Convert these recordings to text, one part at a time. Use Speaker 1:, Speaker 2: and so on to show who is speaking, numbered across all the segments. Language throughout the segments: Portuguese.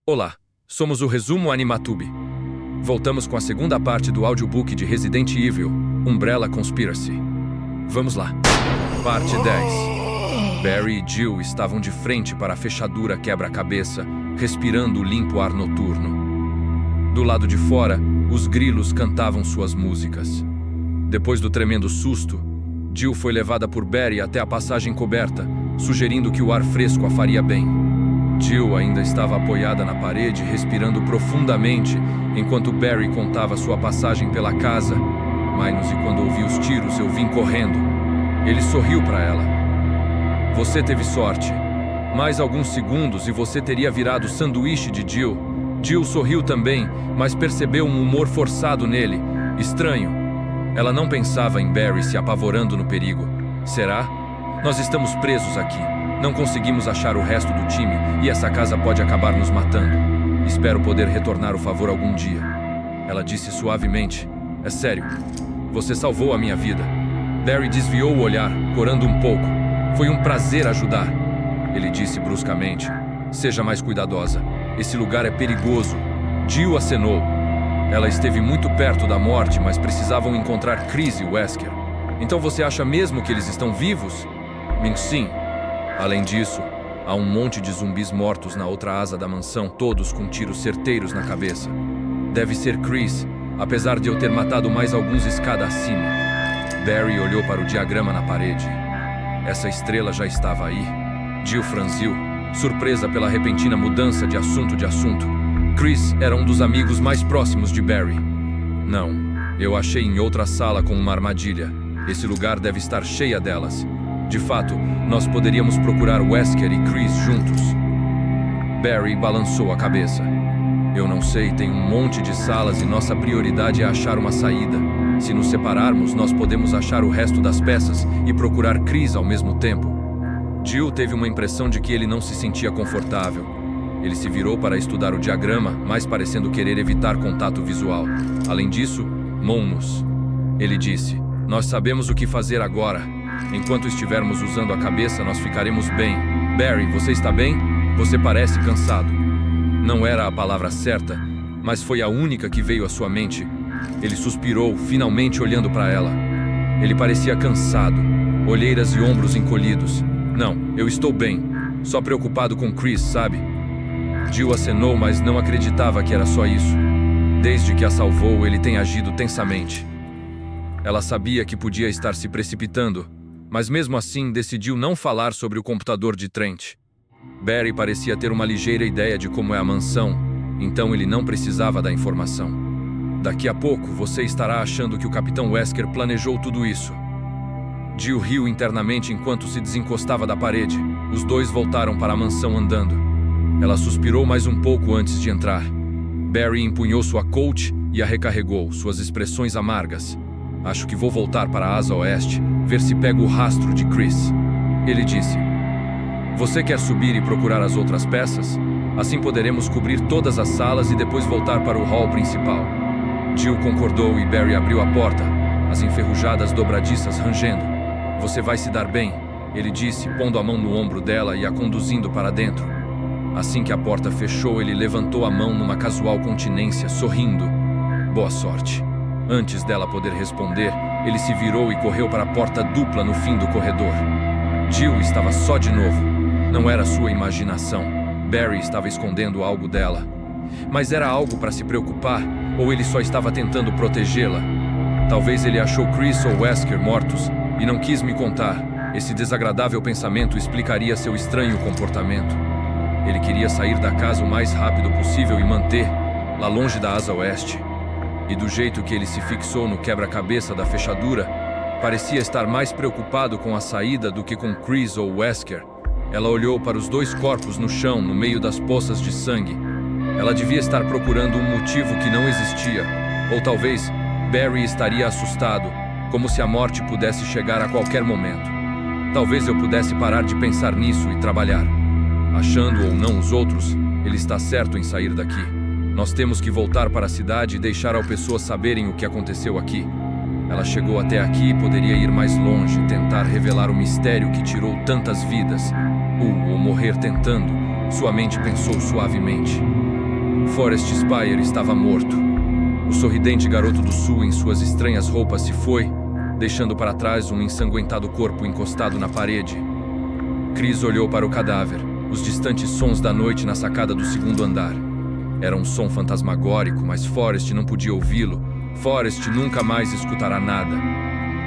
Speaker 1: Olá, somos o Resumo Animatube. Voltamos com a segunda parte do audiobook de Resident Evil, Umbrella Conspiracy. Vamos lá. Parte 10. Barry e Jill estavam de frente para a fechadura quebra-cabeça, respirando o limpo ar noturno. Do lado de fora, os grilos cantavam suas músicas. Depois do tremendo susto, Jill foi levada por Barry até a passagem coberta, sugerindo que o ar fresco a faria bem. Jill ainda estava apoiada na parede, respirando profundamente, enquanto Barry contava sua passagem pela casa. Mas quando ouvi os tiros, eu vim correndo. Ele sorriu para ela. Você teve sorte. Mais alguns segundos e você teria virado sanduíche de Jill. Jill sorriu também, mas percebeu um humor forçado nele. Estranho. Ela não pensava em Barry se apavorando no perigo. Será? Nós estamos presos aqui. Não conseguimos achar o resto do time e essa casa pode acabar nos matando. Espero poder retornar o favor algum dia. Ela disse suavemente. É sério. Você salvou a minha vida. Barry desviou o olhar, corando um pouco. Foi um prazer ajudar. Ele disse bruscamente. Seja mais cuidadosa. Esse lugar é perigoso. Jill acenou. Ela esteve muito perto da morte, mas precisavam encontrar Chris e Wesker. Então você acha mesmo que eles estão vivos? Sim. Além disso, há um monte de zumbis mortos na outra asa da mansão, todos com tiros certeiros na cabeça. Deve ser Chris, apesar de eu ter matado mais alguns escada acima. Barry olhou para o diagrama na parede. Essa estrela já estava aí. Jill franziu, surpresa pela repentina mudança de assunto. Chris era um dos amigos mais próximos de Barry. Não, eu achei em outra sala com uma armadilha. Esse lugar deve estar cheia delas. De fato, nós poderíamos procurar Wesker e Chris juntos. Barry balançou a cabeça. Eu não sei, tem um monte de salas e nossa prioridade é achar uma saída. Se nos separarmos, nós podemos achar o resto das peças e procurar Chris ao mesmo tempo. Jill teve uma impressão de que ele não se sentia confortável. Ele se virou para estudar o diagrama, mais parecendo querer evitar contato visual. Além disso, Monmouth. Ele disse, nós sabemos o que fazer agora. Enquanto estivermos usando a cabeça, nós ficaremos bem. Barry, você está bem? Você parece cansado. Não era a palavra certa, mas foi a única que veio à sua mente. Ele suspirou, finalmente olhando para ela. Ele parecia cansado, olheiras e ombros encolhidos. Não, eu estou bem. Só preocupado com Chris, sabe? Jill acenou, mas não acreditava que era só isso. Desde que a salvou, ele tem agido tensamente. Ela sabia que podia estar se precipitando, mas mesmo assim decidiu não falar sobre o computador de Trent. Barry parecia ter uma ligeira ideia de como é a mansão, então ele não precisava da informação. Daqui a pouco você estará achando que o Capitão Wesker planejou tudo isso. Jill riu internamente enquanto se desencostava da parede. Os dois voltaram para a mansão andando. Ela suspirou mais um pouco antes de entrar. Barry empunhou sua Colt e a recarregou, suas expressões amargas. Acho que vou voltar para a asa oeste, ver se pego o rastro de Chris. Ele disse. Você quer subir e procurar as outras peças? Assim poderemos cobrir todas as salas e depois voltar para o hall principal. Jill concordou e Barry abriu a porta, as enferrujadas dobradiças rangendo. Você vai se dar bem, ele disse, pondo a mão no ombro dela e a conduzindo para dentro. Assim que a porta fechou, ele levantou a mão numa casual continência, sorrindo. Boa sorte. Antes dela poder responder, ele se virou e correu para a porta dupla no fim do corredor. Jill estava só de novo. Não era sua imaginação. Barry estava escondendo algo dela. Mas era algo para se preocupar, ou ele só estava tentando protegê-la? Talvez ele achou Chris ou Wesker mortos e não quis me contar. Esse desagradável pensamento explicaria seu estranho comportamento. Ele queria sair da casa o mais rápido possível e manter-la longe da asa oeste. E do jeito que ele se fixou no quebra-cabeça da fechadura, parecia estar mais preocupado com a saída do que com Chris ou Wesker. Ela olhou para os dois corpos no chão, no meio das poças de sangue. Ela devia estar procurando um motivo que não existia. Ou talvez Barry estaria assustado, como se a morte pudesse chegar a qualquer momento. Talvez eu pudesse parar de pensar nisso e trabalhar. Achando ou não os outros, ele está certo em sair daqui. Nós temos que voltar para a cidade e deixar as pessoas saberem o que aconteceu aqui. Ela chegou até aqui e poderia ir mais longe, tentar revelar o mistério que tirou tantas vidas. Ou morrer tentando, sua mente pensou suavemente. Forrest Spire estava morto. O sorridente garoto do sul em suas estranhas roupas se foi, deixando para trás um ensanguentado corpo encostado na parede. Chris olhou para o cadáver, os distantes sons da noite na sacada do segundo andar. Era um som fantasmagórico, mas Forrest não podia ouvi-lo. Forrest nunca mais escutará nada.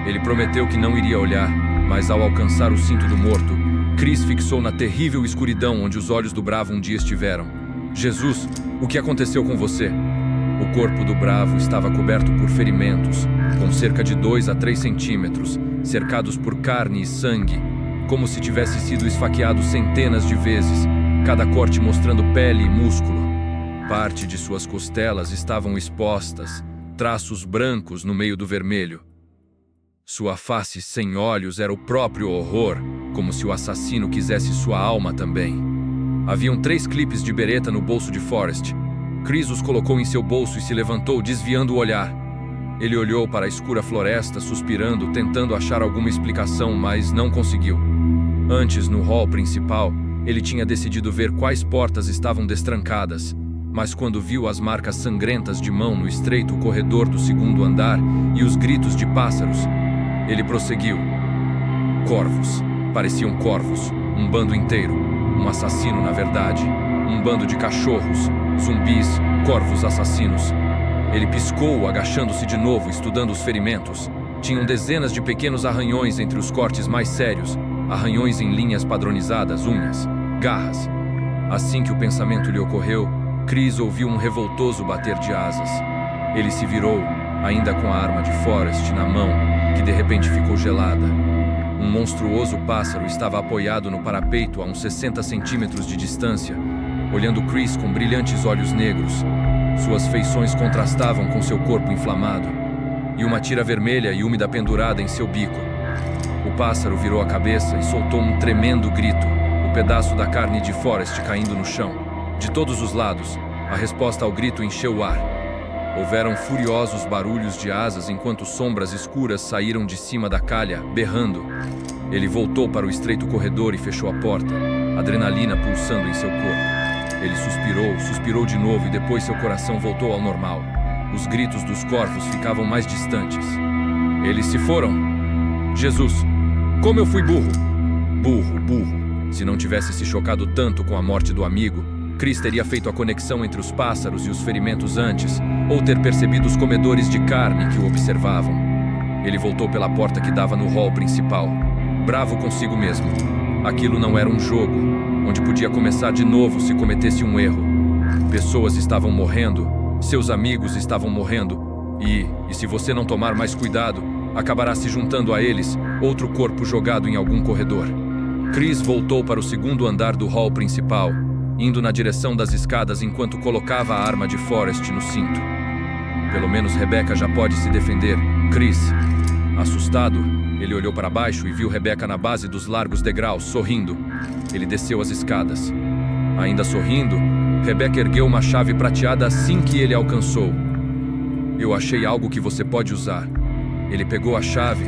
Speaker 1: Ele prometeu que não iria olhar, mas ao alcançar o cinto do morto, Chris fixou na terrível escuridão onde os olhos do Bravo um dia estiveram. Jesus, o que aconteceu com você? O corpo do Bravo estava coberto por ferimentos, com cerca de 2 a 3 centímetros, cercados por carne e sangue, como se tivesse sido esfaqueado centenas de vezes, cada corte mostrando pele e músculo. Parte de suas costelas estavam expostas, traços brancos no meio do vermelho. Sua face sem olhos era o próprio horror, como se o assassino quisesse sua alma também. Haviam 3 clipes de bereta no bolso de Forrest. Chris os colocou em seu bolso e se levantou, desviando o olhar. Ele olhou para a escura floresta, suspirando, tentando achar alguma explicação, mas não conseguiu. Antes, no hall principal, ele tinha decidido ver quais portas estavam destrancadas, mas quando viu as marcas sangrentas de mão no estreito corredor do segundo andar e os gritos de pássaros, ele prosseguiu. Corvos. Pareciam corvos. Um bando inteiro. Um assassino, na verdade. Um bando de cachorros. Zumbis. Corvos assassinos. Ele piscou, agachando-se de novo, estudando os ferimentos. Tinham dezenas de pequenos arranhões entre os cortes mais sérios. Arranhões em linhas padronizadas, unhas, garras. Assim que o pensamento lhe ocorreu, Chris ouviu um revoltoso bater de asas. Ele se virou, ainda com a arma de Forrest na mão, que de repente ficou gelada. Um monstruoso pássaro estava apoiado no parapeito a uns 60 centímetros de distância, olhando Chris com brilhantes olhos negros. Suas feições contrastavam com seu corpo inflamado, e uma tira vermelha e úmida pendurada em seu bico. O pássaro virou a cabeça e soltou um tremendo grito, o pedaço da carne de Forrest caindo no chão. De todos os lados, a resposta ao grito encheu o ar. Houveram furiosos barulhos de asas enquanto sombras escuras saíram de cima da calha, berrando. Ele voltou para o estreito corredor e fechou a porta, adrenalina pulsando em seu corpo. Ele suspirou de novo e depois seu coração voltou ao normal. Os gritos dos corvos ficavam mais distantes. Eles se foram. Jesus, como eu fui burro! Burro. Se não tivesse se chocado tanto com a morte do amigo, Chris teria feito a conexão entre os pássaros e os ferimentos antes, ou ter percebido os comedores de carne que o observavam. Ele voltou pela porta que dava no hall principal, bravo consigo mesmo. Aquilo não era um jogo, onde podia começar de novo se cometesse um erro. Pessoas estavam morrendo, seus amigos estavam morrendo, e se você não tomar mais cuidado, acabará se juntando a eles, outro corpo jogado em algum corredor. Chris voltou para o segundo andar do hall principal, indo na direção das escadas enquanto colocava a arma de Forrest no cinto. Pelo menos Rebecca já pode se defender. Chris. Assustado, ele olhou para baixo e viu Rebecca na base dos largos degraus, sorrindo. Ele desceu as escadas. Ainda sorrindo, Rebecca ergueu uma chave prateada assim que ele alcançou. Eu achei algo que você pode usar. Ele pegou a chave,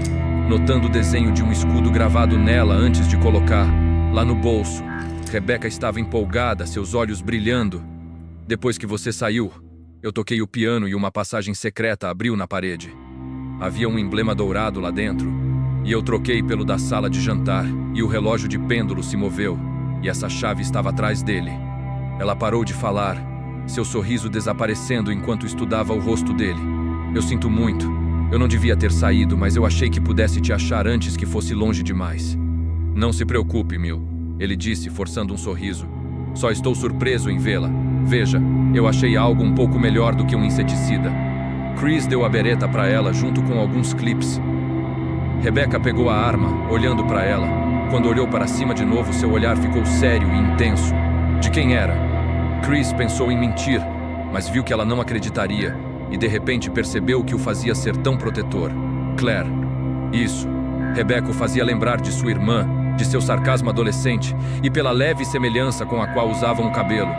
Speaker 1: notando o desenho de um escudo gravado nela antes de colocar, lá no bolso. Rebecca estava empolgada, seus olhos brilhando. Depois que você saiu, eu toquei o piano e uma passagem secreta abriu na parede. Havia um emblema dourado lá dentro, e eu troquei pelo da sala de jantar, e o relógio de pêndulo se moveu, e essa chave estava atrás dele. Ela parou de falar, seu sorriso desaparecendo enquanto estudava o rosto dele. Eu sinto muito. Eu não devia ter saído, mas eu achei que pudesse te achar antes que fosse longe demais. Não se preocupe, Mil. Ele disse, forçando um sorriso. Só estou surpreso em vê-la. Veja, eu achei algo um pouco melhor do que um inseticida. Chris deu a bereta para ela junto com alguns clips. Rebecca pegou a arma, olhando para ela. Quando olhou para cima de novo, seu olhar ficou sério e intenso. De quem era? Chris pensou em mentir, mas viu que ela não acreditaria e de repente percebeu o que o fazia ser tão protetor. Claire. Isso. Rebecca o fazia lembrar de sua irmã, de seu sarcasmo adolescente e pela leve semelhança com a qual usavam o cabelo.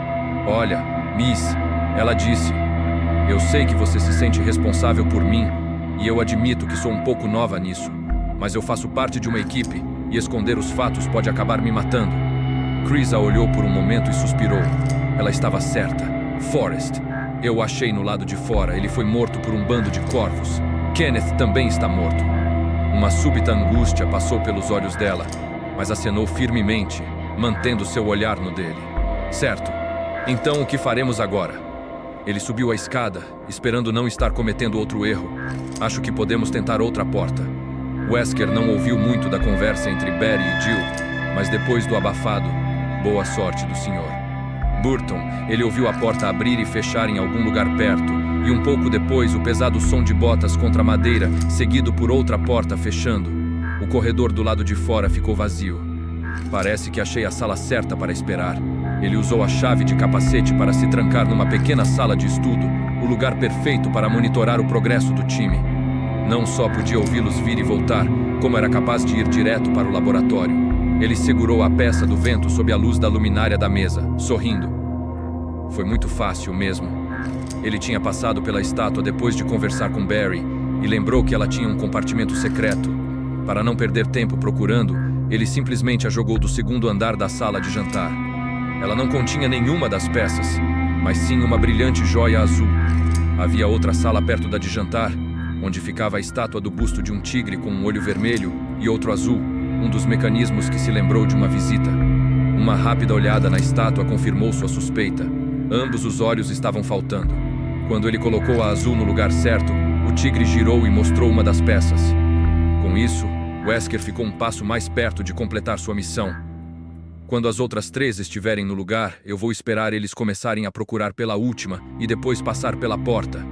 Speaker 1: Olha, Miss, ela disse, eu sei que você se sente responsável por mim e eu admito que sou um pouco nova nisso, mas eu faço parte de uma equipe e esconder os fatos pode acabar me matando. Chris a olhou por um momento e suspirou. Ela estava certa. Forrest. Eu o achei no lado de fora. Ele foi morto por um bando de corvos. Kenneth também está morto. Uma súbita angústia passou pelos olhos dela, mas acenou firmemente, mantendo seu olhar no dele. Certo. Então o que faremos agora? Ele subiu a escada, esperando não estar cometendo outro erro. Acho que podemos tentar outra porta. Wesker não ouviu muito da conversa entre Barry e Jill, mas depois do abafado, boa sorte do senhor. Burton, ele ouviu a porta abrir e fechar em algum lugar perto, e um pouco depois o pesado som de botas contra a madeira, seguido por outra porta fechando. O corredor do lado de fora ficou vazio. Parece que achei a sala certa para esperar. Ele usou a chave de capacete para se trancar numa pequena sala de estudo, o lugar perfeito para monitorar o progresso do time. Não só podia ouvi-los vir e voltar, como era capaz de ir direto para o laboratório. Ele segurou a peça do vento sob a luz da luminária da mesa, sorrindo. Foi muito fácil mesmo. Ele tinha passado pela estátua depois de conversar com Barry e lembrou que ela tinha um compartimento secreto. Para não perder tempo procurando, ele simplesmente a jogou do segundo andar da sala de jantar. Ela não continha nenhuma das peças, mas sim uma brilhante joia azul. Havia outra sala perto da de jantar, onde ficava a estátua do busto de um tigre com um olho vermelho e outro azul, um dos mecanismos que se lembrou de uma visita. Uma rápida olhada na estátua confirmou sua suspeita. Ambos os olhos estavam faltando. Quando ele colocou a azul no lugar certo, o tigre girou e mostrou uma das peças. Com isso, Wesker ficou um passo mais perto de completar sua missão. Quando as outras 3 estiverem no lugar, eu vou esperar eles começarem a procurar pela última e depois passar pela porta.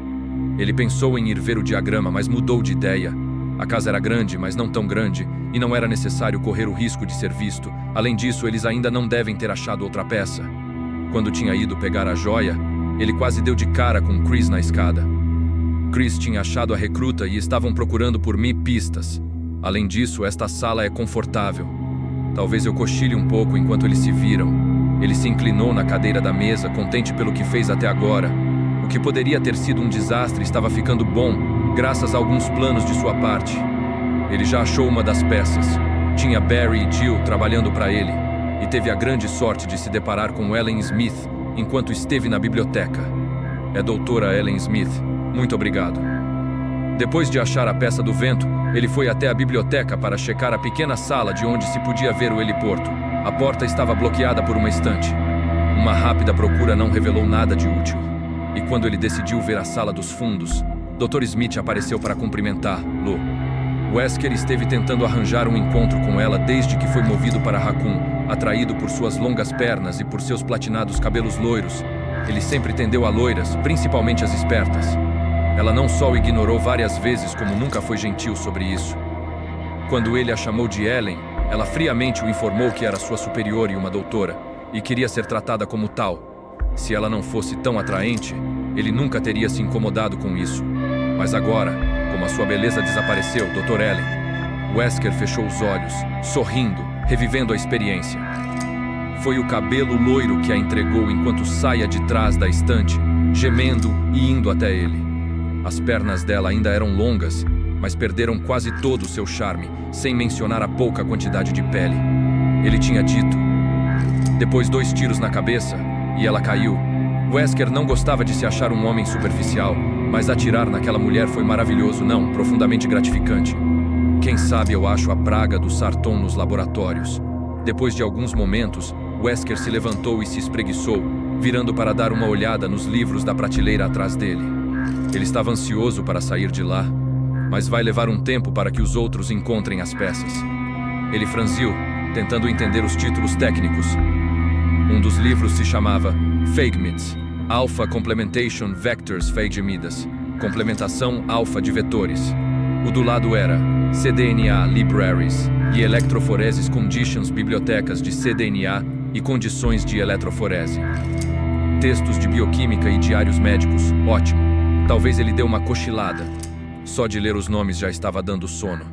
Speaker 1: Ele pensou em ir ver o diagrama, mas mudou de ideia. A casa era grande, mas não tão grande, e não era necessário correr o risco de ser visto. Além disso, eles ainda não devem ter achado outra peça. Quando tinha ido pegar a joia, ele quase deu de cara com Chris na escada. Chris tinha achado a recruta e estavam procurando por mim pistas. Além disso, esta sala é confortável. Talvez eu cochile um pouco enquanto eles se viram. Ele se inclinou na cadeira da mesa, contente pelo que fez até agora. O que poderia ter sido um desastre estava ficando bom, graças a alguns planos de sua parte. Ele já achou uma das peças. Tinha Barry e Jill trabalhando para ele, e teve a grande sorte de se deparar com Ellen Smith enquanto esteve na biblioteca. É doutora Ellen Smith. Muito obrigado. Depois de achar a peça do vento, ele foi até a biblioteca para checar a pequena sala de onde se podia ver o heliporto. A porta estava bloqueada por uma estante. Uma rápida procura não revelou nada de útil. E quando ele decidiu ver a sala dos fundos, Dr. Smith apareceu para cumprimentá-lo. Wesker esteve tentando arranjar um encontro com ela desde que foi movido para Raccoon, atraído por suas longas pernas e por seus platinados cabelos loiros. Ele sempre tendeu a loiras, principalmente as espertas. Ela não só o ignorou várias vezes, como nunca foi gentil sobre isso. Quando ele a chamou de Ellen, ela friamente o informou que era sua superior e uma doutora, e queria ser tratada como tal. Se ela não fosse tão atraente, ele nunca teria se incomodado com isso. Mas agora, como a sua beleza desapareceu, Dr. Ellen, Wesker fechou os olhos, sorrindo, revivendo a experiência. Foi o cabelo loiro que a entregou enquanto saía de trás da estante, gemendo e indo até ele. As pernas dela ainda eram longas, mas perderam quase todo o seu charme, sem mencionar a pouca quantidade de pele. Ele tinha dito. Depois 2 tiros na cabeça, e ela caiu. Wesker não gostava de se achar um homem superficial, mas atirar naquela mulher foi maravilhoso, não, profundamente gratificante. Quem sabe eu acho a praga do Sarton nos laboratórios. Depois de alguns momentos, Wesker se levantou e se espreguiçou, virando para dar uma olhada nos livros da prateleira atrás dele. Ele estava ansioso para sair de lá, mas vai levar um tempo para que os outros encontrem as peças. Ele franziu, tentando entender os títulos técnicos. Um dos livros se chamava FAGMIDS, Alpha Complementation Vectors Fagemidas, complementação alfa de vetores. O do lado era cDNA Libraries e Electrophoresis Conditions, bibliotecas de cDNA e condições de eletroforese. Textos de bioquímica e diários médicos, ótimo. Talvez ele deu uma cochilada. Só de ler os nomes já estava dando sono.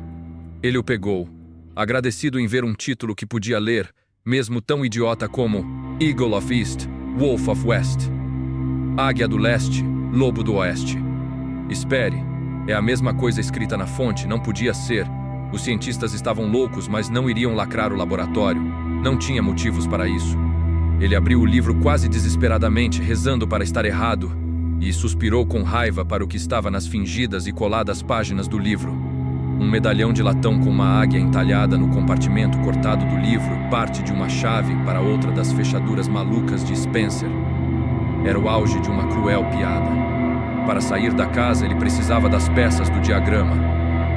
Speaker 1: Ele o pegou, agradecido em ver um título que podia ler, mesmo tão idiota como Eagle of East, Wolf of West. Águia do Leste, Lobo do Oeste. Espere, é a mesma coisa escrita na fonte, não podia ser. Os cientistas estavam loucos, mas não iriam lacrar o laboratório. Não tinha motivos para isso. Ele abriu o livro quase desesperadamente, rezando para estar errado, e suspirou com raiva para o que estava nas fingidas e coladas páginas do livro. Um medalhão de latão com uma águia entalhada no compartimento cortado do livro, parte de uma chave para outra das fechaduras malucas de Spencer. Era o auge de uma cruel piada. Para sair da casa, ele precisava das peças do diagrama.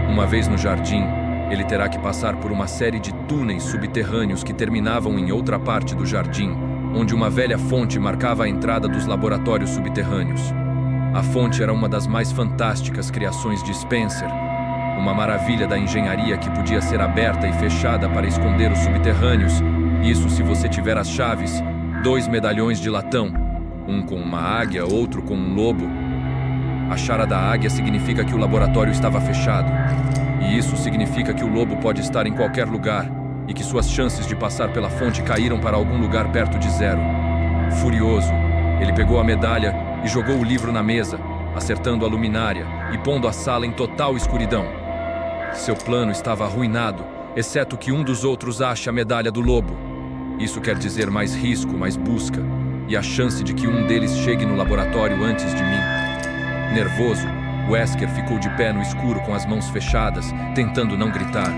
Speaker 1: Uma vez no jardim, ele terá que passar por uma série de túneis subterrâneos que terminavam em outra parte do jardim, onde uma velha fonte marcava a entrada dos laboratórios subterrâneos. A fonte era uma das mais fantásticas criações de Spencer, uma maravilha da engenharia que podia ser aberta e fechada para esconder os subterrâneos, isso se você tiver as chaves, 2 medalhões de latão, um com uma águia, outro com um lobo. A chara da águia significa que o laboratório estava fechado, e isso significa que o lobo pode estar em qualquer lugar, e que suas chances de passar pela fonte caíram para algum lugar perto de zero. Furioso, ele pegou a medalha e jogou o livro na mesa, acertando a luminária e pondo a sala em total escuridão. Seu plano estava arruinado, exceto que um dos outros ache a medalha do lobo. Isso quer dizer mais risco, mais busca, e a chance de que um deles chegue no laboratório antes de mim. Nervoso, Wesker ficou de pé no escuro com as mãos fechadas, tentando não gritar.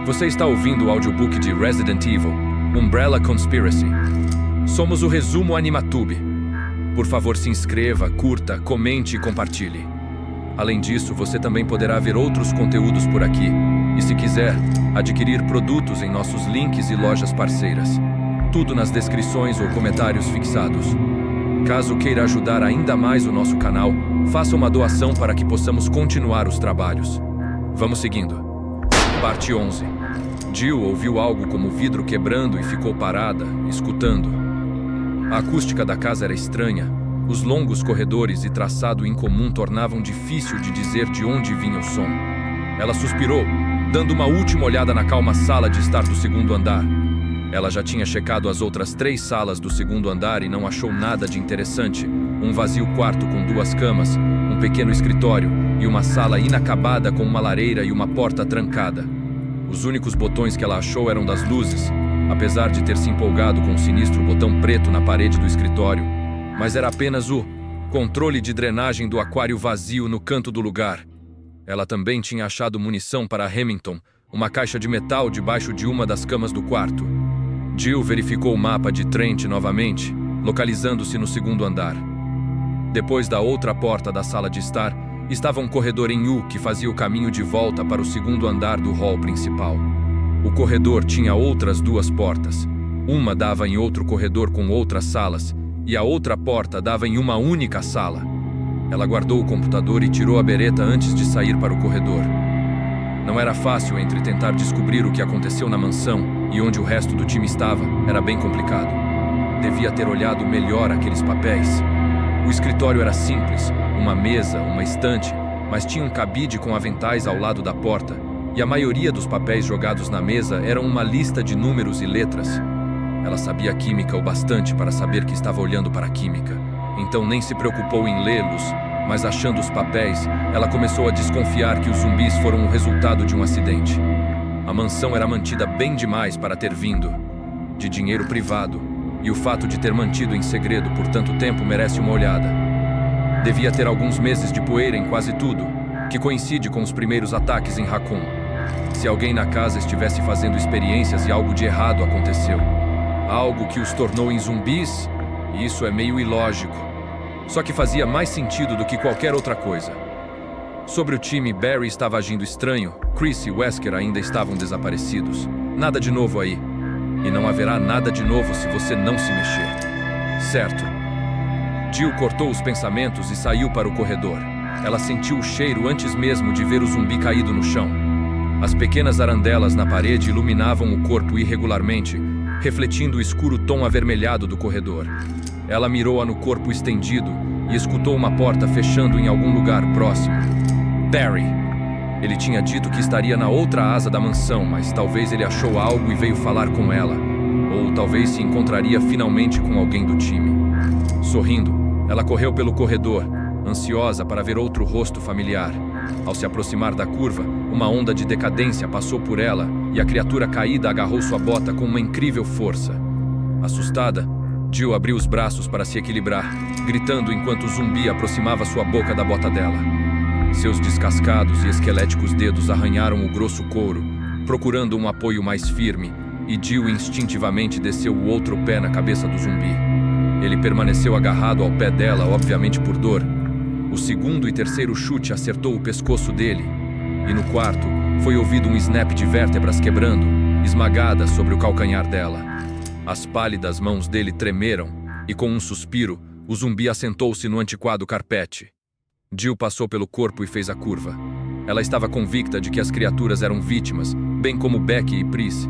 Speaker 1: Você está ouvindo o audiobook de Resident Evil, Umbrella Conspiracy. Somos o Resumo Animatube. Por favor, se inscreva, curta, comente e compartilhe. Além disso, você também poderá ver outros conteúdos por aqui. E se quiser, adquirir produtos em nossos links e lojas parceiras. Tudo nas descrições ou comentários fixados. Caso queira ajudar ainda mais o nosso canal, faça uma doação para que possamos continuar os trabalhos. Vamos seguindo. Parte 11. Jill ouviu algo como vidro quebrando e ficou parada, escutando. A acústica da casa era estranha. Os longos corredores e traçado incomum tornavam difícil de dizer de onde vinha o som. Ela suspirou, dando uma última olhada na calma sala de estar do segundo andar. Ela já tinha checado as outras 3 salas do segundo andar e não achou nada de interessante. Um vazio quarto com 2 camas, um pequeno escritório e uma sala inacabada com uma lareira e uma porta trancada. Os únicos botões que ela achou eram das luzes, apesar de ter se empolgado com um sinistro botão preto na parede do escritório, mas era apenas o controle de drenagem do aquário vazio no canto do lugar. Ela também tinha achado munição para Remington, uma caixa de metal debaixo de uma das camas do quarto. Jill verificou o mapa de Trent novamente, localizando-se no segundo andar. Depois da outra porta da sala de estar, estava um corredor em U que fazia o caminho de volta para o segundo andar do hall principal. O corredor tinha outras 2 portas. Uma dava em outro corredor com outras salas, e a outra porta dava em uma única sala. Ela guardou o computador e tirou a bereta antes de sair para o corredor. Não era fácil entre tentar descobrir o que aconteceu na mansão e onde o resto do time estava, era bem complicado. Devia ter olhado melhor aqueles papéis. O escritório era simples, uma mesa, uma estante, mas tinha um cabide com aventais ao lado da porta, e a maioria dos papéis jogados na mesa eram uma lista de números e letras. Ela sabia química o bastante para saber que estava olhando para a química, então nem se preocupou em lê-los, mas achando os papéis, ela começou a desconfiar que os zumbis foram o resultado de um acidente. A mansão era mantida bem demais para ter vindo de dinheiro privado, e o fato de ter mantido em segredo por tanto tempo merece uma olhada. Devia ter alguns meses de poeira em quase tudo, que coincide com os primeiros ataques em Raccoon. Se alguém na casa estivesse fazendo experiências e algo de errado aconteceu. Algo que os tornou em zumbis, e isso é meio ilógico. Só que fazia mais sentido do que qualquer outra coisa. Sobre o time, Barry estava agindo estranho, Chris e Wesker ainda estavam desaparecidos. Nada de novo aí. E não haverá nada de novo se você não se mexer. Certo. Jill cortou os pensamentos e saiu para o corredor. Ela sentiu o cheiro antes mesmo de ver o zumbi caído no chão. As pequenas arandelas na parede iluminavam o corpo irregularmente, refletindo o escuro tom avermelhado do corredor. Ela mirou-a no corpo estendido e escutou uma porta fechando em algum lugar próximo. Barry. Ele tinha dito que estaria na outra asa da mansão, mas talvez ele achou algo e veio falar com ela. Ou talvez se encontraria finalmente com alguém do time. Sorrindo, ela correu pelo corredor, ansiosa para ver outro rosto familiar. Ao se aproximar da curva, uma onda de decadência passou por ela e a criatura caída agarrou sua bota com uma incrível força. Assustada, Jill abriu os braços para se equilibrar, gritando enquanto o zumbi aproximava sua boca da bota dela. Seus descascados e esqueléticos dedos arranharam o grosso couro, procurando um apoio mais firme, e Jill instintivamente desceu o outro pé na cabeça do zumbi. Ele permaneceu agarrado ao pé dela, obviamente por dor. O segundo e terceiro chute acertou o pescoço dele, e no quarto foi ouvido um snap de vértebras quebrando, esmagada sobre o calcanhar dela. As pálidas mãos dele tremeram, e com um suspiro, o zumbi assentou-se no antiquado carpete. Jill passou pelo corpo e fez a curva. Ela estava convicta de que as criaturas eram vítimas, bem como Becky e Pris.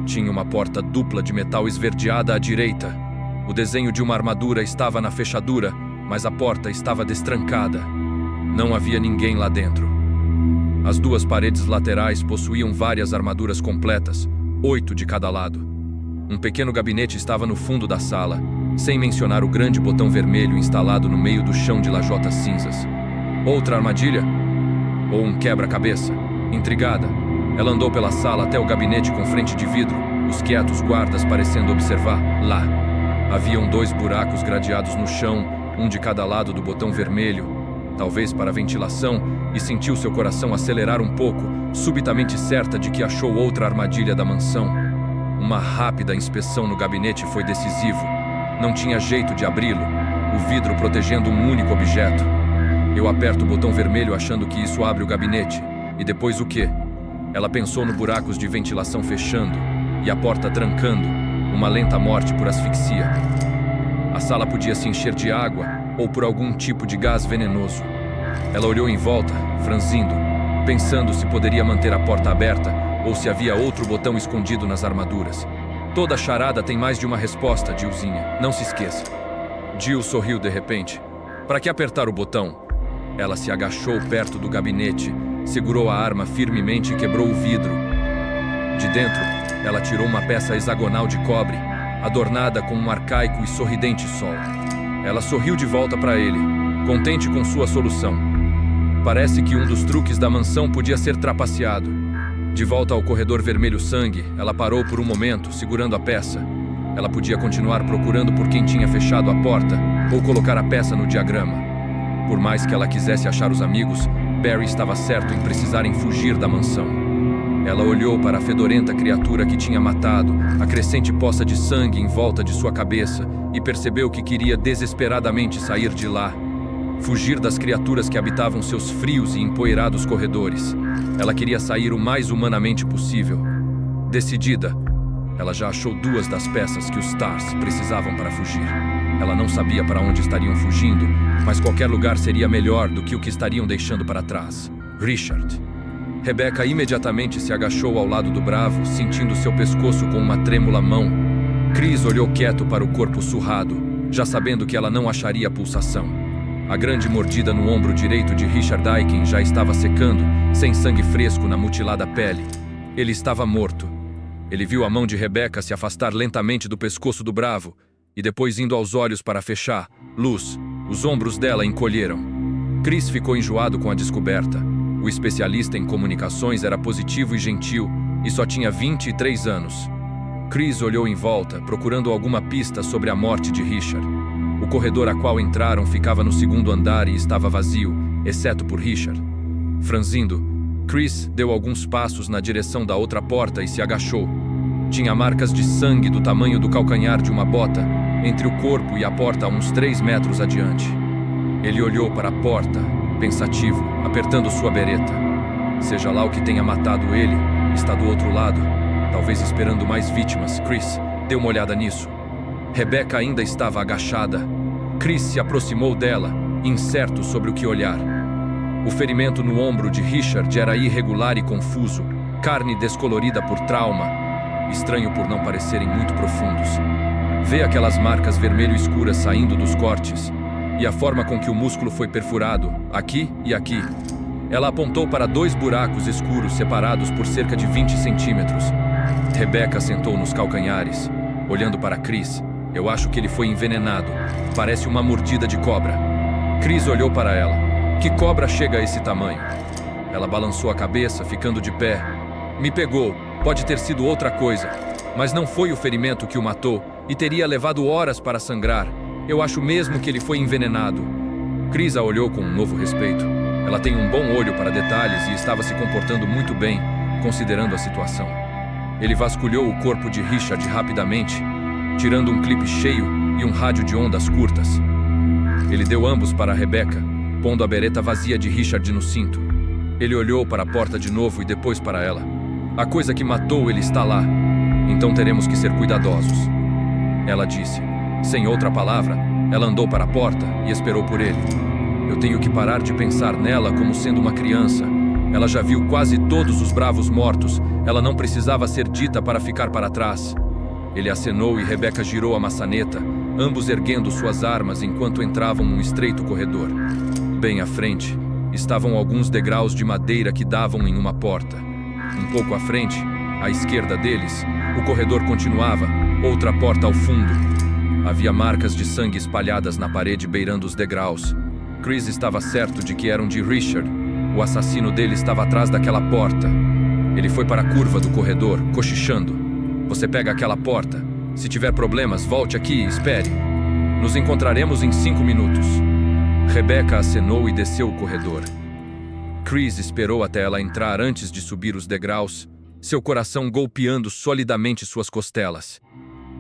Speaker 1: Tinha uma porta dupla de metal esverdeada à direita. O desenho de uma armadura estava na fechadura, mas a porta estava destrancada. Não havia ninguém lá dentro. As duas paredes laterais possuíam várias armaduras completas, 8 de cada lado. Um pequeno gabinete estava no fundo da sala, sem mencionar o grande botão vermelho instalado no meio do chão de lajotas cinzas. Outra armadilha? Ou um quebra-cabeça? Intrigada, ela andou pela sala até o gabinete com frente de vidro, os quietos guardas parecendo observar. Lá, haviam 2 buracos gradeados no chão, um de cada lado do botão vermelho, talvez para ventilação, e sentiu seu coração acelerar um pouco, subitamente certa de que achou outra armadilha da mansão. Uma rápida inspeção no gabinete foi decisivo. Não tinha jeito de abri-lo, o vidro protegendo um único objeto. Eu aperto o botão vermelho achando que isso abre o gabinete. E depois o quê? Ela pensou no buracos de ventilação fechando e a porta trancando, uma lenta morte por asfixia. A sala podia se encher de água ou por algum tipo de gás venenoso. Ela olhou em volta, franzindo, pensando se poderia manter a porta aberta ou se havia outro botão escondido nas armaduras. Toda charada tem mais de uma resposta, Jillzinha. Não se esqueça. Jill sorriu de repente. Para que apertar o botão? Ela se agachou perto do gabinete, segurou a arma firmemente e quebrou o vidro. De dentro, ela tirou uma peça hexagonal de cobre, adornada com um arcaico e sorridente sol. Ela sorriu de volta para ele, contente com sua solução. Parece que um dos truques da mansão podia ser trapaceado. De volta ao corredor vermelho sangue, ela parou por um momento, segurando a peça. Ela podia continuar procurando por quem tinha fechado a porta ou colocar a peça no diagrama. Por mais que ela quisesse achar os amigos, Barry estava certo em precisarem fugir da mansão. Ela olhou para a fedorenta criatura que tinha matado, a crescente poça de sangue em volta de sua cabeça, e percebeu que queria desesperadamente sair de lá. Fugir das criaturas que habitavam seus frios e empoeirados corredores. Ela queria sair o mais humanamente possível. Decidida, ela já achou 2 das peças que os Stars precisavam para fugir. Ela não sabia para onde estariam fugindo, mas qualquer lugar seria melhor do que o que estariam deixando para trás. Richard. Rebecca imediatamente se agachou ao lado do bravo, sentindo seu pescoço com uma trêmula mão. Chris olhou quieto para o corpo surrado, já sabendo que ela não acharia a pulsação. A grande mordida no ombro direito de Richard Aiken já estava secando, sem sangue fresco na mutilada pele. Ele estava morto. Ele viu a mão de Rebecca se afastar lentamente do pescoço do bravo, e depois indo aos olhos para fechar. Luz. Os ombros dela encolheram. Chris ficou enjoado com a descoberta. O especialista em comunicações era positivo e gentil, e só tinha 23 anos. Chris olhou em volta, procurando alguma pista sobre a morte de Richard. O corredor a qual entraram ficava no 2º andar e estava vazio, exceto por Richard. Franzindo, Chris deu alguns passos na direção da outra porta e se agachou. Tinha marcas de sangue do tamanho do calcanhar de uma bota, entre o corpo e a porta a uns 3 metros adiante. Ele olhou para a porta, pensativo, apertando sua bereta. Seja lá o que tenha matado ele, está do outro lado, talvez esperando mais vítimas. Chris deu uma olhada nisso. Rebecca ainda estava agachada. Chris se aproximou dela, incerto sobre o que olhar. O ferimento no ombro de Richard era irregular e confuso, carne descolorida por trauma, estranho por não parecerem muito profundos. Vê aquelas marcas vermelho escuras saindo dos cortes, e a forma com que o músculo foi perfurado, aqui e aqui. Ela apontou para 2 buracos escuros separados por cerca de 20 centímetros. Rebecca sentou nos calcanhares, olhando para Chris. Eu acho que ele foi envenenado. Parece uma mordida de cobra. Chris olhou para ela. Que cobra chega a esse tamanho? Ela balançou a cabeça, ficando de pé. Me pegou. Pode ter sido outra coisa. Mas não foi o ferimento que o matou, e teria levado horas para sangrar. Eu acho mesmo que ele foi envenenado. Chris a olhou com um novo respeito. Ela tem um bom olho para detalhes e estava se comportando muito bem, considerando a situação. Ele vasculhou o corpo de Richard rapidamente, tirando um clipe cheio e um rádio de ondas curtas. Ele deu ambos para Rebecca, pondo a bereta vazia de Richard no cinto. Ele olhou para a porta de novo e depois para ela. A coisa que matou ele está lá, então teremos que ser cuidadosos. Ela disse. Sem outra palavra, ela andou para a porta e esperou por ele. Eu tenho que parar de pensar nela como sendo uma criança. Ela já viu quase todos os bravos mortos. Ela não precisava ser dita para ficar para trás. Ele acenou e Rebecca girou a maçaneta, ambos erguendo suas armas enquanto entravam num estreito corredor. Bem à frente, estavam alguns degraus de madeira que davam em uma porta. Um pouco à frente, à esquerda deles, o corredor continuava, outra porta ao fundo. Havia marcas de sangue espalhadas na parede beirando os degraus. Chris estava certo de que eram de Richard. O assassino dele estava atrás daquela porta. Ele foi para a curva do corredor, cochichando. Você pega aquela porta. Se tiver problemas, volte aqui e espere. Nos encontraremos em 5 minutos. Rebecca acenou e desceu o corredor. Chris esperou até ela entrar antes de subir os degraus, seu coração golpeando solidamente suas costelas.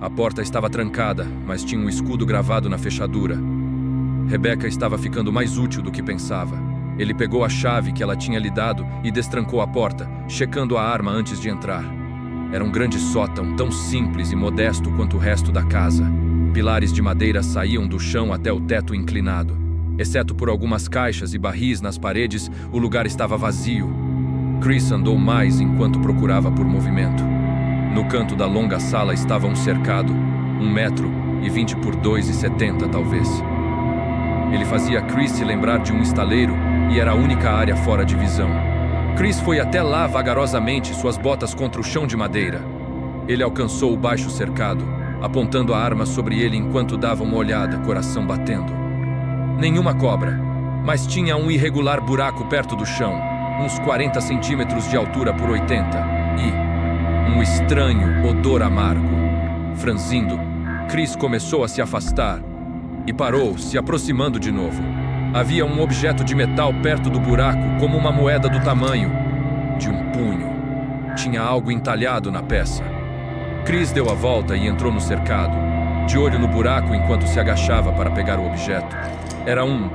Speaker 1: A porta estava trancada, mas tinha um escudo gravado na fechadura. Rebecca estava ficando mais útil do que pensava. Ele pegou a chave que ela tinha lhe dado e destrancou a porta, checando a arma antes de entrar. Era um grande sótão, tão simples e modesto quanto o resto da casa. Pilares de madeira saíam do chão até o teto inclinado. Exceto por algumas caixas e barris nas paredes, o lugar estava vazio. Chris andou mais enquanto procurava por movimento. No canto da longa sala estava um cercado, 1,20 m por 2,70 talvez. Ele fazia Chris se lembrar de um estaleiro e era a única área fora de visão. Chris foi até lá vagarosamente, suas botas contra o chão de madeira. Ele alcançou o baixo cercado, apontando a arma sobre ele enquanto dava uma olhada, coração batendo. Nenhuma cobra, mas tinha um irregular buraco perto do chão, uns 40 centímetros de altura por 80, e um estranho odor amargo. Franzindo, Chris começou a se afastar e parou, se aproximando de novo. Havia um objeto de metal perto do buraco, como uma moeda do tamanho de um punho. Tinha algo entalhado na peça. Chris deu a volta e entrou no cercado, de olho no buraco enquanto se agachava para pegar o objeto. Era um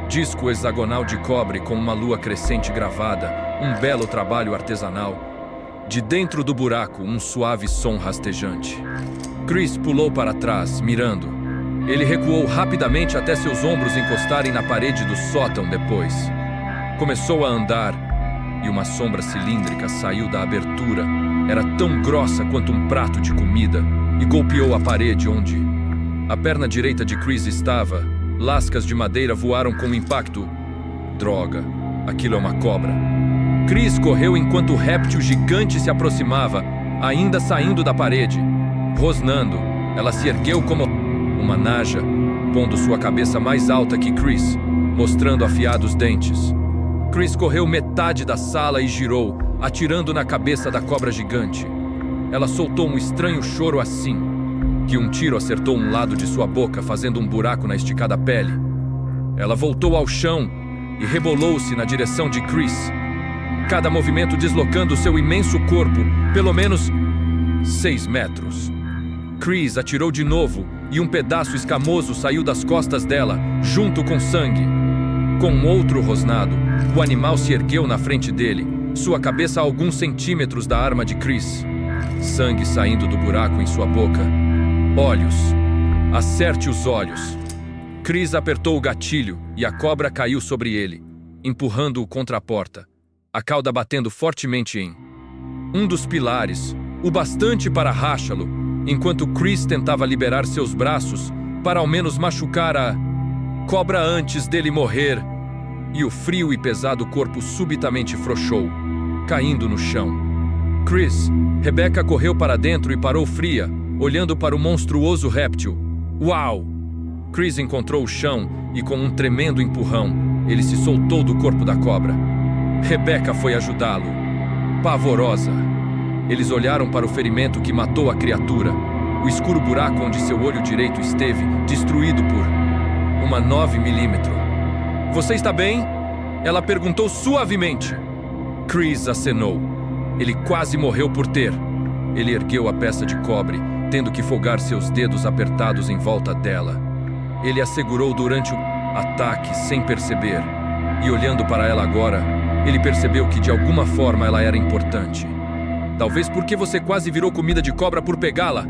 Speaker 1: disco hexagonal de cobre com uma lua crescente gravada, um belo trabalho artesanal. De dentro do buraco, um suave som rastejante. Chris pulou para trás, mirando. Ele recuou rapidamente até seus ombros encostarem na parede do sótão depois. Começou a andar e uma sombra cilíndrica saiu da abertura. Era tão grossa quanto um prato de comida e golpeou a parede onde a perna direita de Chris estava. Lascas de madeira voaram com impacto. Droga, aquilo é uma cobra. Chris correu enquanto o réptil gigante se aproximava, ainda saindo da parede. Rosnando, ela se ergueu como uma naja, pondo sua cabeça mais alta que Chris, mostrando afiados dentes. Chris correu metade da sala e girou, atirando na cabeça da cobra gigante. Ela soltou um estranho choro assim, que um tiro acertou um lado de sua boca, fazendo um buraco na esticada pele. Ela voltou ao chão e rebolou-se na direção de Chris, cada movimento deslocando seu imenso corpo, pelo menos 6 metros. Chris atirou de novo e um pedaço escamoso saiu das costas dela, junto com sangue. Com um outro rosnado, o animal se ergueu na frente dele, sua cabeça a alguns centímetros da arma de Chris. Sangue saindo do buraco em sua boca. Olhos. Acerte os olhos. Chris apertou o gatilho e a cobra caiu sobre ele, empurrando-o contra a porta, a cauda batendo fortemente em um dos pilares, o bastante para rachá-lo, enquanto Chris tentava liberar seus braços para ao menos machucar a cobra antes dele morrer, e o frio e pesado corpo subitamente frouxou, caindo no chão. Chris, Rebecca correu para dentro e parou fria, olhando para o monstruoso réptil. Uau! Chris encontrou o chão e, com um tremendo empurrão, ele se soltou do corpo da cobra. Rebecca foi ajudá-lo. Pavorosa. Eles olharam para o ferimento que matou a criatura. o escuro buraco onde seu olho direito esteve, destruído por uma 9mm. Você está bem? Ela perguntou suavemente. Chris acenou. Ele quase morreu por ter. Ele ergueu a peça de cobre, tendo que folgar seus dedos apertados em volta dela. Ele a segurou durante o ataque sem perceber. E olhando para ela agora, ele percebeu que de alguma forma ela era importante. Talvez porque você quase virou comida de cobra por pegá-la.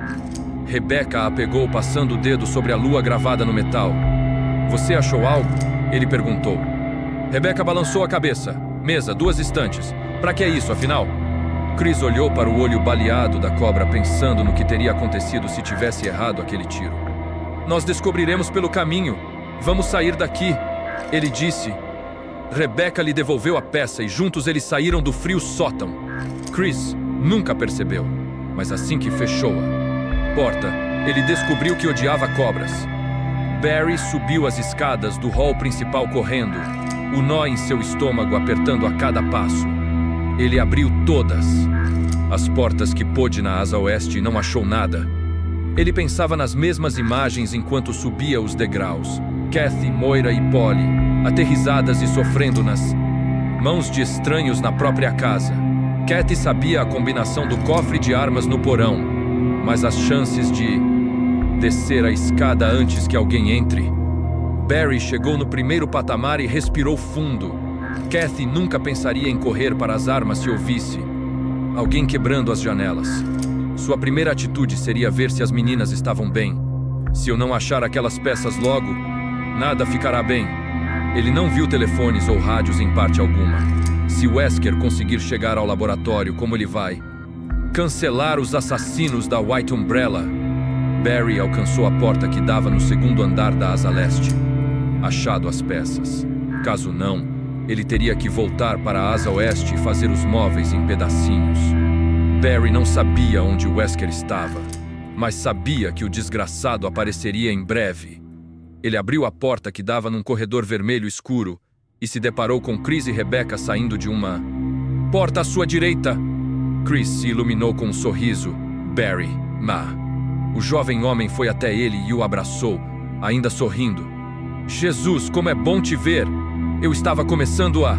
Speaker 1: Rebecca a pegou passando o dedo sobre a lua gravada no metal. Você achou algo? Ele perguntou. Rebecca balançou a cabeça. Mesa, 2 estantes. Para que é isso, afinal? Chris olhou para o olho baleado da cobra, pensando no que teria acontecido se tivesse errado aquele tiro. Nós descobriremos pelo caminho. Vamos sair daqui, ele disse. Rebecca lhe devolveu a peça e juntos eles saíram do frio sótão. Chris nunca percebeu, mas assim que fechou a porta, ele descobriu que odiava cobras. Barry subiu as escadas do hall principal correndo, o nó em seu estômago apertando a cada passo. Ele abriu todas as portas que pôde na asa oeste e não achou nada. Ele pensava nas mesmas imagens enquanto subia os degraus. Kathy, Moira e Polly, aterrizadas e sofrendo nas mãos de estranhos na própria casa. Kathy sabia a combinação do cofre de armas no porão, mas as chances de descer a escada antes que alguém entre. Barry chegou no primeiro patamar e respirou fundo. Kathy nunca pensaria em correr para as armas se ouvisse alguém quebrando as janelas. Sua primeira atitude seria ver se as meninas estavam bem. Se eu não achar aquelas peças logo, nada ficará bem. Ele não viu telefones ou rádios em parte alguma. Se Wesker conseguir chegar ao laboratório, como ele vai cancelar os assassinos da White Umbrella? Barry alcançou a porta que dava no segundo andar da asa leste. Achado as peças. Caso não, ele teria que voltar para a asa oeste e fazer os móveis em pedacinhos. Barry não sabia onde Wesker estava, mas sabia que o desgraçado apareceria em breve. Ele abriu a porta que dava num corredor vermelho escuro e se deparou com Chris e Rebecca saindo de uma porta à sua direita. Chris se iluminou com um sorriso. Barry, o jovem homem foi até ele e o abraçou, ainda sorrindo. Jesus, como é bom te ver! Eu estava começando a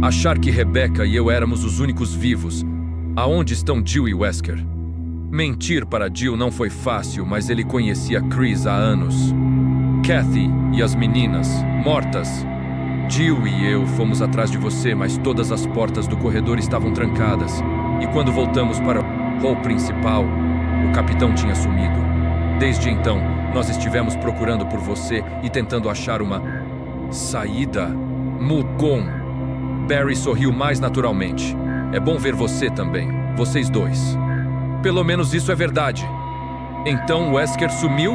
Speaker 1: achar que Rebecca e eu éramos os únicos vivos. Aonde estão Jill e Wesker? Mentir para Jill não foi fácil, mas ele conhecia Chris há anos. Kathy e as meninas, mortas. Jill e eu fomos atrás de você, mas todas as portas do corredor estavam trancadas. E quando voltamos para o hall principal, o capitão tinha sumido. Desde então, nós estivemos procurando por você e tentando achar uma saída. Mulgon. Barry sorriu mais naturalmente. É bom ver você também, vocês dois. Pelo menos isso é verdade. Então Wesker sumiu?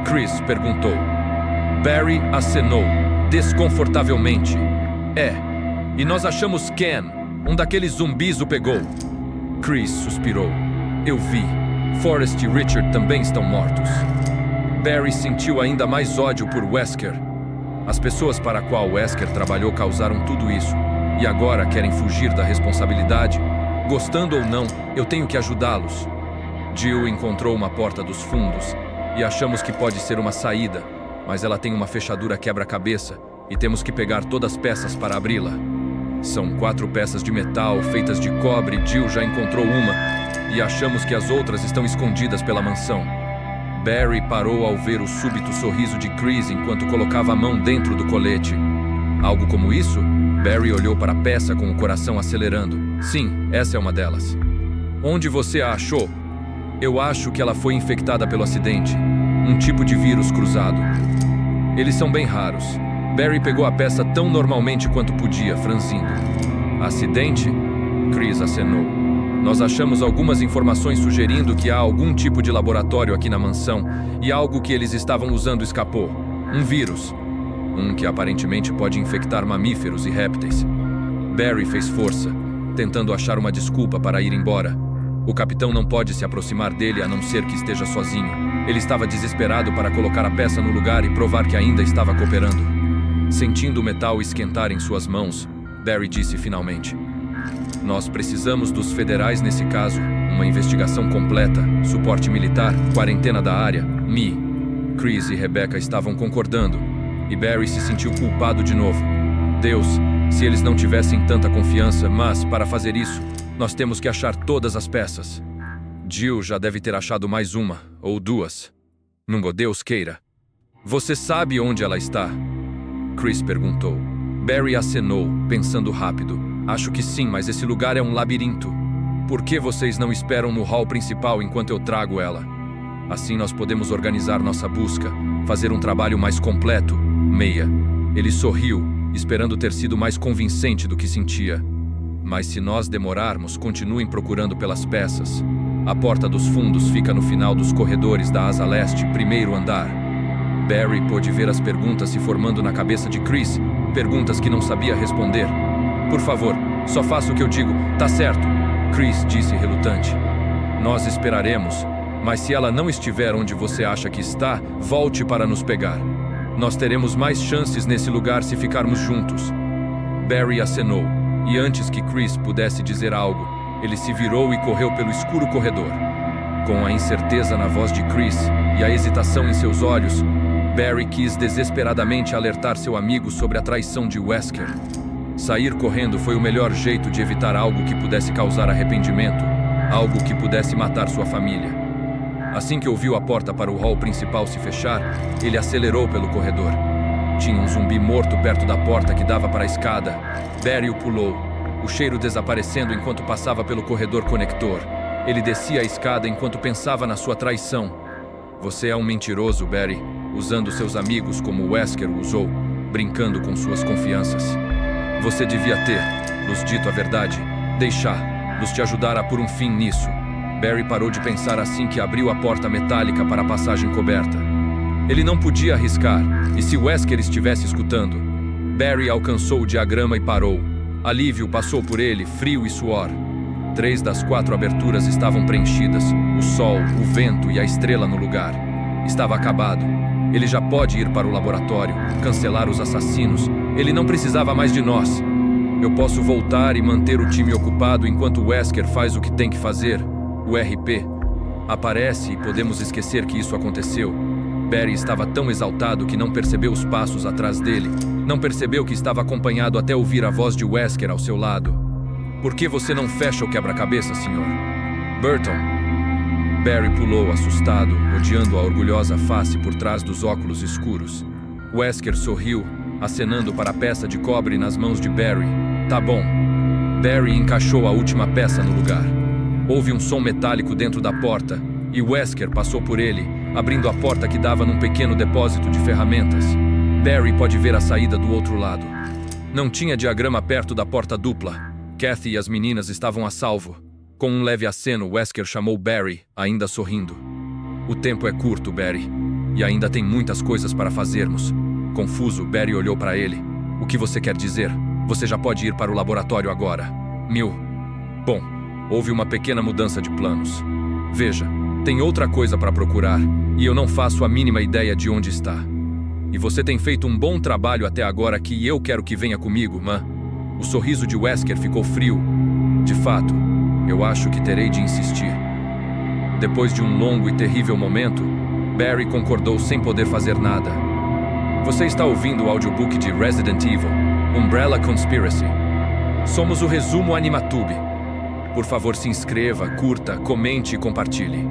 Speaker 1: Chris perguntou. Barry acenou, desconfortavelmente. É, e nós achamos Ken. Um daqueles zumbis o pegou. Chris suspirou. Eu vi. Forrest e Richard também estão mortos. Barry sentiu ainda mais ódio por Wesker. As pessoas para a qual Wesker trabalhou causaram tudo isso. E agora querem fugir da responsabilidade? Gostando ou não, eu tenho que ajudá-los. Jill encontrou uma porta dos fundos e achamos que pode ser uma saída, mas ela tem uma fechadura quebra-cabeça e temos que pegar todas as peças para abri-la. São 4 peças de metal feitas de cobre. Jill já encontrou uma e achamos que as outras estão escondidas pela mansão. Barry parou ao ver o súbito sorriso de Chris enquanto colocava a mão dentro do colete. Algo como isso? Barry olhou para a peça com o coração acelerando. Sim, essa é uma delas. Onde você a achou? Eu acho que ela foi infectada pelo acidente. Um tipo de vírus cruzado. Eles são bem raros. Barry pegou a peça tão normalmente quanto podia, franzindo. Acidente? Chris acenou. Nós achamos algumas informações sugerindo que há algum tipo de laboratório aqui na mansão e algo que eles estavam usando escapou. Um vírus. Um que aparentemente pode infectar mamíferos e répteis. Barry fez força, tentando achar uma desculpa para ir embora. O capitão não pode se aproximar dele a não ser que esteja sozinho. Ele estava desesperado para colocar a peça no lugar e provar que ainda estava cooperando. Sentindo o metal esquentar em suas mãos, Barry disse finalmente: Nós precisamos dos federais nesse caso. Uma investigação completa, suporte militar, quarentena da área. Chris e Rebecca estavam concordando, e Barry se sentiu culpado de novo. Deus, se eles não tivessem tanta confiança, mas, para fazer isso, nós temos que achar todas as peças. Jill já deve ter achado mais uma, ou duas. Nunca Deus queira. Você sabe onde ela está? Chris perguntou. Barry acenou, pensando rápido. Acho que sim, mas esse lugar é um labirinto. Por que vocês não esperam no hall principal enquanto eu trago ela? Assim nós podemos organizar nossa busca, fazer um trabalho mais completo. Ele sorriu, esperando ter sido mais convincente do que sentia. Mas se nós demorarmos, continuem procurando pelas peças. A porta dos fundos fica no final dos corredores da asa leste, primeiro andar. Barry pôde ver as perguntas se formando na cabeça de Chris, perguntas que não sabia responder. Por favor, só faça o que eu digo, tá certo? Chris disse relutante. Nós esperaremos, mas se ela não estiver onde você acha que está, volte para nos pegar. Nós teremos mais chances nesse lugar se ficarmos juntos. Barry acenou, e antes que Chris pudesse dizer algo, ele se virou e correu pelo escuro corredor. Com a incerteza na voz de Chris e a hesitação em seus olhos, Barry quis desesperadamente alertar seu amigo sobre a traição de Wesker. Sair correndo foi o melhor jeito de evitar algo que pudesse causar arrependimento, algo que pudesse matar sua família. Assim que ouviu a porta para o hall principal se fechar, ele acelerou pelo corredor. Tinha um zumbi morto perto da porta que dava para a escada. Barry o pulou, o cheiro desaparecendo enquanto passava pelo corredor conector. Ele descia a escada enquanto pensava na sua traição. Você é um mentiroso, Barry, usando seus amigos como Wesker o usou, brincando com suas confianças. Você devia ter, nos dito a verdade, nos te ajudar a pôr um fim nisso. Barry parou de pensar assim que abriu a porta metálica para a passagem coberta. Ele não podia arriscar, e se Wesker estivesse escutando? Barry alcançou o diagrama e parou. Alívio passou por ele, frio e suor. 3 das 4 aberturas estavam preenchidas, o sol, o vento e a estrela no lugar. Estava acabado. Ele já pode ir para o laboratório, cancelar os assassinos. Ele não precisava mais de nós. Eu posso voltar e manter o time ocupado enquanto Wesker faz o que tem que fazer. O RP aparece e podemos esquecer que isso aconteceu. Barry estava tão exaltado que não percebeu os passos atrás dele. Não percebeu que estava acompanhado até ouvir a voz de Wesker ao seu lado. Por que você não fecha o quebra-cabeça, senhor? Burton. Barry pulou, assustado, odiando a orgulhosa face por trás dos óculos escuros. Wesker sorriu, acenando para a peça de cobre nas mãos de Barry. Tá bom. Barry encaixou a última peça no lugar. Houve um som metálico dentro da porta, e Wesker passou por ele, abrindo a porta que dava num pequeno depósito de ferramentas. Barry pode ver a saída do outro lado. Não tinha diagrama perto da porta dupla. Kathy e as meninas estavam a salvo. Com um leve aceno, Wesker chamou Barry, ainda sorrindo. O tempo é curto, Barry, e ainda tem muitas coisas para fazermos. Confuso, Barry olhou para ele. O que você quer dizer? Você já pode ir para o laboratório agora. Bom, houve uma pequena mudança de planos. Veja, tem outra coisa para procurar, e eu não faço a mínima ideia de onde está. E você tem feito um bom trabalho até agora que eu quero que venha comigo, O sorriso de Wesker ficou frio. De fato, eu acho que terei de insistir. Depois de um longo e terrível momento, Barry concordou sem poder fazer nada. Você está ouvindo o audiobook de Resident Evil, Umbrella Conspiracy. Somos o resumo Animatube. Por favor, se inscreva, curta, comente e compartilhe.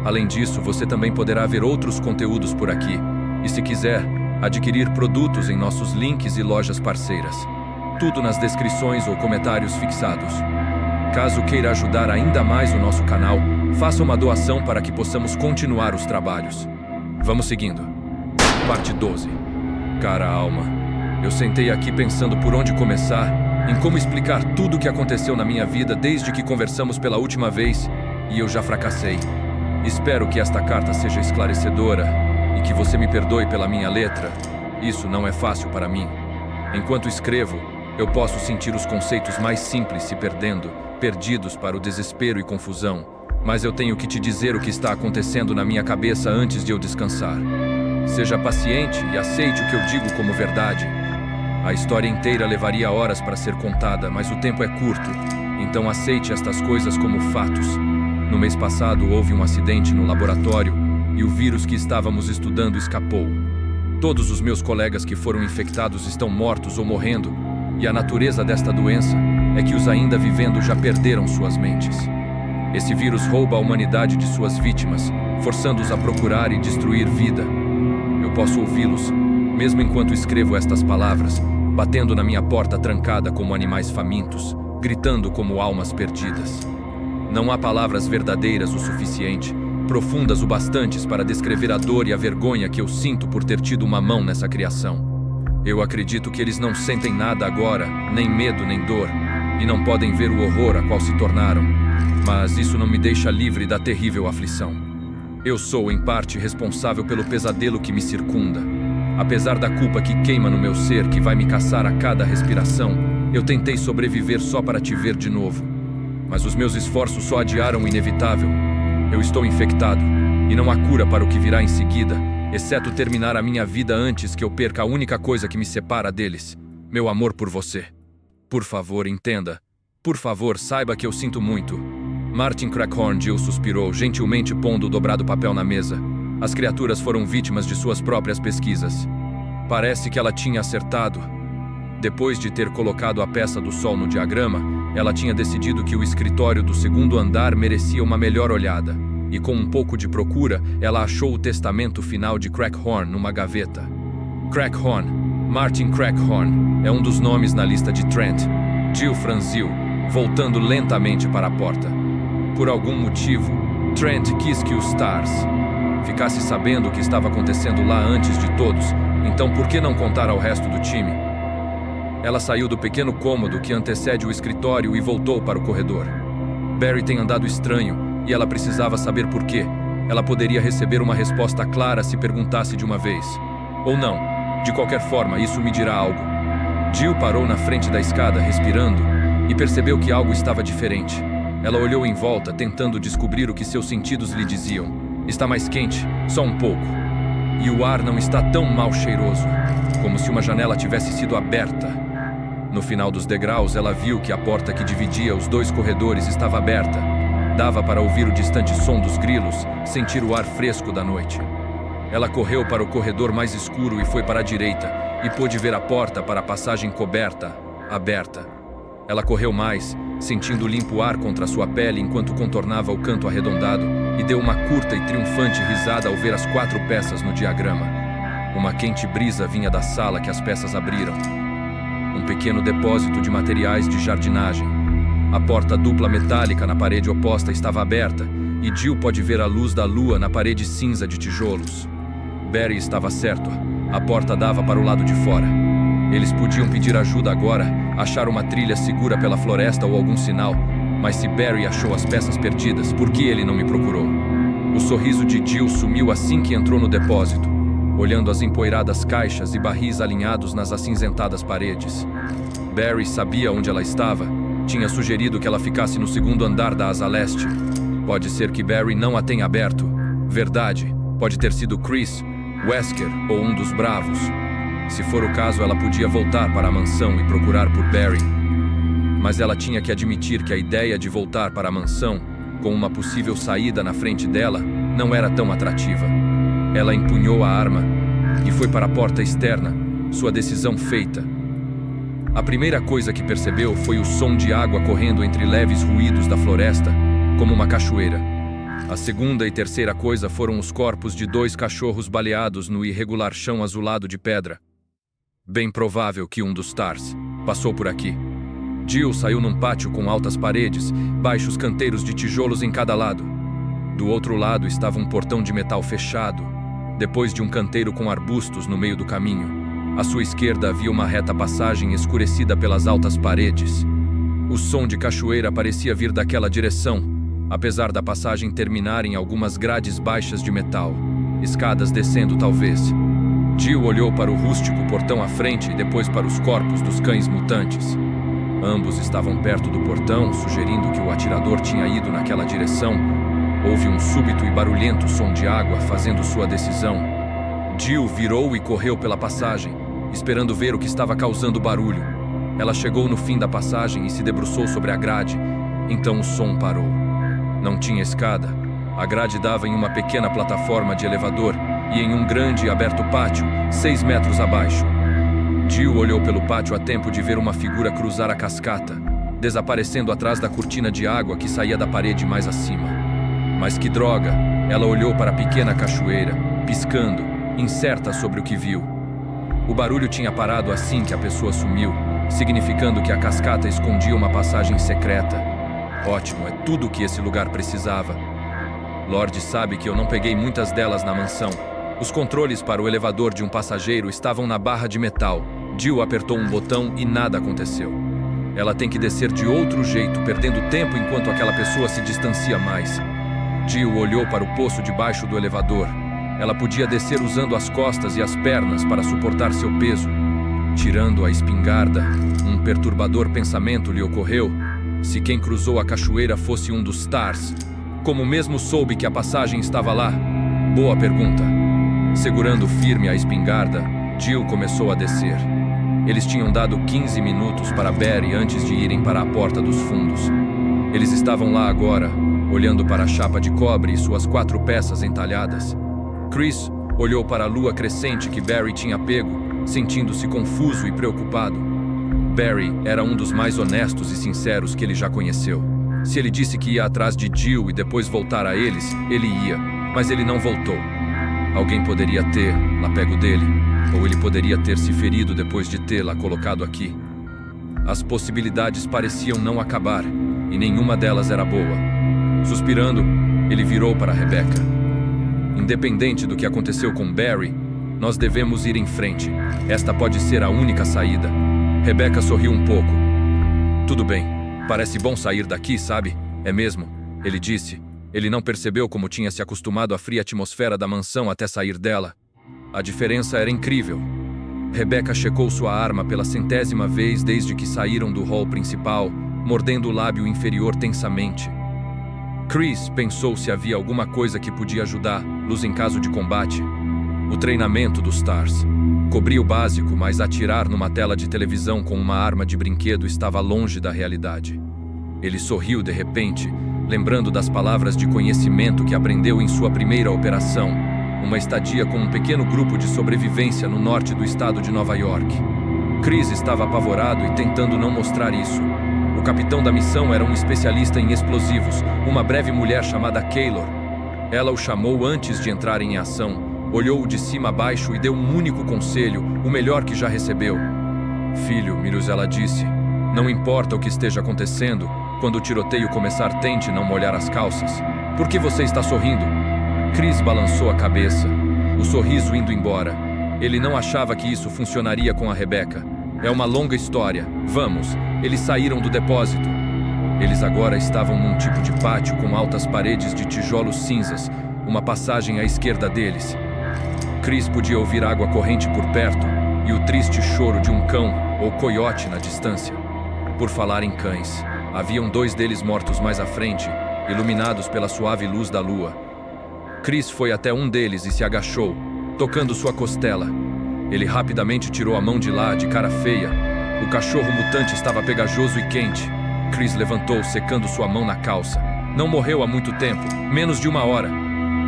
Speaker 1: Além disso, você também poderá ver outros conteúdos por aqui. E se quiser, adquirir produtos em nossos links e lojas parceiras. Tudo nas descrições ou comentários fixados. Caso queira ajudar ainda mais o nosso canal, faça uma doação para que possamos continuar os trabalhos. Vamos seguindo. Parte 12. Cara alma, eu sentei aqui pensando por onde começar, em como explicar tudo o que aconteceu na minha vida desde que conversamos pela última vez, e eu já fracassei. Espero que esta carta seja esclarecedora e que você me perdoe pela minha letra. Isso não é fácil para mim. Enquanto escrevo, eu posso sentir os conceitos mais simples se perdendo, perdidos para o desespero e confusão. Mas eu tenho que te dizer o que está acontecendo na minha cabeça antes de eu descansar. Seja paciente e aceite o que eu digo como verdade. A história inteira levaria horas para ser contada, mas o tempo é curto, Então aceite estas coisas como fatos. No mês passado houve um acidente no laboratório e o vírus que estávamos estudando escapou. Todos os meus colegas que foram infectados estão mortos ou morrendo, e a natureza desta doença é que os ainda vivendo já perderam suas mentes. Esse vírus rouba a humanidade de suas vítimas, forçando-os a procurar e destruir vida. Eu posso ouvi-los, mesmo enquanto escrevo estas palavras, batendo na minha porta trancada como animais famintos, gritando como almas perdidas. Não há palavras verdadeiras o suficiente, profundas o bastantes para descrever a dor e a vergonha que eu sinto por ter tido uma mão nessa criação. Eu acredito que eles não sentem nada agora, nem medo nem dor, e não podem ver o horror a qual se tornaram, mas isso não me deixa livre da terrível aflição. Eu sou, em parte, responsável pelo pesadelo que me circunda. Apesar da culpa que queima no meu ser, que vai me caçar a cada respiração, eu tentei sobreviver só para te ver de novo. Mas os meus esforços só adiaram o inevitável. Eu estou infectado, e não há cura para o que virá em seguida, exceto terminar a minha vida antes que eu perca a única coisa que me separa deles, meu amor por você. Por favor, entenda. Por favor, saiba que eu sinto muito. Martin Crackhorn, Jill suspirou, gentilmente pondo o dobrado papel na mesa. As criaturas foram vítimas de suas próprias pesquisas. Parece que ela tinha acertado. Depois de ter colocado a peça do sol no diagrama, ela tinha decidido que o escritório do segundo andar merecia uma melhor olhada, e com um pouco de procura, ela achou o testamento final de Crackhorn numa gaveta. Crackhorn, Martin Crackhorn, é um dos nomes na lista de Trent. Jill franziu, voltando lentamente para a porta. Por algum motivo, Trent quis que os Stars ficasse sabendo o que estava acontecendo lá antes de todos, então por que não contar ao resto do time? Ela saiu do pequeno cômodo que antecede o escritório e voltou para o corredor. Barry tem andado estranho e ela precisava saber por quê. Ela poderia receber uma resposta clara se perguntasse de uma vez. Ou não. De qualquer forma, isso me dirá algo. Jill parou na frente da escada, respirando, e percebeu que algo estava diferente. Ela olhou em volta, tentando descobrir o que seus sentidos lhe diziam. Está mais quente, só um pouco. E o ar não está tão mal cheiroso, como se uma janela tivesse sido aberta. No final dos degraus, ela viu que a porta que dividia os dois corredores estava aberta. Dava para ouvir o distante som dos grilos, sentir o ar fresco da noite. Ela correu para o corredor mais escuro e foi para a direita, e pôde ver a porta para a passagem coberta, aberta. Ela correu mais, sentindo o limpo ar contra sua pele enquanto contornava o canto arredondado, e deu uma curta e triunfante risada ao ver as 4 peças no diagrama. Uma quente brisa vinha da sala que as peças abriram. Um pequeno depósito de materiais de jardinagem. A porta dupla metálica na parede oposta estava aberta, e Jill pode ver a luz da lua na parede cinza de tijolos. Barry estava certo. A porta dava para o lado de fora. Eles podiam pedir ajuda agora, achar uma trilha segura pela floresta ou algum sinal, mas se Barry achou as peças perdidas, por que ele não me procurou? O sorriso de Jill sumiu assim que entrou no depósito, olhando as empoeiradas caixas e barris alinhados nas acinzentadas paredes. Barry sabia onde ela estava. Tinha sugerido que ela ficasse no segundo andar da asa leste. Pode ser que Barry não a tenha aberto. Verdade, pode ter sido Chris, Wesker ou um dos bravos. Se for o caso, ela podia voltar para a mansão e procurar por Barry. Mas ela tinha que admitir que a ideia de voltar para a mansão, com uma possível saída na frente dela, não era tão atrativa. Ela empunhou a arma e foi para a porta externa, sua decisão feita. A primeira coisa que percebeu foi o som de água correndo entre leves ruídos da floresta, como uma cachoeira. A segunda e terceira coisa foram os corpos de 2 cachorros baleados no irregular chão azulado de pedra. Bem provável que um dos Stars passou por aqui. Jill saiu num pátio com altas paredes, baixos canteiros de tijolos em cada lado. Do outro lado estava um portão de metal fechado, depois de um canteiro com arbustos no meio do caminho. À sua esquerda havia uma reta passagem escurecida pelas altas paredes. O som de cachoeira parecia vir daquela direção, apesar da passagem terminar em algumas grades baixas de metal. Escadas descendo, talvez. Jill olhou para o rústico portão à frente e depois para os corpos dos cães mutantes. Ambos estavam perto do portão, sugerindo que o atirador tinha ido naquela direção. Houve um súbito e barulhento som de água fazendo sua decisão. Jill virou e correu pela passagem, esperando ver o que estava causando barulho. Ela chegou no fim da passagem e se debruçou sobre a grade. Então o som parou. Não tinha escada. A grade dava em uma pequena plataforma de elevador e em um grande e aberto pátio, 6 metros abaixo. Jill olhou pelo pátio a tempo de ver uma figura cruzar a cascata, desaparecendo atrás da cortina de água que saía da parede mais acima. Mas que droga! Ela olhou para a pequena cachoeira, piscando, incerta sobre o que viu. O barulho tinha parado assim que a pessoa sumiu, significando que a cascata escondia uma passagem secreta. Ótimo, é tudo o que esse lugar precisava. Lorde sabe que eu não peguei muitas delas na mansão. Os controles para o elevador de um passageiro estavam na barra de metal. Jill apertou um botão e nada aconteceu. Ela tem que descer de outro jeito, perdendo tempo enquanto aquela pessoa se distancia mais. Jill olhou para o poço debaixo do elevador. Ela podia descer usando as costas e as pernas para suportar seu peso. Tirando a espingarda, um perturbador pensamento lhe ocorreu. Se quem cruzou a cachoeira fosse um dos Stars, como mesmo soube que a passagem estava lá? Boa pergunta. Segurando firme a espingarda, Jill começou a descer. Eles tinham dado 15 minutos para Barry antes de irem para a porta dos fundos. Eles estavam lá agora, olhando para a chapa de cobre e suas 4 peças entalhadas. Chris olhou para a lua crescente que Barry tinha pego, sentindo-se confuso e preocupado. Barry era um dos mais honestos e sinceros que ele já conheceu. Se ele disse que ia atrás de Jill e depois voltar a eles, ele ia, mas ele não voltou. Alguém poderia ter lá pego dele, ou ele poderia ter se ferido depois de tê-la colocado aqui. As possibilidades pareciam não acabar, e nenhuma delas era boa. Suspirando, ele virou para Rebecca. Independente do que aconteceu com Barry, nós devemos ir em frente. Esta pode ser a única saída. Rebecca sorriu um pouco. Tudo bem, parece bom sair daqui, sabe? É mesmo, ele disse. Ele não percebeu como tinha se acostumado à fria atmosfera da mansão até sair dela. A diferença era incrível. Rebecca checou sua arma pela 100ª vez desde que saíram do hall principal, mordendo o lábio inferior tensamente. Chris pensou se havia alguma coisa que podia ajudá-los em caso de combate. O treinamento dos Stars. Cobria o básico, mas atirar numa tela de televisão com uma arma de brinquedo estava longe da realidade. Ele sorriu de repente, lembrando das palavras de conhecimento que aprendeu em sua primeira operação, uma estadia com um pequeno grupo de sobrevivência no norte do estado de Nova York. Chris estava apavorado e tentando não mostrar isso. O capitão da missão era um especialista em explosivos, uma breve mulher chamada Kaylor. Ela o chamou antes de entrar em ação, olhou-o de cima a baixo e deu um único conselho, o melhor que já recebeu. Filho, Miruzela disse, não importa o que esteja acontecendo, quando o tiroteio começar, tente não molhar as calças. Por que você está sorrindo? Chris balançou a cabeça, o sorriso indo embora. Ele não achava que isso funcionaria com a Rebecca. É uma longa história. Vamos, eles saíram do depósito. Eles agora estavam num tipo de pátio com altas paredes de tijolos cinzas, uma passagem à esquerda deles. Chris podia ouvir água corrente por perto e o triste choro de um cão ou coiote na distância. Por falar em cães, haviam 2 deles mortos mais à frente, iluminados pela suave luz da lua. Chris foi até um deles e se agachou, tocando sua costela. Ele rapidamente tirou a mão de lá, de cara feia. O cachorro mutante estava pegajoso e quente. Chris levantou, secando sua mão na calça. Não morreu há muito tempo, menos de 1 hora.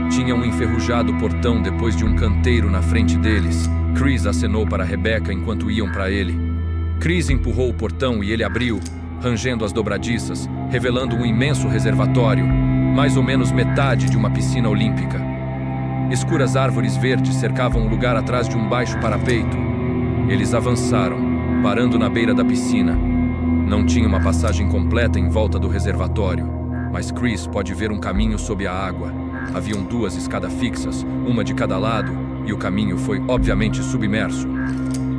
Speaker 1: Tinha um enferrujado portão depois de um canteiro na frente deles. Chris acenou para Rebecca enquanto iam para ele. Chris empurrou o portão e ele abriu, rangendo as dobradiças, revelando um imenso reservatório, mais ou menos metade de uma piscina olímpica. Escuras árvores verdes cercavam o lugar atrás de um baixo parapeito. Eles avançaram, parando na beira da piscina. Não tinha uma passagem completa em volta do reservatório, mas Chris pode ver um caminho sob a água. Haviam 2 escadas fixas, uma de cada lado, e o caminho foi, obviamente, submerso.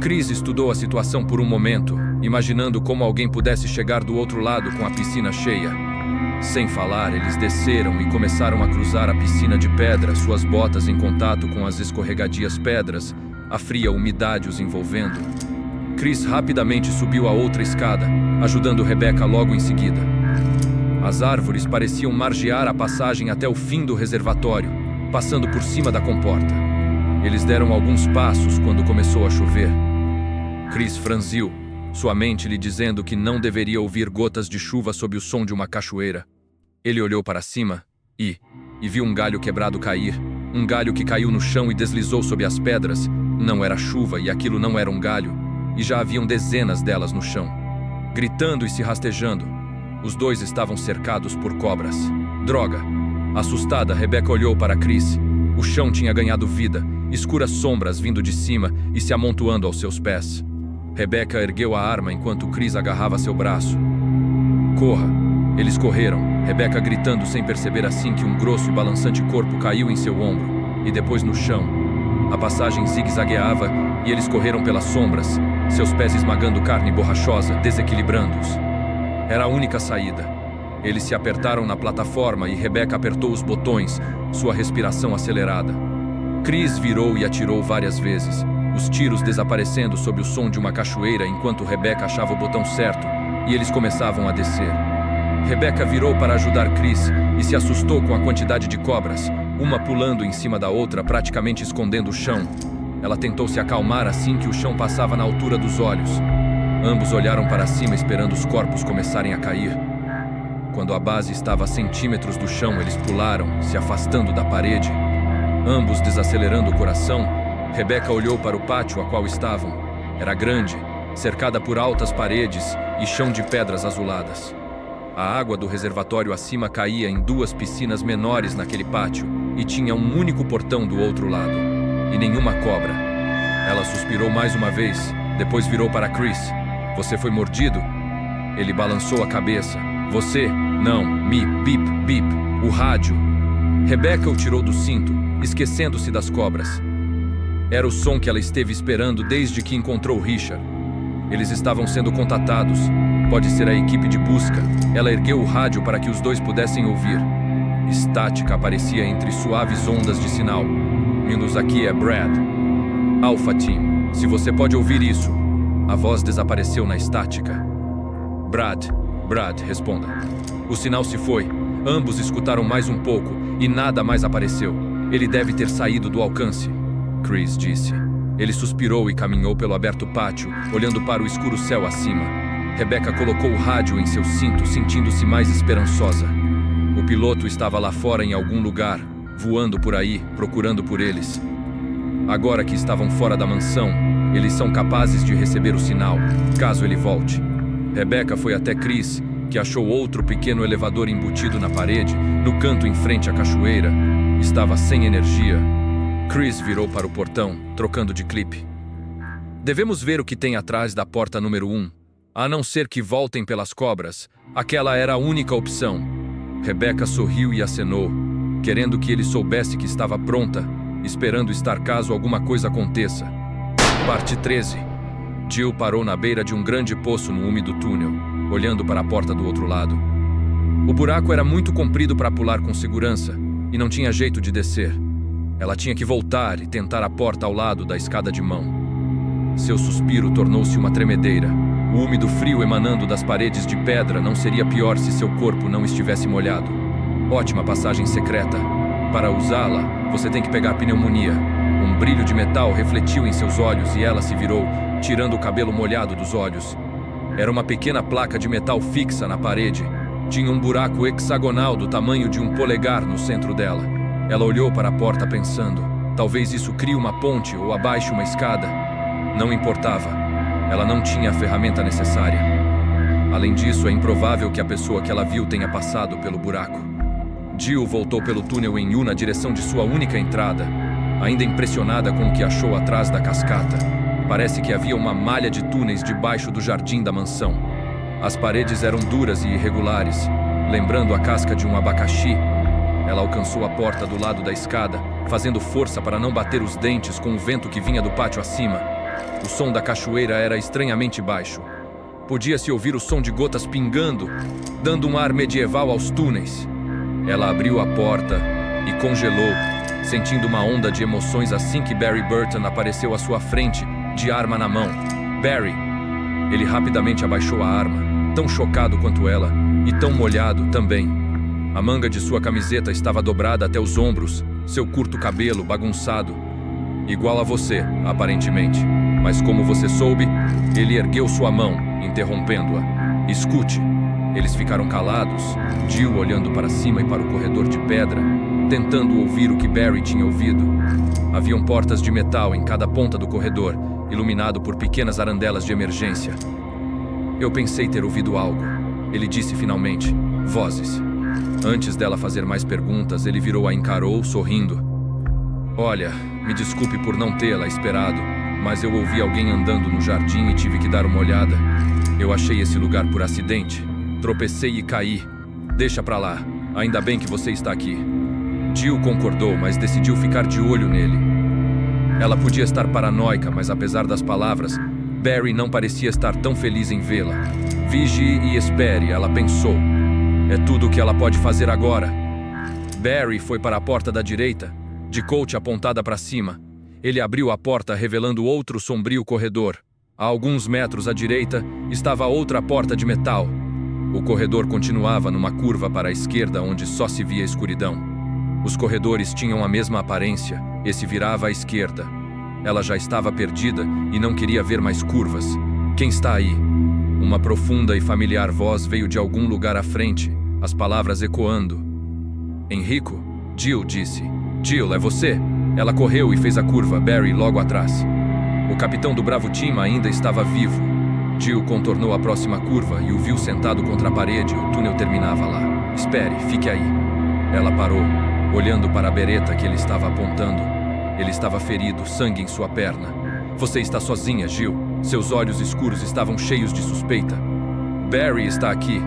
Speaker 1: Chris estudou a situação por um momento, imaginando como alguém pudesse chegar do outro lado com a piscina cheia. Sem falar, eles desceram e começaram a cruzar a piscina de pedra, suas botas em contato com as escorregadias pedras, a fria umidade os envolvendo. Chris rapidamente subiu a outra escada, ajudando Rebecca logo em seguida. As árvores pareciam margear a passagem até o fim do reservatório, passando por cima da comporta. Eles deram alguns passos quando começou a chover. Chris franziu, sua mente lhe dizendo que não deveria ouvir gotas de chuva sob o som de uma cachoeira. Ele olhou para cima e viu um galho quebrado cair. Um galho que caiu no chão e deslizou sob as pedras. Não era chuva e aquilo não era um galho. E já haviam dezenas delas no chão, gritando e se rastejando. Os dois estavam cercados por cobras. Droga! Assustada, Rebecca olhou para Chris. O chão tinha ganhado vida, escuras sombras vindo de cima e se amontoando aos seus pés. Rebecca ergueu a arma enquanto Chris agarrava seu braço. Corra! Eles correram, Rebecca gritando sem perceber assim que um grosso e balançante corpo caiu em seu ombro, e depois no chão. A passagem zigue-zagueava e eles correram pelas sombras, seus pés esmagando carne borrachosa, desequilibrando-os. Era a única saída. Eles se apertaram na plataforma e Rebecca apertou os botões, sua respiração acelerada. Chris virou e atirou várias vezes, os tiros desaparecendo sob o som de uma cachoeira enquanto Rebecca achava o botão certo e eles começavam a descer. Rebecca virou para ajudar Chris e se assustou com a quantidade de cobras, uma pulando em cima da outra, praticamente escondendo o chão. Ela tentou se acalmar assim que o chão passava na altura dos olhos. Ambos olharam para cima esperando os corpos começarem a cair. Quando a base estava a centímetros do chão, eles pularam, se afastando da parede. Ambos desacelerando o coração, Rebecca olhou para o pátio a qual estavam. Era grande, cercada por altas paredes e chão de pedras azuladas. A água do reservatório acima caía em duas piscinas menores naquele pátio e tinha um único portão do outro lado. E nenhuma cobra. Ela suspirou mais uma vez, depois virou para Chris. Você foi mordido? Ele balançou a cabeça. Você? Não. Mip, bip, bip. O rádio. Rebecca o tirou do cinto, esquecendo-se das cobras. Era o som que ela esteve esperando desde que encontrou Richard. Eles estavam sendo contatados. Pode ser a equipe de busca. Ela ergueu o rádio para que os dois pudessem ouvir. Estática aparecia entre suaves ondas de sinal. Vindos aqui é Brad. Alpha Team, se você pode ouvir isso. A voz desapareceu na estática. Brad, responda. O sinal se foi. Ambos escutaram mais um pouco e nada mais apareceu. Ele deve ter saído do alcance, Chris disse. Ele suspirou e caminhou pelo aberto pátio, olhando para o escuro céu acima. Rebecca colocou o rádio em seu cinto, sentindo-se mais esperançosa. O piloto estava lá fora em algum lugar, voando por aí, procurando por eles. Agora que estavam fora da mansão, eles são capazes de receber o sinal, caso ele volte. Rebecca foi até Chris, que achou outro pequeno elevador embutido na parede, no canto em frente à cachoeira. Estava sem energia. Chris virou para o portão, trocando de clipe. Devemos ver o que tem atrás da porta número 1. A não ser que voltem pelas cobras, aquela era a única opção. Rebecca sorriu e acenou, querendo que ele soubesse que estava pronta, esperando estar caso alguma coisa aconteça. Parte 13. Jill parou na beira de um grande poço no úmido túnel, olhando para a porta do outro lado. O buraco era muito comprido para pular com segurança, e não tinha jeito de descer. Ela tinha que voltar e tentar a porta ao lado da escada de mão. Seu suspiro tornou-se uma tremedeira. O úmido frio emanando das paredes de pedra não seria pior se seu corpo não estivesse molhado. Ótima passagem secreta. Para usá-la, você tem que pegar pneumonia. Um brilho de metal refletiu em seus olhos e ela se virou, tirando o cabelo molhado dos olhos. Era uma pequena placa de metal fixa na parede. Tinha um buraco hexagonal do tamanho de um polegar no centro dela. Ela olhou para a porta pensando, talvez isso crie uma ponte ou abaixe uma escada. Não importava. Ela não tinha a ferramenta necessária. Além disso, é improvável que a pessoa que ela viu tenha passado pelo buraco. Jill voltou pelo túnel em U na direção de sua única entrada, ainda impressionada com o que achou atrás da cascata. Parece que havia uma malha de túneis debaixo do jardim da mansão. As paredes eram duras e irregulares, lembrando a casca de um abacaxi. Ela alcançou a porta do lado da escada, fazendo força para não bater os dentes com o vento que vinha do pátio acima. O som da cachoeira era estranhamente baixo. Podia-se ouvir o som de gotas pingando, dando um ar medieval aos túneis. Ela abriu a porta e congelou, sentindo uma onda de emoções assim que Barry Burton apareceu à sua frente, de arma na mão. Barry! Ele rapidamente abaixou a arma, tão chocado quanto ela, e tão molhado também. A manga de sua camiseta estava dobrada até os ombros, seu curto cabelo bagunçado. Igual a você, aparentemente. Mas como você soube, ele ergueu sua mão, interrompendo-a. Escute. Eles ficaram calados, Jill olhando para cima e para o corredor de pedra, tentando ouvir o que Barry tinha ouvido. Haviam portas de metal em cada ponta do corredor, iluminado por pequenas arandelas de emergência. Eu pensei ter ouvido algo. Ele disse finalmente, vozes. Antes dela fazer mais perguntas, ele virou a encarou, sorrindo. Olha, me desculpe por não tê-la esperado, mas eu ouvi alguém andando no jardim e tive que dar uma olhada. Eu achei esse lugar por acidente. Tropecei e caí. Deixa pra lá. Ainda bem que você está aqui. Jill concordou, mas decidiu ficar de olho nele. Ela podia estar paranoica, mas apesar das palavras, Barry não parecia estar tão feliz em vê-la. Vigie e espere, ela pensou. É tudo o que ela pode fazer agora. Barry foi para a porta da direita, de coach apontada para cima. Ele abriu a porta, revelando outro sombrio corredor. A alguns metros à direita, estava outra porta de metal. O corredor continuava numa curva para a esquerda, onde só se via escuridão. Os corredores tinham a mesma aparência, esse virava à esquerda. Ela já estava perdida e não queria ver mais curvas. Quem está aí? Uma profunda e familiar voz veio de algum lugar à frente, as palavras ecoando. Enrico? Jill disse. Jill, é você? Ela correu e fez a curva, Barry logo atrás. O capitão do Bravo Team ainda estava vivo. Jill contornou a próxima curva e o viu sentado contra a parede. O túnel terminava lá. Espere, fique aí. Ela parou, olhando para a bereta que ele estava apontando. Ele estava ferido, sangue em sua perna. Você está sozinha, Jill. Seus olhos escuros estavam cheios de suspeita. Barry está aqui.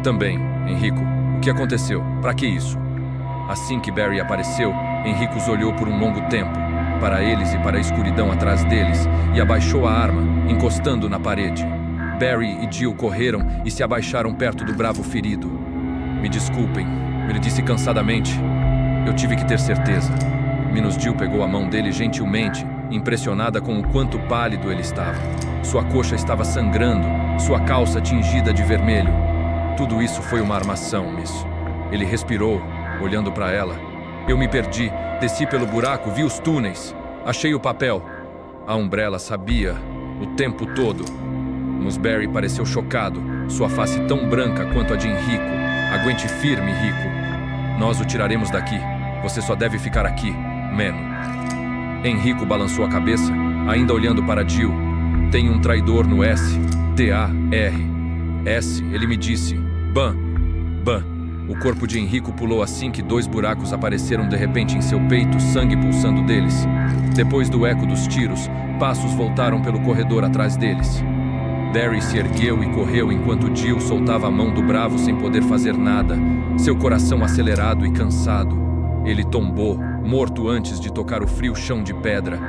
Speaker 1: Também, Enrico. O que aconteceu? Para que isso? Assim que Barry apareceu, Enrico os olhou por um longo tempo, para eles e para a escuridão atrás deles, e abaixou a arma, encostando na parede. Barry e Jill correram e se abaixaram perto do bravo ferido. Me desculpem, ele disse cansadamente. Eu tive que ter certeza. Minos Jill pegou a mão dele gentilmente, impressionada com o quanto pálido ele estava. Sua coxa estava sangrando, sua calça tingida de vermelho. Tudo isso foi uma armação, Miss. Ele respirou, olhando para ela. Eu me perdi, desci pelo buraco, vi os túneis. Achei o papel. A Umbrella sabia, o tempo todo. Musberry pareceu chocado, sua face tão branca quanto a de Enrico. Aguente firme, Rico. Nós o tiraremos daqui. Você só deve ficar aqui, Meno. Enrico balançou a cabeça, ainda olhando para Jill. Tem um traidor no S. T-A-R. S, ele me disse. Ban. Ban. O corpo de Enrico pulou assim que 2 buracos apareceram de repente em seu peito, sangue pulsando deles. Depois do eco dos tiros, passos voltaram pelo corredor atrás deles. Barry se ergueu e correu enquanto Jill soltava a mão do bravo sem poder fazer nada, seu coração acelerado e cansado. Ele tombou, morto antes de tocar o frio chão de pedra.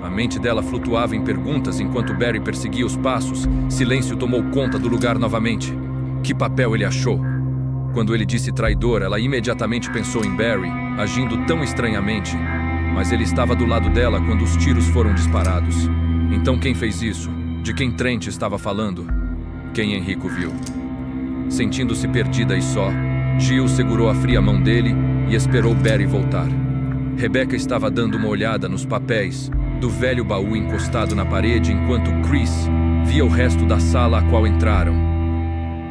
Speaker 1: A mente dela flutuava em perguntas enquanto Barry perseguia os passos. Silêncio tomou conta do lugar novamente. Que papel ele achou? Quando ele disse traidor, ela imediatamente pensou em Barry, agindo tão estranhamente. Mas ele estava do lado dela quando os tiros foram disparados. Então quem fez isso? De quem Trent estava falando? Quem Enrico viu? Sentindo-se perdida e só, Jill segurou a fria mão dele e esperou Barry voltar. Rebecca estava dando uma olhada nos papéis do velho baú encostado na parede enquanto Chris via o resto da sala a qual entraram.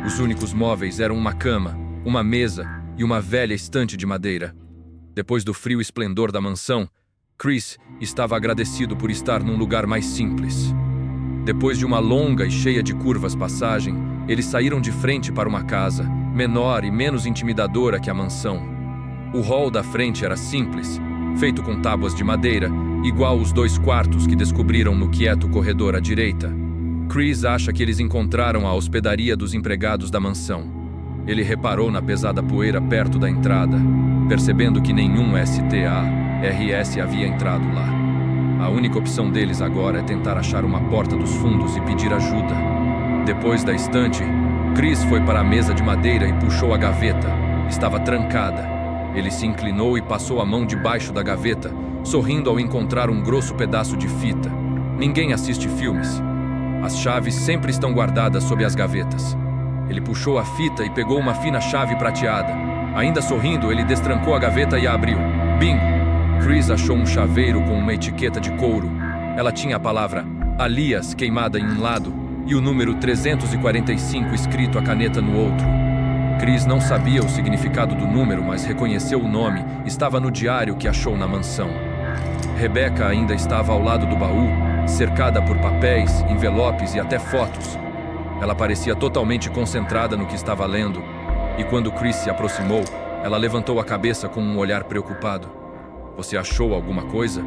Speaker 1: Os únicos móveis eram uma cama, uma mesa e uma velha estante de madeira. Depois do frio esplendor da mansão, Chris estava agradecido por estar num lugar mais simples. Depois de uma longa e cheia de curvas passagem, eles saíram de frente para uma casa, menor e menos intimidadora que a mansão. O hall da frente era simples, feito com tábuas de madeira, igual os 2 quartos que descobriram no quieto corredor à direita. Chris acha que eles encontraram a hospedaria dos empregados da mansão. Ele reparou na pesada poeira perto da entrada, percebendo que nenhum STARS havia entrado lá. A única opção deles agora é tentar achar uma porta dos fundos e pedir ajuda. Depois da estante, Chris foi para a mesa de madeira e puxou a gaveta. Estava trancada. Ele se inclinou e passou a mão debaixo da gaveta, sorrindo ao encontrar um grosso pedaço de fita. Ninguém assiste filmes. As chaves sempre estão guardadas sob as gavetas. Ele puxou a fita e pegou uma fina chave prateada. Ainda sorrindo, ele destrancou a gaveta e a abriu. Bingo! Chris achou um chaveiro com uma etiqueta de couro. Ela tinha a palavra Alias queimada em um lado e o número 345 escrito a caneta no outro. Chris não sabia o significado do número, mas reconheceu o nome. Estava no diário que achou na mansão. Rebecca ainda estava ao lado do baú, cercada por papéis, envelopes e até fotos. Ela parecia totalmente concentrada no que estava lendo, e quando Chris se aproximou, ela levantou a cabeça com um olhar preocupado. Você achou alguma coisa?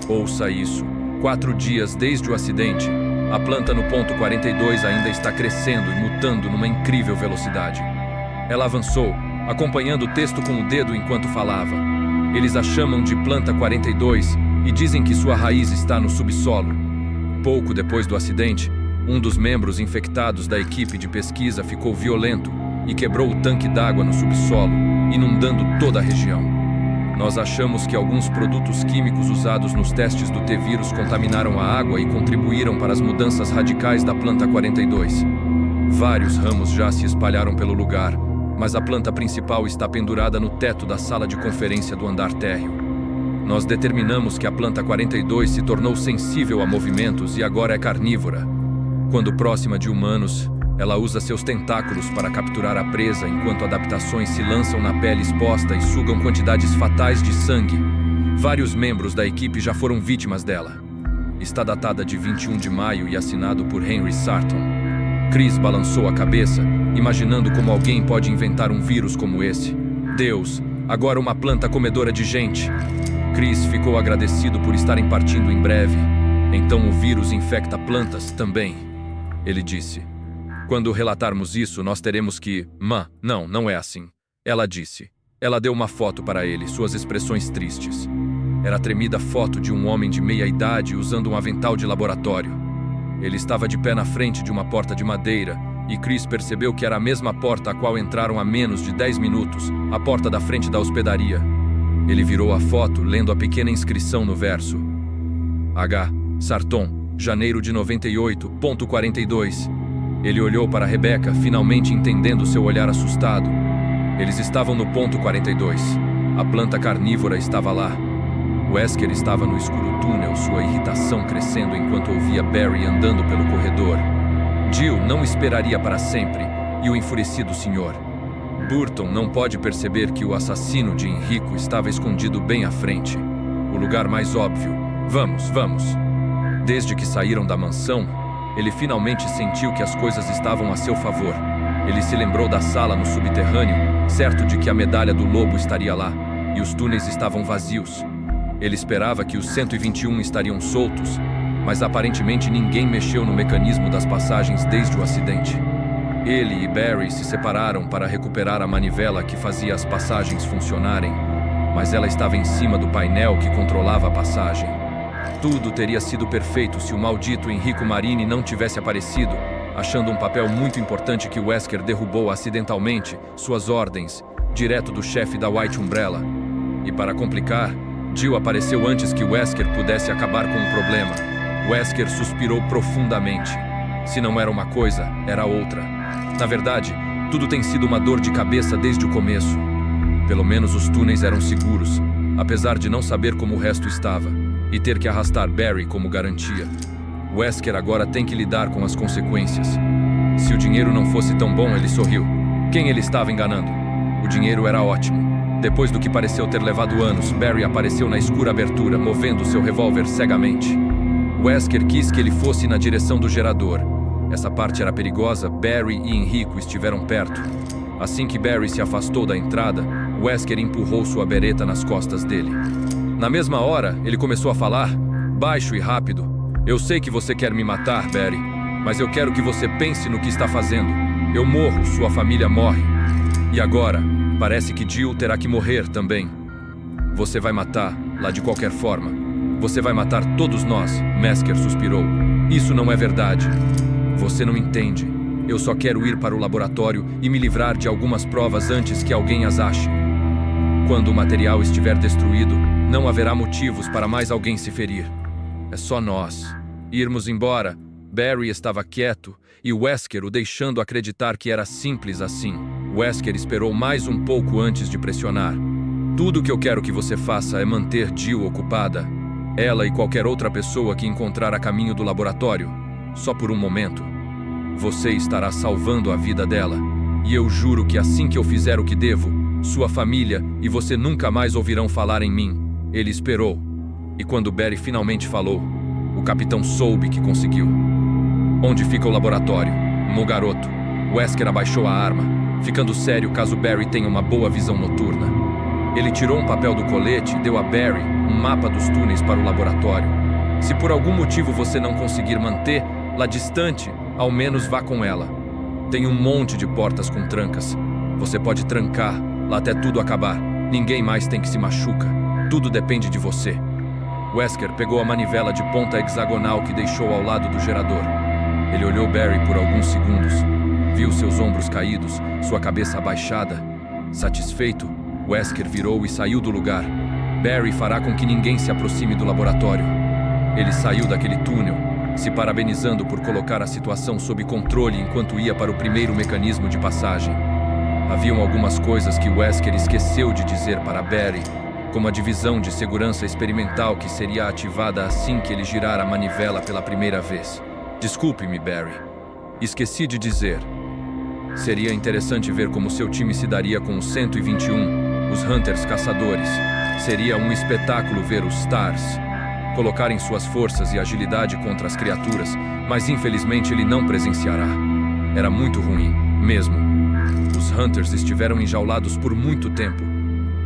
Speaker 1: Ouça isso. 4 dias desde o acidente, a planta no ponto 42 ainda está crescendo e mutando numa incrível velocidade. Ela avançou, acompanhando o texto com o dedo enquanto falava. Eles a chamam de planta 42 e dizem que sua raiz está no subsolo. Pouco depois do acidente, um dos membros infectados da equipe de pesquisa ficou violento e quebrou o tanque d'água no subsolo, inundando toda a região. Nós achamos que alguns produtos químicos usados nos testes do T-vírus contaminaram a água e contribuíram para as mudanças radicais da planta 42. Vários ramos já se espalharam pelo lugar, mas a planta principal está pendurada no teto da sala de conferência do andar térreo. Nós determinamos que a planta 42 se tornou sensível a movimentos e agora é carnívora. Quando próxima de humanos, ela usa seus tentáculos para capturar a presa enquanto adaptações se lançam na pele exposta e sugam quantidades fatais de sangue. Vários membros da equipe já foram vítimas dela. Está datada de 21 de maio e assinado por Henry Sarton. Chris balançou a cabeça, imaginando como alguém pode inventar um vírus como esse. Deus, agora uma planta comedora de gente. Chris ficou agradecido por estarem partindo em breve. Então o vírus infecta plantas também, ele disse. Quando relatarmos isso, nós teremos que... Não é assim. Ela disse. Ela deu uma foto para ele, suas expressões tristes. Era a tremida foto de um homem de meia-idade usando um avental de laboratório. Ele estava de pé na frente de uma porta de madeira, e Chris percebeu que era a mesma porta a qual entraram há menos de 10 minutos, a porta da frente da hospedaria. Ele virou a foto, lendo a pequena inscrição no verso. H. Sarton, janeiro de 98.42. Ele olhou para Rebecca, finalmente entendendo seu olhar assustado. Eles estavam no ponto 42. A planta carnívora estava lá. Wesker estava no escuro túnel, sua irritação crescendo enquanto ouvia Barry andando pelo corredor. Jill não esperaria para sempre, e o enfurecido senhor. Burton não pode perceber que o assassino de Enrico estava escondido bem à frente. O lugar mais óbvio. Vamos. Desde que saíram da mansão, ele finalmente sentiu que as coisas estavam a seu favor. Ele se lembrou da sala no subterrâneo, certo de que a medalha do lobo estaria lá, e os túneis estavam vazios. Ele esperava que os 121 estariam soltos, mas aparentemente ninguém mexeu no mecanismo das passagens desde o acidente. Ele e Barry se separaram para recuperar a manivela que fazia as passagens funcionarem, mas ela estava em cima do painel que controlava a passagem. Tudo teria sido perfeito se o maldito Enrico Marini não tivesse aparecido, achando um papel muito importante que Wesker derrubou acidentalmente, suas ordens, direto do chefe da White Umbrella. E para complicar, Jill apareceu antes que Wesker pudesse acabar com o problema. Wesker suspirou profundamente. Se não era uma coisa, era outra. Na verdade, tudo tem sido uma dor de cabeça desde o começo. Pelo menos os túneis eram seguros, apesar de não saber como o resto estava, e ter que arrastar Barry como garantia. Wesker agora tem que lidar com as consequências. Se o dinheiro não fosse tão bom, ele sorriu. Quem ele estava enganando? O dinheiro era ótimo. Depois do que pareceu ter levado anos, Barry apareceu na escura abertura, movendo seu revólver cegamente. Wesker quis que ele fosse na direção do gerador. Essa parte era perigosa, Barry e Enrico estiveram perto. Assim que Barry se afastou da entrada, Wesker empurrou sua bereta nas costas dele. Na mesma hora, ele começou a falar, baixo e rápido. Eu sei que você quer me matar, Barry, mas eu quero que você pense no que está fazendo. Eu morro, sua família morre. E agora, parece que Jill terá que morrer também. Você vai matar, lá de qualquer forma. Você vai matar todos nós, Wesker suspirou. Isso não é verdade. Você não entende. Eu só quero ir para o laboratório e me livrar de algumas provas antes que alguém as ache. Quando o material estiver destruído, não haverá motivos para mais alguém se ferir. É só nós. Irmos embora. Barry estava quieto e Wesker o deixando acreditar que era simples assim. Wesker esperou mais um pouco antes de pressionar. Tudo que eu quero que você faça é manter Jill ocupada. Ela e qualquer outra pessoa que encontrar a caminho do laboratório, só por um momento, você estará salvando a vida dela. E eu juro que assim que eu fizer o que devo, sua família e você nunca mais ouvirão falar em mim. Ele esperou. E quando Barry finalmente falou, o capitão soube que conseguiu. Onde fica o laboratório? No garoto. Wesker abaixou a arma, ficando sério caso Barry tenha uma boa visão noturna. Ele tirou um papel do colete e deu a Barry um mapa dos túneis para o laboratório. Se por algum motivo você não conseguir manter lá distante, ao menos vá com ela. Tem um monte de portas com trancas. Você pode trancar lá até tudo acabar. Ninguém mais tem que se machuca. Tudo depende de você. Wesker pegou a manivela de ponta hexagonal que deixou ao lado do gerador. Ele olhou Barry por alguns segundos. Viu seus ombros caídos, sua cabeça abaixada. Satisfeito, Wesker virou e saiu do lugar. Barry fará com que ninguém se aproxime do laboratório. Ele saiu daquele túnel, se parabenizando por colocar a situação sob controle enquanto ia para o primeiro mecanismo de passagem. Haviam algumas coisas que Wesker esqueceu de dizer para Barry, como a divisão de segurança experimental que seria ativada assim que ele girar a manivela pela primeira vez. Desculpe-me, Barry. Esqueci de dizer. Seria interessante ver como seu time se daria com os 121, os Hunters caçadores. Seria um espetáculo ver os Stars colocarem suas forças e agilidade contra as criaturas, mas infelizmente ele não presenciará. Era muito ruim, mesmo. Os Hunters estiveram enjaulados por muito tempo.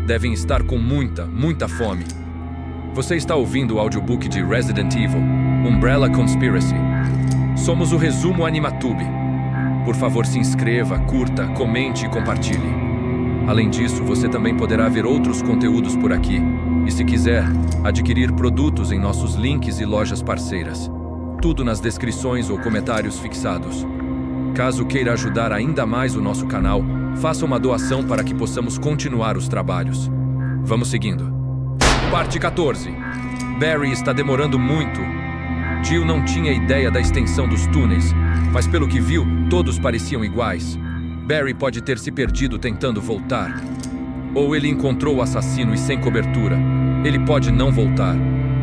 Speaker 1: Devem estar com muita fome. Você está ouvindo o audiobook de Resident Evil, Umbrella Conspiracy. Somos o Resumo Animatube. Por favor, se inscreva, curta, comente e compartilhe. Além disso, você também poderá ver outros conteúdos por aqui. E se quiser, adquirir produtos em nossos links e lojas parceiras. Tudo nas descrições ou comentários fixados. Caso queira ajudar ainda mais o nosso canal, faça uma doação para que possamos continuar os trabalhos. Vamos seguindo. Parte 14. Barry está demorando muito. Jill não tinha ideia da extensão dos túneis, mas pelo que viu, todos pareciam iguais. Barry pode ter se perdido tentando voltar. Ou ele encontrou o assassino e sem cobertura. Ele pode não voltar.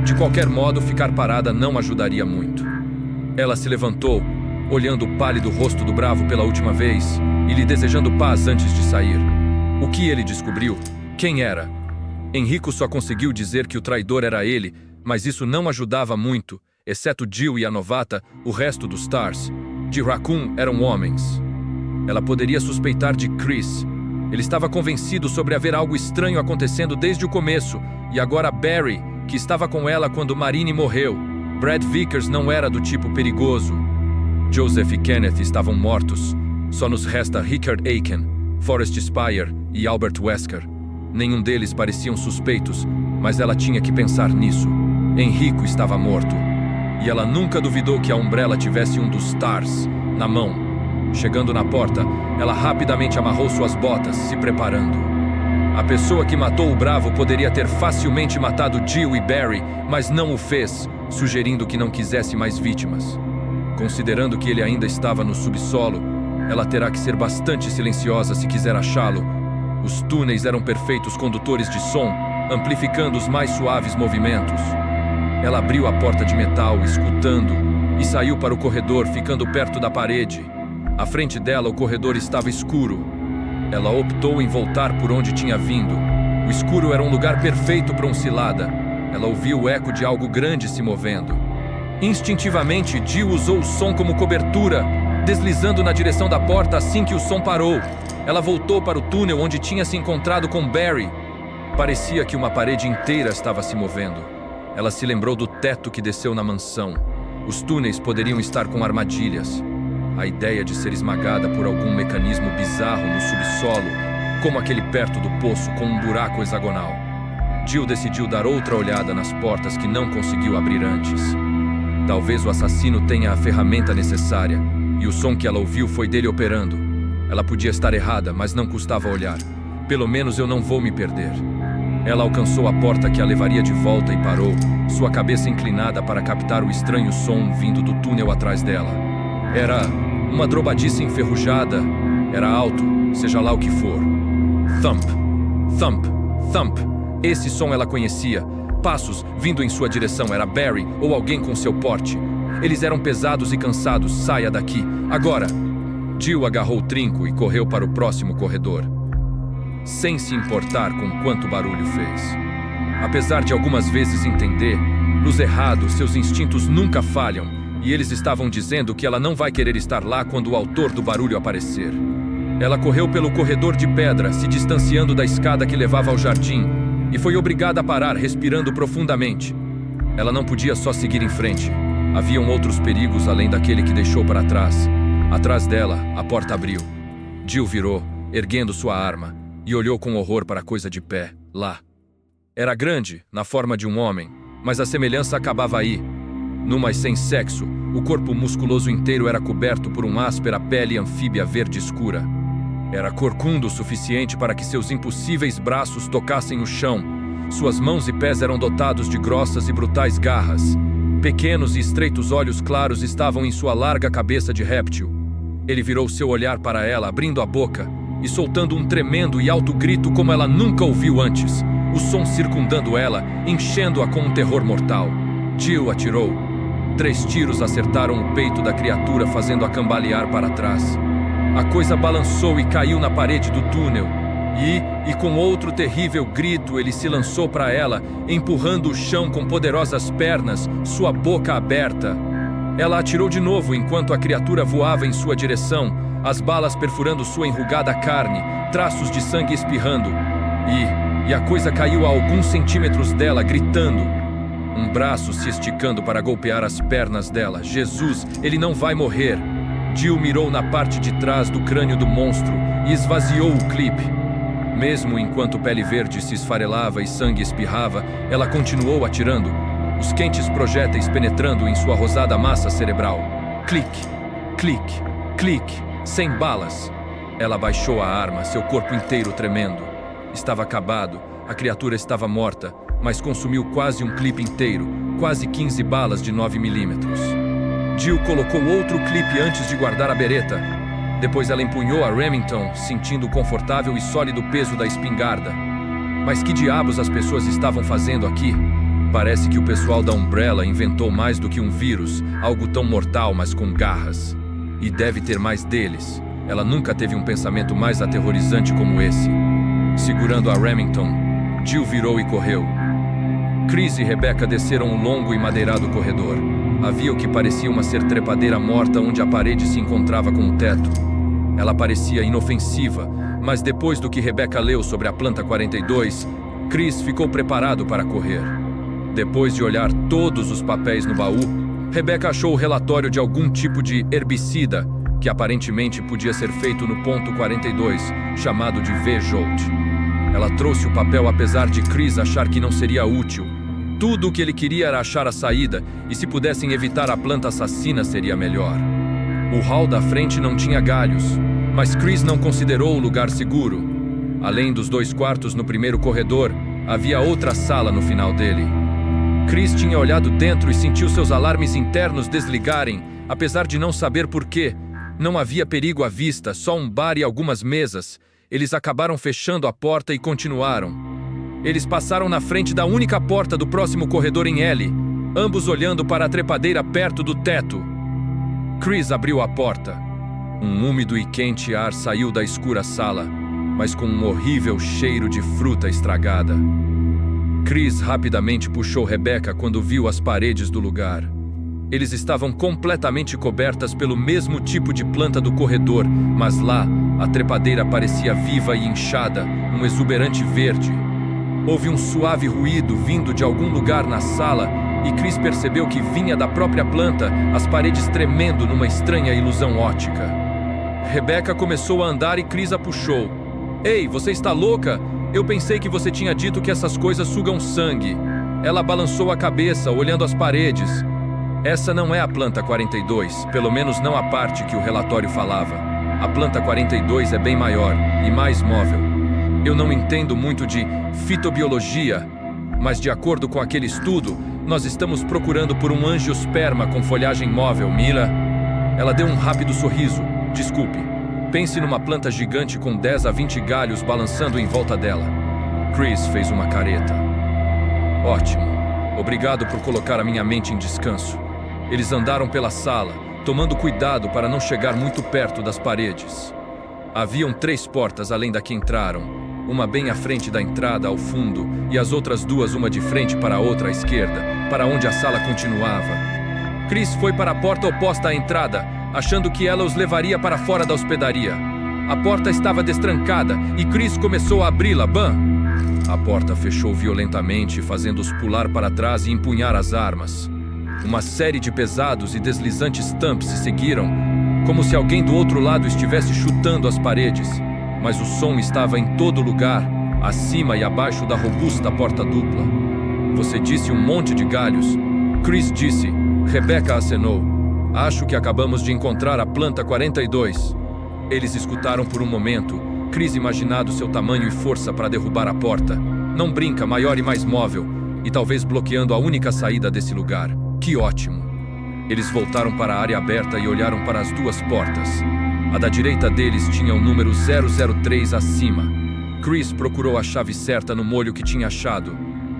Speaker 1: De qualquer modo, ficar parada não ajudaria muito. Ela se levantou, olhando o pálido rosto do bravo pela última vez e lhe desejando paz antes de sair. O que ele descobriu? Quem era? Enrico só conseguiu dizer que o traidor era ele, mas isso não ajudava muito. Exceto Jill e a novata, o resto dos Stars de Raccoon eram homens. Ela poderia suspeitar de Chris. Ele estava convencido sobre haver algo estranho acontecendo desde o começo, e agora Barry, que estava com ela quando Marine morreu. Brad Vickers não era do tipo perigoso. Joseph e Kenneth estavam mortos. Só nos resta Rickard Aiken, Forrest Spire e Albert Wesker. Nenhum deles pareciam suspeitos, mas ela tinha que pensar nisso. Enrico estava morto. E ela nunca duvidou que a Umbrella tivesse um dos Stars na mão. Chegando na porta, ela rapidamente amarrou suas botas, se preparando. A pessoa que matou o Bravo poderia ter facilmente matado Jill e Barry, mas não o fez, sugerindo que não quisesse mais vítimas. Considerando que ele ainda estava no subsolo, ela terá que ser bastante silenciosa se quiser achá-lo. Os túneis eram perfeitos condutores de som, amplificando os mais suaves movimentos. Ela abriu a porta de metal, escutando, e saiu para o corredor, ficando perto da parede. À frente dela, o corredor estava escuro. Ela optou em voltar por onde tinha vindo. O escuro era um lugar perfeito para uma cilada. Ela ouviu o eco de algo grande se movendo. Instintivamente, Jill usou o som como cobertura, deslizando na direção da porta assim que o som parou. Ela voltou para o túnel onde tinha se encontrado com Barry. Parecia que uma parede inteira estava se movendo. Ela se lembrou do teto que desceu na mansão. Os túneis poderiam estar com armadilhas. A ideia de ser esmagada por algum mecanismo bizarro no subsolo, como aquele perto do poço com um buraco hexagonal. Jill decidiu dar outra olhada nas portas que não conseguiu abrir antes. Talvez o assassino tenha a ferramenta necessária, e o som que ela ouviu foi dele operando. Ela podia estar errada, mas não custava olhar. Pelo menos eu não vou me perder. Ela alcançou a porta que a levaria de volta e parou, sua cabeça inclinada para captar o estranho som vindo do túnel atrás dela. Era uma drobadiça enferrujada. Era alto, seja lá o que for. Thump, thump, thump. Esse som ela conhecia. Passos vindo em sua direção. Era Barry ou alguém com seu porte. Eles eram pesados e cansados. Saia daqui, agora! Jill agarrou o trinco e correu para o próximo corredor, sem se importar com quanto barulho fez. Apesar de algumas vezes entender, nos errados, seus instintos nunca falham, e eles estavam dizendo que ela não vai querer estar lá quando o autor do barulho aparecer. Ela correu pelo corredor de pedra, se distanciando da escada que levava ao jardim, e foi obrigada a parar, respirando profundamente. Ela não podia só seguir em frente. Haviam outros perigos além daquele que deixou para trás. Atrás dela, a porta abriu. Jill virou, erguendo sua arma, e olhou com horror para a coisa de pé, lá. Era grande, na forma de um homem, mas a semelhança acabava aí. Numa e sem sexo, o corpo musculoso inteiro era coberto por uma áspera pele anfíbia verde escura. Era corcunda o suficiente para que seus impossíveis braços tocassem o chão. Suas mãos e pés eram dotados de grossas e brutais garras. Pequenos e estreitos olhos claros estavam em sua larga cabeça de réptil. Ele virou seu olhar para ela, abrindo a boca e soltando um tremendo e alto grito como ela nunca ouviu antes, o som circundando ela, enchendo-a com um terror mortal. Jill atirou. 3 tiros acertaram o peito da criatura, fazendo-a cambalear para trás. A coisa balançou e caiu na parede do túnel. E com outro terrível grito, ele se lançou para ela, empurrando o chão com poderosas pernas, sua boca aberta. Ela atirou de novo enquanto a criatura voava em sua direção, as balas perfurando sua enrugada carne, traços de sangue espirrando. E a coisa caiu a alguns centímetros dela, gritando. Um braço se esticando para golpear as pernas dela. Jesus, ele não vai morrer! Jill mirou na parte de trás do crânio do monstro e esvaziou o clipe. Mesmo enquanto pele verde se esfarelava e sangue espirrava, ela continuou atirando, os quentes projéteis penetrando em sua rosada massa cerebral. Clique, clique, clique, sem balas. Ela baixou a arma, seu corpo inteiro tremendo. Estava acabado, a criatura estava morta, mas consumiu quase um clipe inteiro, quase 15 balas de 9mm. Jill colocou outro clipe antes de guardar a bereta. Depois ela empunhou a Remington, sentindo o confortável e sólido peso da espingarda. Mas que diabos as pessoas estavam fazendo aqui? Parece que o pessoal da Umbrella inventou mais do que um vírus, algo tão mortal, mas com garras. E deve ter mais deles. Ela nunca teve um pensamento mais aterrorizante como esse. Segurando a Remington, Jill virou e correu. Chris e Rebecca desceram um longo e madeirado corredor. Havia o que parecia uma trepadeira morta onde a parede se encontrava com o teto. Ela parecia inofensiva, mas depois do que Rebecca leu sobre a planta 42, Chris ficou preparado para correr. Depois de olhar todos os papéis no baú, Rebecca achou o relatório de algum tipo de herbicida, que aparentemente podia ser feito no ponto 42, chamado de V-Jolt. Ela trouxe o papel apesar de Chris achar que não seria útil. Tudo o que ele queria era achar a saída, e se pudessem evitar a planta assassina seria melhor. O hall da frente não tinha galhos, mas Chris não considerou o lugar seguro. Além dos 2 quartos no primeiro corredor, havia outra sala no final dele. Chris tinha olhado dentro e sentiu seus alarmes internos desligarem, apesar de não saber por quê. Não havia perigo à vista, só um bar e algumas mesas. Eles acabaram fechando a porta e continuaram. Eles passaram na frente da única porta do próximo corredor em L, ambos olhando para a trepadeira perto do teto. Chris abriu a porta. Um úmido e quente ar saiu da escura sala, mas com um horrível cheiro de fruta estragada. Chris rapidamente puxou Rebecca quando viu as paredes do lugar. Eles estavam completamente cobertas pelo mesmo tipo de planta do corredor, mas lá, a trepadeira parecia viva e inchada, um exuberante verde. Houve um suave ruído vindo de algum lugar na sala e Chris percebeu que vinha da própria planta, as paredes tremendo numa estranha ilusão óptica. Rebecca começou a andar e Chris a puxou. Ei, você está louca? Eu pensei que você tinha dito que essas coisas sugam sangue. Ela balançou a cabeça, olhando as paredes. Essa não é a planta 42, pelo menos não a parte que o relatório falava. A planta 42 é bem maior e mais móvel. Eu não entendo muito de fitobiologia, mas de acordo com aquele estudo, nós estamos procurando por um angiosperma com folhagem móvel, Mila. Ela deu um rápido sorriso. Desculpe. Pense numa planta gigante com 10 a 20 galhos balançando em volta dela. Chris fez uma careta. Ótimo. Obrigado por colocar a minha mente em descanso. Eles andaram pela sala, tomando cuidado para não chegar muito perto das paredes. Haviam 3 portas além da que entraram, uma bem à frente da entrada ao fundo e as outras 2, uma de frente para a outra à esquerda, para onde a sala continuava. Chris foi para a porta oposta à entrada, achando que ela os levaria para fora da hospedaria. A porta estava destrancada e Chris começou a abri-la. Bam! A porta fechou violentamente, fazendo-os pular para trás e empunhar as armas. Uma série de pesados e deslizantes thumps se seguiram, como se alguém do outro lado estivesse chutando as paredes. Mas o som estava em todo lugar, acima e abaixo da robusta porta dupla. Você disse um monte de galhos. Chris disse. Rebecca acenou. Acho que acabamos de encontrar a planta 42. Eles escutaram por um momento, Chris imaginado seu tamanho e força para derrubar a porta. Não brinca, maior e mais móvel, e talvez bloqueando a única saída desse lugar. Que ótimo! Eles voltaram para a área aberta e olharam para as 2 portas. A da direita deles tinha o número 003 acima. Chris procurou a chave certa no molho que tinha achado.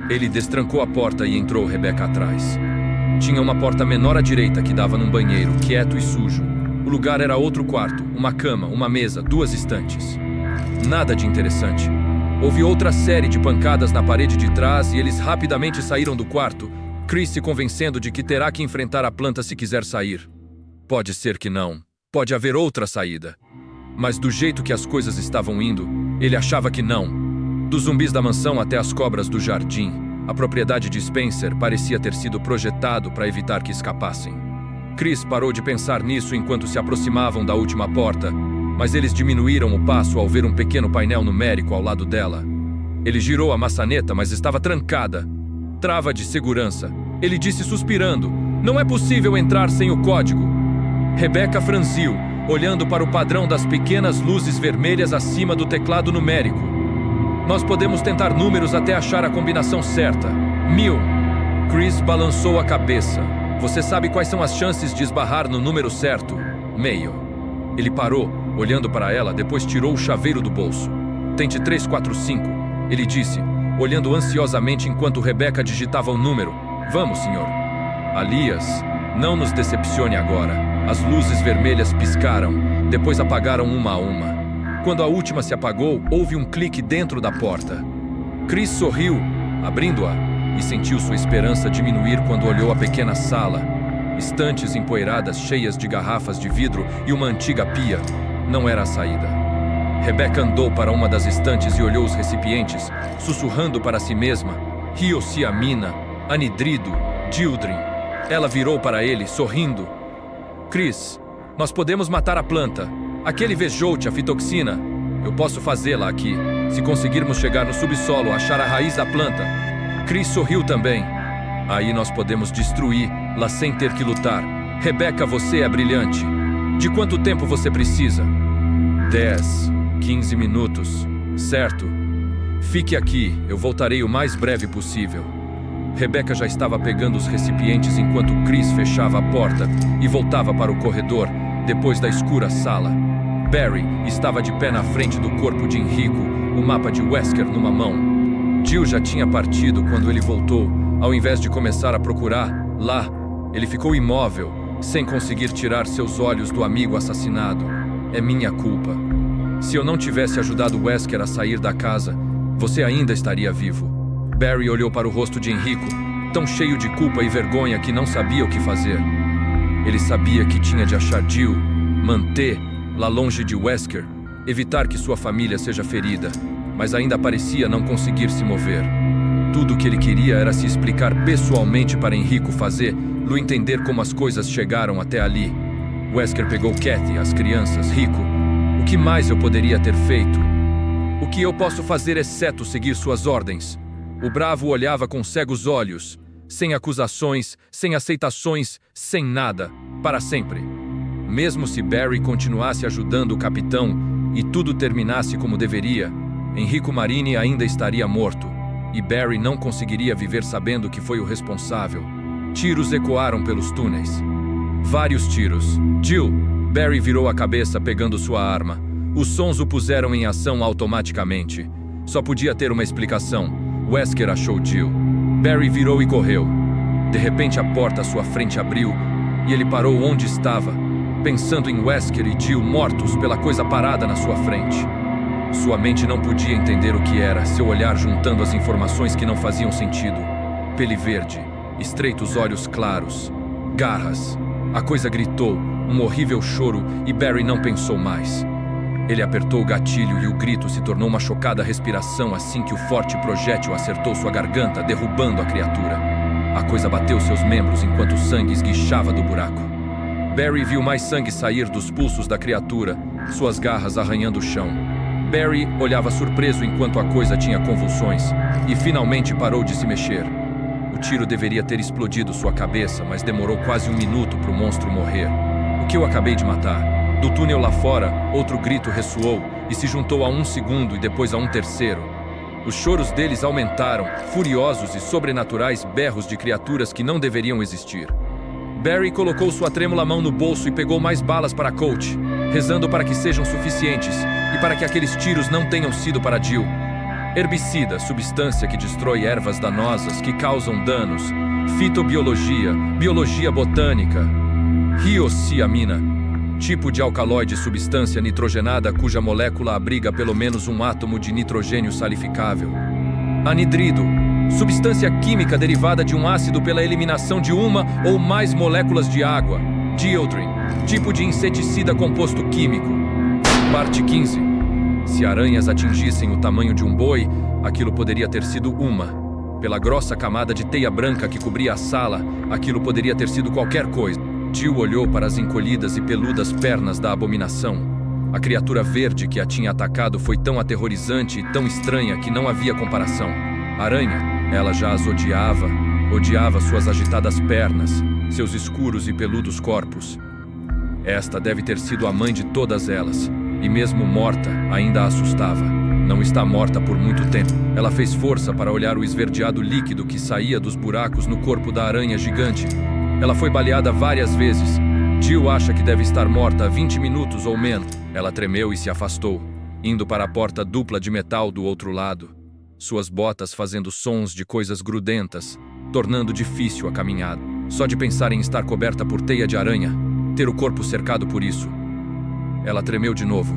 Speaker 1: Ele destrancou a porta e entrou Rebecca atrás. Tinha uma porta menor à direita que dava num banheiro, quieto e sujo. O lugar era outro quarto, uma cama, uma mesa, 2 estantes. Nada de interessante. Houve outra série de pancadas na parede de trás e eles rapidamente saíram do quarto, Chris se convencendo de que terá que enfrentar a planta se quiser sair. Pode ser que não. Pode haver outra saída. Mas do jeito que as coisas estavam indo, ele achava que não. Dos zumbis da mansão até as cobras do jardim, a propriedade de Spencer parecia ter sido projetado para evitar que escapassem. Chris parou de pensar nisso enquanto se aproximavam da última porta, mas eles diminuíram o passo ao ver um pequeno painel numérico ao lado dela. Ele girou a maçaneta, mas estava trancada. Trava de segurança. Ele disse suspirando, não é possível entrar sem o código. Rebecca franziu, olhando para o padrão das pequenas luzes vermelhas acima do teclado numérico. Nós podemos tentar números até achar a combinação certa. 1000. Chris balançou a cabeça. Você sabe quais são as chances de esbarrar no número certo? Meio. Ele parou, olhando para ela, depois tirou o chaveiro do bolso. Tente 345, ele disse, olhando ansiosamente enquanto Rebecca digitava o número. Vamos, senhor. Alias, não nos decepcione agora. As luzes vermelhas piscaram, depois apagaram uma a uma. Quando a última se apagou, houve um clique dentro da porta. Chris sorriu, abrindo-a, e sentiu sua esperança diminuir quando olhou a pequena sala. Estantes empoeiradas cheias de garrafas de vidro e uma antiga pia. Não era a saída. Rebecca andou para uma das estantes e olhou os recipientes, sussurrando para si mesma. Riociamina, anidrido, dildrin. Ela virou para ele, sorrindo. Chris, nós podemos matar a planta. Aquele vejoute, a fitoxina. Eu posso fazê-la aqui. Se conseguirmos chegar no subsolo, achar a raiz da planta. Chris sorriu também. Aí nós podemos destruí-la sem ter que lutar. Rebecca, você é brilhante. De quanto tempo você precisa? 10, 15 minutos. Certo. Fique aqui, eu voltarei o mais breve possível. Rebecca já estava pegando os recipientes enquanto Chris fechava a porta e voltava para o corredor, depois da escura sala. Barry estava de pé na frente do corpo de Enrico, o mapa de Wesker numa mão. Jill já tinha partido quando ele voltou. Ao invés de começar a procurar, lá, ele ficou imóvel, sem conseguir tirar seus olhos do amigo assassinado. É minha culpa. Se eu não tivesse ajudado Wesker a sair da casa, você ainda estaria vivo. Barry olhou para o rosto de Enrico, tão cheio de culpa e vergonha que não sabia o que fazer. Ele sabia que tinha de achar Jill, mantê-la longe de Wesker, evitar que sua família seja ferida, mas ainda parecia não conseguir se mover. Tudo o que ele queria era se explicar pessoalmente para Enrico fazer-lo entender como as coisas chegaram até ali. Wesker pegou Kathy, as crianças, Rico. O que mais eu poderia ter feito? O que eu posso fazer exceto seguir suas ordens? O bravo olhava com cegos olhos, sem acusações, sem aceitações, sem nada, para sempre. Mesmo se Barry continuasse ajudando o capitão e tudo terminasse como deveria, Enrico Marini ainda estaria morto, e Barry não conseguiria viver sabendo que foi o responsável. Tiros ecoaram pelos túneis. Vários tiros. Jill! Barry virou a cabeça pegando sua arma. Os sons o puseram em ação automaticamente. Só podia ter uma explicação. Wesker achou Jill. Barry virou e correu. De repente a porta à sua frente abriu e ele parou onde estava, pensando em Wesker e Jill mortos pela coisa parada na sua frente. Sua mente não podia entender o que era, seu olhar juntando as informações que não faziam sentido. Pele verde, estreitos olhos claros, garras. A coisa gritou, um horrível choro, e Barry não pensou mais. Ele apertou o gatilho e o grito se tornou uma chocada respiração assim que o forte projétil acertou sua garganta, derrubando a criatura. A coisa bateu seus membros enquanto o sangue esguichava do buraco. Barry viu mais sangue sair dos pulsos da criatura, suas garras arranhando o chão. Barry olhava surpreso enquanto a coisa tinha convulsões e finalmente parou de se mexer. O tiro deveria ter explodido sua cabeça, mas demorou quase 1 minuto para o monstro morrer. O que eu acabei de matar? Do túnel lá fora, outro grito ressoou e se juntou a 1 segundo e depois a um terceiro. Os choros deles aumentaram, furiosos e sobrenaturais berros de criaturas que não deveriam existir. Barry colocou sua trêmula mão no bolso e pegou mais balas para Colt, rezando para que sejam suficientes e para que aqueles tiros não tenham sido para Jill. Herbicida, substância que destrói ervas danosas que causam danos. Fitobiologia, biologia botânica. Riociamina, tipo de alcaloide, substância nitrogenada cuja molécula abriga pelo menos um átomo de nitrogênio salificável. Anidrido, substância química derivada de um ácido pela eliminação de uma ou mais moléculas de água. Dieldrin, tipo de inseticida composto químico. Parte 15. Se aranhas atingissem o tamanho de um boi, aquilo poderia ter sido uma. Pela grossa camada de teia branca que cobria a sala, aquilo poderia ter sido qualquer coisa. Jill olhou para as encolhidas e peludas pernas da abominação. A criatura verde que a tinha atacado foi tão aterrorizante e tão estranha que não havia comparação. Aranha, ela já as odiava. Odiava suas agitadas pernas, seus escuros e peludos corpos. Esta deve ter sido a mãe de todas elas. E mesmo morta, ainda a assustava. Não está morta por muito tempo. Ela fez força para olhar o esverdeado líquido que saía dos buracos no corpo da aranha gigante. Ela foi baleada várias vezes. Jill acha que deve estar morta há 20 minutos ou menos. Ela tremeu e se afastou, indo para a porta dupla de metal do outro lado. Suas botas fazendo sons de coisas grudentas, tornando difícil a caminhada. Só de pensar em estar coberta por teia de aranha, ter o corpo cercado por isso. Ela tremeu de novo.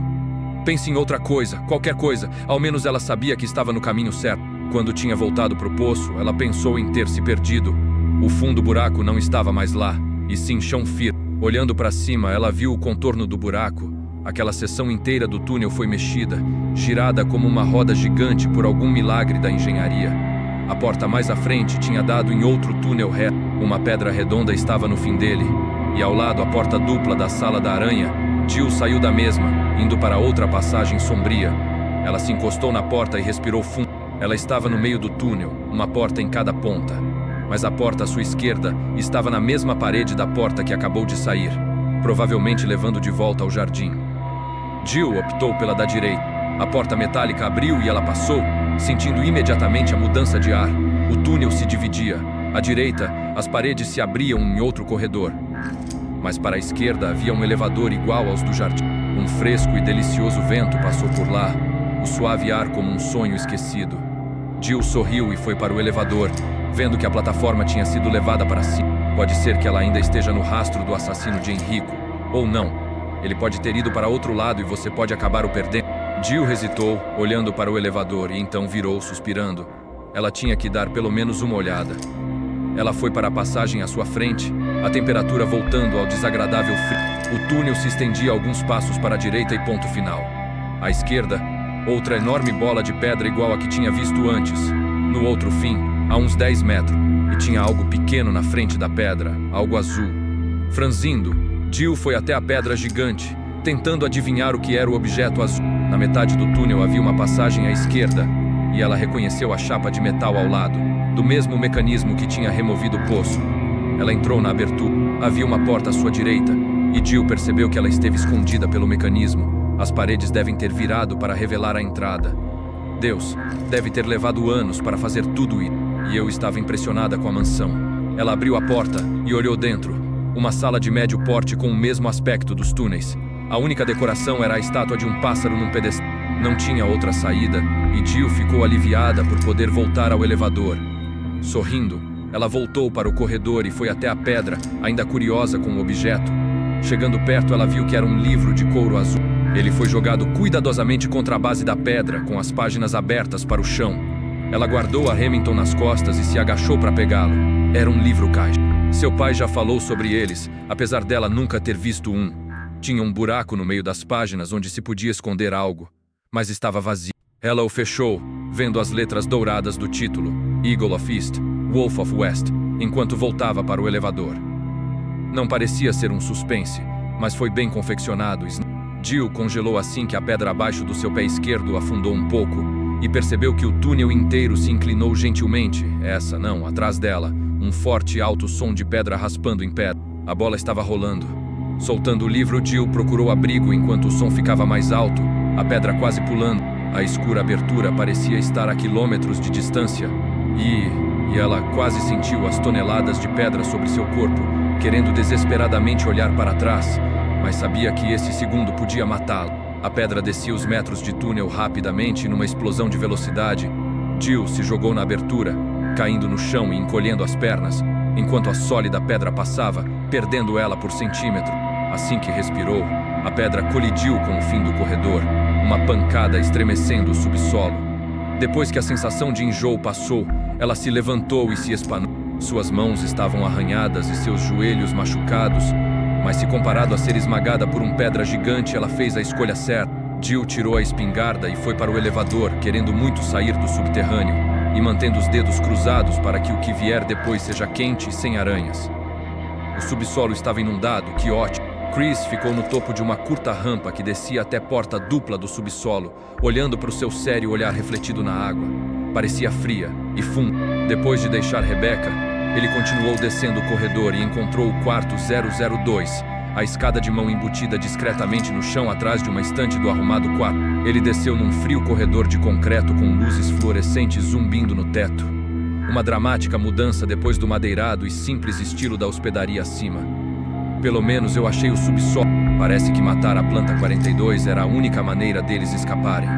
Speaker 1: Pense em outra coisa, qualquer coisa. Ao menos ela sabia que estava no caminho certo. Quando tinha voltado para o poço, ela pensou em ter se perdido. O fundo do buraco não estava mais lá, e sim chão firme. Olhando para cima, ela viu o contorno do buraco. Aquela seção inteira do túnel foi mexida, girada como uma roda gigante por algum milagre da engenharia. A porta mais à frente tinha dado em outro túnel reto. Uma pedra redonda estava no fim dele, e ao lado a porta dupla da sala da aranha. Jill saiu da mesma, indo para outra passagem sombria. Ela se encostou na porta e respirou fundo. Ela estava no meio do túnel, uma porta em cada ponta. Mas a porta à sua esquerda estava na mesma parede da porta que acabou de sair, provavelmente levando de volta ao jardim. Jill optou pela da direita. A porta metálica abriu e ela passou, sentindo imediatamente a mudança de ar. O túnel se dividia. À direita, as paredes se abriam em outro corredor. Mas para a esquerda havia um elevador igual aos do jardim. Um fresco e delicioso vento passou por lá, o suave ar como um sonho esquecido. Jill sorriu e foi para o elevador, vendo que a plataforma tinha sido levada para cima. Pode ser que ela ainda esteja no rastro do assassino de Enrico, ou não. Ele pode ter ido para outro lado e você pode acabar o perdendo. Jill hesitou, olhando para o elevador, e então virou, suspirando. Ela tinha que dar pelo menos uma olhada. Ela foi para a passagem à sua frente, a temperatura voltando ao desagradável frio. O túnel se estendia alguns passos para a direita e ponto final. À esquerda, outra enorme bola de pedra igual a que tinha visto antes. No outro fim, a uns 10 metros, e tinha algo pequeno na frente da pedra, algo azul. Franzindo, Jill foi até a pedra gigante, tentando adivinhar o que era o objeto azul. Na metade do túnel havia uma passagem à esquerda, e ela reconheceu a chapa de metal ao lado, do mesmo mecanismo que tinha removido o poço. Ela entrou na abertura. Havia uma porta à sua direita, e Jill percebeu que ela esteve escondida pelo mecanismo. As paredes devem ter virado para revelar a entrada. Deus, deve ter levado anos para fazer tudo isso. E eu estava impressionada com a mansão. Ela abriu a porta e olhou dentro. Uma sala de médio porte com o mesmo aspecto dos túneis. A única decoração era a estátua de um pássaro num pedestal. Não tinha outra saída, e Jill ficou aliviada por poder voltar ao elevador. Sorrindo, ela voltou para o corredor e foi até a pedra, ainda curiosa com o objeto. Chegando perto, ela viu que era um livro de couro azul. Ele foi jogado cuidadosamente contra a base da pedra, com as páginas abertas para o chão. Ela guardou a Remington nas costas e se agachou para pegá-lo. Era um livro-caixa. Seu pai já falou sobre eles, apesar dela nunca ter visto um. Tinha um buraco no meio das páginas onde se podia esconder algo, mas estava vazio. Ela o fechou, vendo as letras douradas do título, Eagle of East, Wolf of West, enquanto voltava para o elevador. Não parecia ser um suspense, mas foi bem confeccionado. Jill congelou assim que a pedra abaixo do seu pé esquerdo afundou um pouco e percebeu que o túnel inteiro se inclinou gentilmente. Essa não, atrás dela, um forte e alto som de pedra raspando em pedra. A bola estava rolando. Soltando o livro, Jill procurou abrigo enquanto o som ficava mais alto, a pedra quase pulando. A escura abertura parecia estar a quilômetros de distância e ela quase sentiu as toneladas de pedra sobre seu corpo, querendo desesperadamente olhar para trás, mas sabia que esse segundo podia matá-lo. A pedra descia os metros de túnel rapidamente numa explosão de velocidade. Jill se jogou na abertura, caindo no chão e encolhendo as pernas, enquanto a sólida pedra passava, perdendo ela por centímetro. Assim que respirou, a pedra colidiu com o fim do corredor, uma pancada estremecendo o subsolo. Depois que a sensação de enjoo passou, ela se levantou e se espanou. Suas mãos estavam arranhadas e seus joelhos machucados, mas se comparado a ser esmagada por uma pedra gigante, ela fez a escolha certa. Jill tirou a espingarda e foi para o elevador, querendo muito sair do subterrâneo, e mantendo os dedos cruzados para que o que vier depois seja quente e sem aranhas. O subsolo estava inundado, que ótimo. Chris ficou no topo de uma curta rampa que descia até a porta dupla do subsolo, olhando para o seu sério olhar refletido na água. Parecia fria e funda. Depois de deixar Rebecca, ele continuou descendo o corredor e encontrou o quarto 002, a escada de mão embutida discretamente no chão atrás de uma estante do arrumado quarto. Ele desceu num frio corredor de concreto com luzes fluorescentes zumbindo no teto. Uma dramática mudança depois do madeirado e simples estilo da hospedaria acima. Pelo menos eu achei o subsolo. Parece que matar a planta 42 era a única maneira deles escaparem.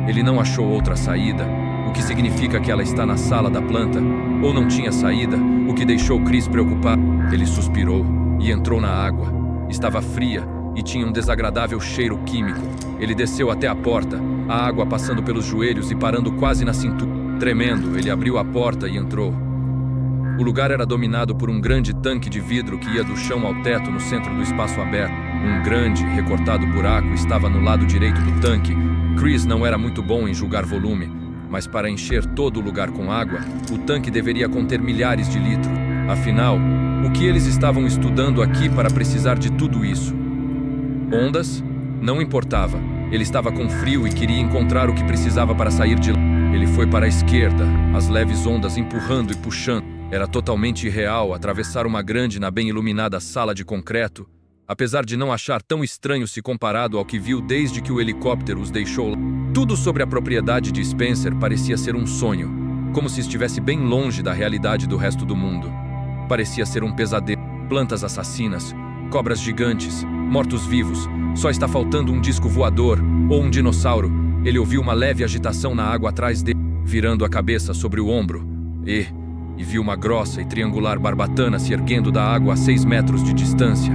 Speaker 1: Ele não achou outra saída, o que significa que ela está na sala da planta, ou não tinha saída, o que deixou Chris preocupado. Ele suspirou e entrou na água. Estava fria e tinha um desagradável cheiro químico. Ele desceu até a porta, a água passando pelos joelhos e parando quase na cintura. Tremendo, ele abriu a porta e entrou. O lugar era dominado por um grande tanque de vidro que ia do chão ao teto no centro do espaço aberto. Um grande, recortado buraco estava no lado direito do tanque. Chris não era muito bom em julgar volume, mas para encher todo o lugar com água, o tanque deveria conter milhares de litros. Afinal, o que eles estavam estudando aqui para precisar de tudo isso? Ondas? Não importava. Ele estava com frio e queria encontrar o que precisava para sair de lá. Ele foi para a esquerda, as leves ondas empurrando e puxando. Era totalmente irreal atravessar uma grande na bem iluminada sala de concreto, apesar de não achar tão estranho se comparado ao que viu desde que o helicóptero os deixou lá. Tudo sobre a propriedade de Spencer parecia ser um sonho, como se estivesse bem longe da realidade do resto do mundo. Parecia ser um pesadelo. Plantas assassinas, cobras gigantes, mortos-vivos. Só está faltando um disco voador ou um dinossauro. Ele ouviu uma leve agitação na água atrás dele, virando a cabeça sobre o ombro, e viu uma grossa e triangular barbatana se erguendo da água a 6 metros de distância,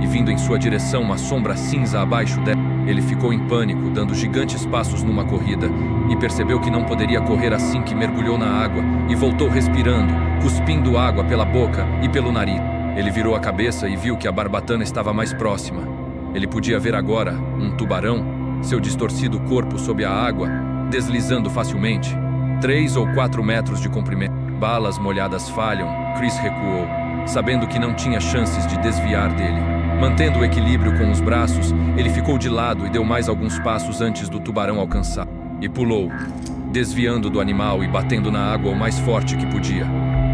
Speaker 1: e vindo em sua direção uma sombra cinza abaixo dela. Ele ficou em pânico, dando gigantes passos numa corrida, e percebeu que não poderia correr assim que mergulhou na água, e voltou respirando, cuspindo água pela boca e pelo nariz. Ele virou a cabeça e viu que a barbatana estava mais próxima. Ele podia ver agora um tubarão, seu distorcido corpo sob a água, deslizando facilmente, 3 ou 4 metros de comprimento. Balas molhadas falham. Chris recuou, sabendo que não tinha chances de desviar dele. Mantendo o equilíbrio com os braços, ele ficou de lado e deu mais alguns passos antes do tubarão alcançar. E pulou, desviando do animal e batendo na água o mais forte que podia.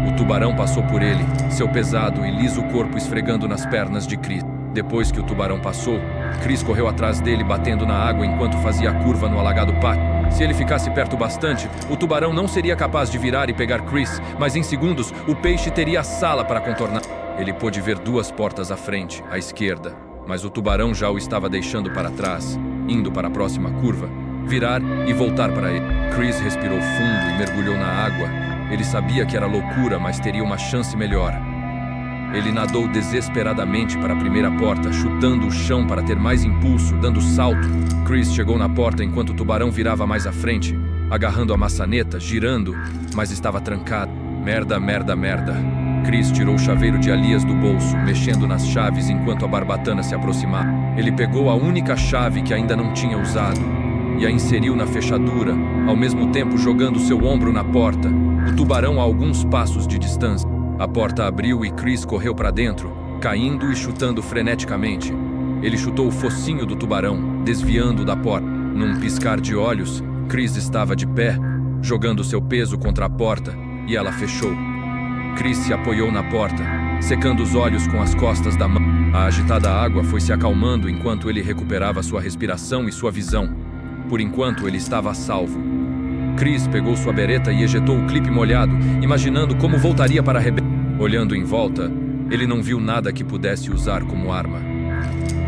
Speaker 1: O tubarão passou por ele, seu pesado e liso corpo esfregando nas pernas de Chris. Depois que o tubarão passou, Chris correu atrás dele batendo na água enquanto fazia a curva no alagado pátio. Se ele ficasse perto bastante, o tubarão não seria capaz de virar e pegar Chris, mas em segundos o peixe teria a sala para contornar. Ele pôde ver 2 portas à frente, à esquerda, mas o tubarão já o estava deixando para trás, indo para a próxima curva, virar e voltar para ele. Chris respirou fundo e mergulhou na água. Ele sabia que era loucura, mas teria uma chance melhor. Ele nadou desesperadamente para a primeira porta, chutando o chão para ter mais impulso, dando salto. Chris chegou na porta enquanto o tubarão virava mais à frente, agarrando a maçaneta, girando, mas estava trancado. Merda, merda, merda. Chris tirou o chaveiro de Alias do bolso, mexendo nas chaves enquanto a barbatana se aproximava. Ele pegou a única chave que ainda não tinha usado e a inseriu na fechadura, ao mesmo tempo jogando seu ombro na porta, o tubarão a alguns passos de distância. A porta abriu e Chris correu para dentro, caindo e chutando freneticamente. Ele chutou o focinho do tubarão, desviando da porta. Num piscar de olhos, Chris estava de pé, jogando seu peso contra a porta, e ela fechou. Chris se apoiou na porta, secando os olhos com as costas da mão. A agitada água foi se acalmando enquanto ele recuperava sua respiração e sua visão. Por enquanto, ele estava a salvo. Chris pegou sua bereta e ejetou o clipe molhado, imaginando como voltaria para arrebentar. Olhando em volta, ele não viu nada que pudesse usar como arma.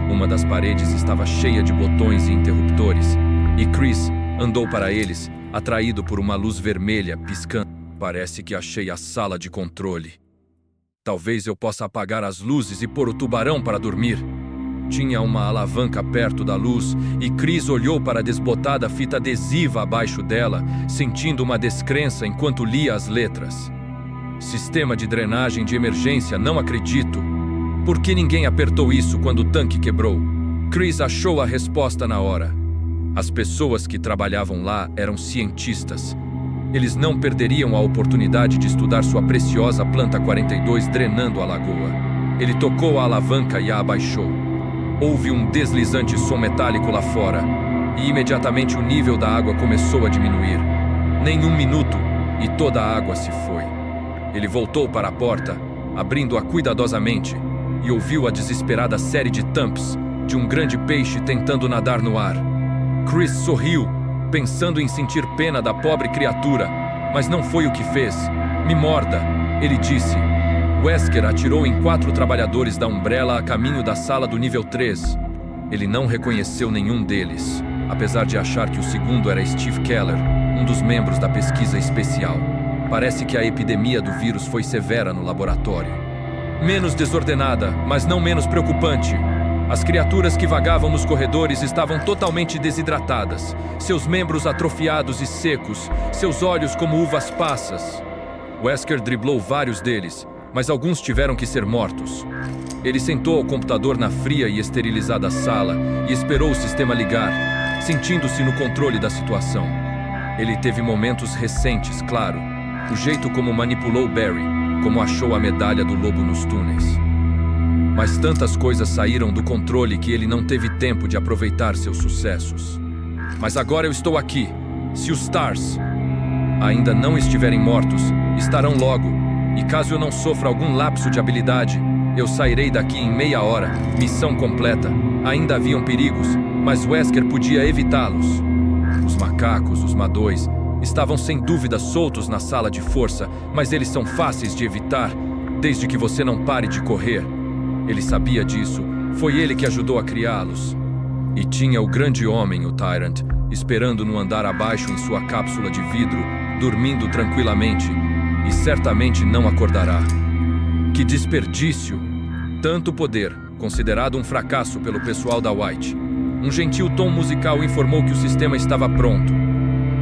Speaker 1: Uma das paredes estava cheia de botões e interruptores, e Chris andou para eles, atraído por uma luz vermelha piscando. Parece que achei a sala de controle. Talvez eu possa apagar as luzes e pôr o tubarão para dormir. Tinha uma alavanca perto da luz e Chris olhou para a desbotada fita adesiva abaixo dela, sentindo uma descrença enquanto lia as letras. Sistema de drenagem de emergência, não acredito. Por que ninguém apertou isso quando o tanque quebrou? Chris achou a resposta na hora. As pessoas que trabalhavam lá eram cientistas. Eles não perderiam a oportunidade de estudar sua preciosa planta 42 drenando a lagoa. Ele tocou a alavanca e a abaixou. Houve um deslizante som metálico lá fora, e imediatamente o nível da água começou a diminuir. Nem um minuto, e toda a água se foi. Ele voltou para a porta, abrindo-a cuidadosamente, e ouviu a desesperada série de thumps de um grande peixe tentando nadar no ar. Chris sorriu, pensando em sentir pena da pobre criatura, mas não foi o que fez. Me morda, ele disse. Wesker atirou em 4 trabalhadores da Umbrella a caminho da sala do nível 3. Ele não reconheceu nenhum deles, apesar de achar que o segundo era Steve Keller, um dos membros da pesquisa especial. Parece que a epidemia do vírus foi severa no laboratório. Menos desordenada, mas não menos preocupante. As criaturas que vagavam nos corredores estavam totalmente desidratadas, seus membros atrofiados e secos, seus olhos como uvas passas. Wesker driblou vários deles, mas alguns tiveram que ser mortos. Ele sentou ao computador na fria e esterilizada sala e esperou o sistema ligar, sentindo-se no controle da situação. Ele teve momentos recentes, claro, o jeito como manipulou Barry, como achou a medalha do lobo nos túneis. Mas tantas coisas saíram do controle que ele não teve tempo de aproveitar seus sucessos. Mas agora eu estou aqui. Se os Stars ainda não estiverem mortos, estarão logo. E caso eu não sofra algum lapso de habilidade, eu sairei daqui em meia hora. Missão completa. Ainda haviam perigos, mas Wesker podia evitá-los. Os macacos, os Madóis, estavam sem dúvida soltos na sala de força, mas eles são fáceis de evitar, desde que você não pare de correr. Ele sabia disso. Foi ele que ajudou a criá-los. E tinha o grande homem, o Tyrant, esperando no andar abaixo em sua cápsula de vidro, dormindo tranquilamente. E certamente não acordará. Que desperdício! Tanto poder, considerado um fracasso pelo pessoal da White. Um gentil tom musical informou que o sistema estava pronto.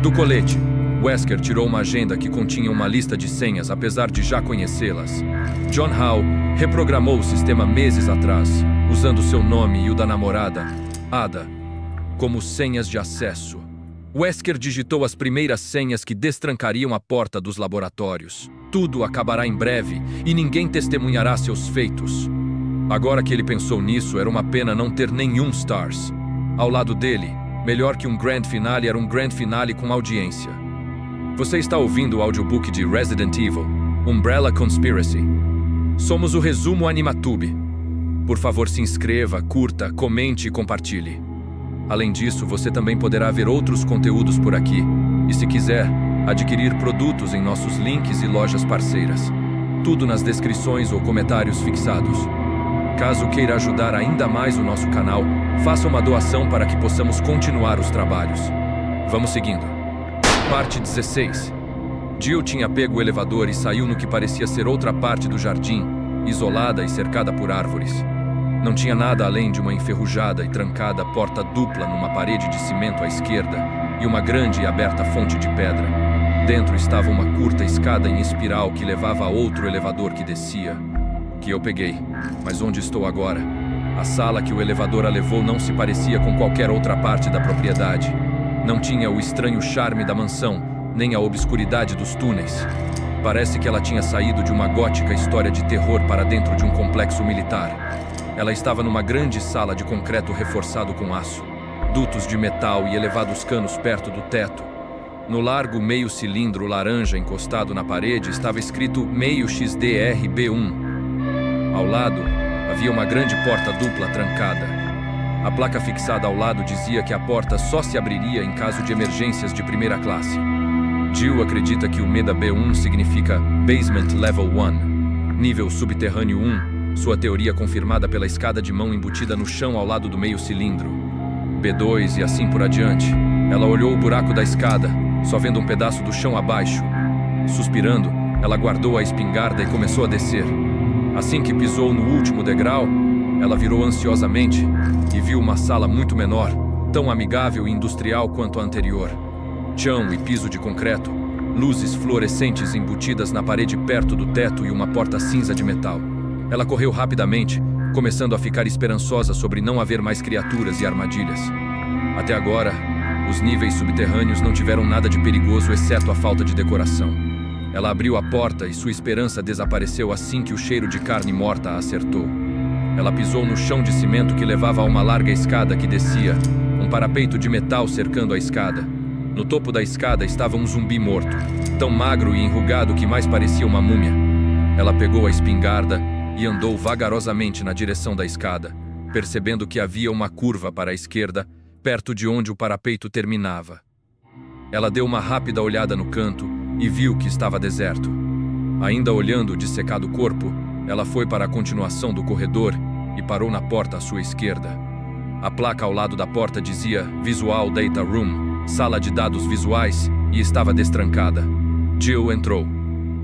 Speaker 1: Do colete, Wesker tirou uma agenda que continha uma lista de senhas, apesar de já conhecê-las. John Howe reprogramou o sistema meses atrás, usando seu nome e o da namorada, Ada, como senhas de acesso. Wesker digitou as primeiras senhas que destrancariam a porta dos laboratórios. Tudo acabará em breve e ninguém testemunhará seus feitos. Agora que ele pensou nisso, era uma pena não ter nenhum Stars. Ao lado dele, melhor que um Grand Finale era um Grand Finale com audiência. Você está ouvindo o audiobook de Resident Evil, Umbrella Conspiracy. Somos o resumo Animatube. Por favor, se inscreva, curta, comente e compartilhe. Além disso, você também poderá ver outros conteúdos por aqui. E se quiser, adquirir produtos em nossos links e lojas parceiras. Tudo nas descrições ou comentários fixados. Caso queira ajudar ainda mais o nosso canal, faça uma doação para que possamos continuar os trabalhos. Vamos seguindo. Parte 16. Jill tinha pego o elevador e saiu no que parecia ser outra parte do jardim, isolada e cercada por árvores. Não tinha nada além de uma enferrujada e trancada porta dupla numa parede de cimento à esquerda e uma grande e aberta fonte de pedra. Dentro estava uma curta escada em espiral que levava a outro elevador que descia, que eu peguei. Mas onde estou agora? A sala que o elevador a levou não se parecia com qualquer outra parte da propriedade. Não tinha o estranho charme da mansão, nem a obscuridade dos túneis. Parece que ela tinha saído de uma gótica história de terror para dentro de um complexo militar. Ela estava numa grande sala de concreto reforçado com aço, dutos de metal e elevados canos perto do teto. No largo meio cilindro laranja encostado na parede estava escrito meio XDRB1. Ao lado, havia uma grande porta dupla trancada. A placa fixada ao lado dizia que a porta só se abriria em caso de emergências de primeira classe. Jill acredita que o MEDA B1 significa Basement Level 1, nível subterrâneo 1, sua teoria confirmada pela escada de mão embutida no chão ao lado do meio cilindro. B2 e assim por adiante. Ela olhou o buraco da escada, só vendo um pedaço do chão abaixo. Suspirando, ela guardou a espingarda e começou a descer. Assim que pisou no último degrau, ela virou ansiosamente e viu uma sala muito menor, tão amigável e industrial quanto a anterior. Chão e piso de concreto, luzes fluorescentes embutidas na parede perto do teto e uma porta cinza de metal. Ela correu rapidamente, começando a ficar esperançosa sobre não haver mais criaturas e armadilhas. Até agora, os níveis subterrâneos não tiveram nada de perigoso exceto a falta de decoração. Ela abriu a porta e sua esperança desapareceu assim que o cheiro de carne morta a acertou. Ela pisou no chão de cimento que levava a uma larga escada que descia, um parapeito de metal cercando a escada. No topo da escada estava um zumbi morto, tão magro e enrugado que mais parecia uma múmia. Ela pegou a espingarda e andou vagarosamente na direção da escada, percebendo que havia uma curva para a esquerda, perto de onde o parapeito terminava. Ela deu uma rápida olhada no canto e viu que estava deserto. Ainda olhando o dissecado corpo, ela foi para a continuação do corredor e parou na porta à sua esquerda. A placa ao lado da porta dizia Visual Data Room, sala de dados visuais, e estava destrancada. Jill entrou.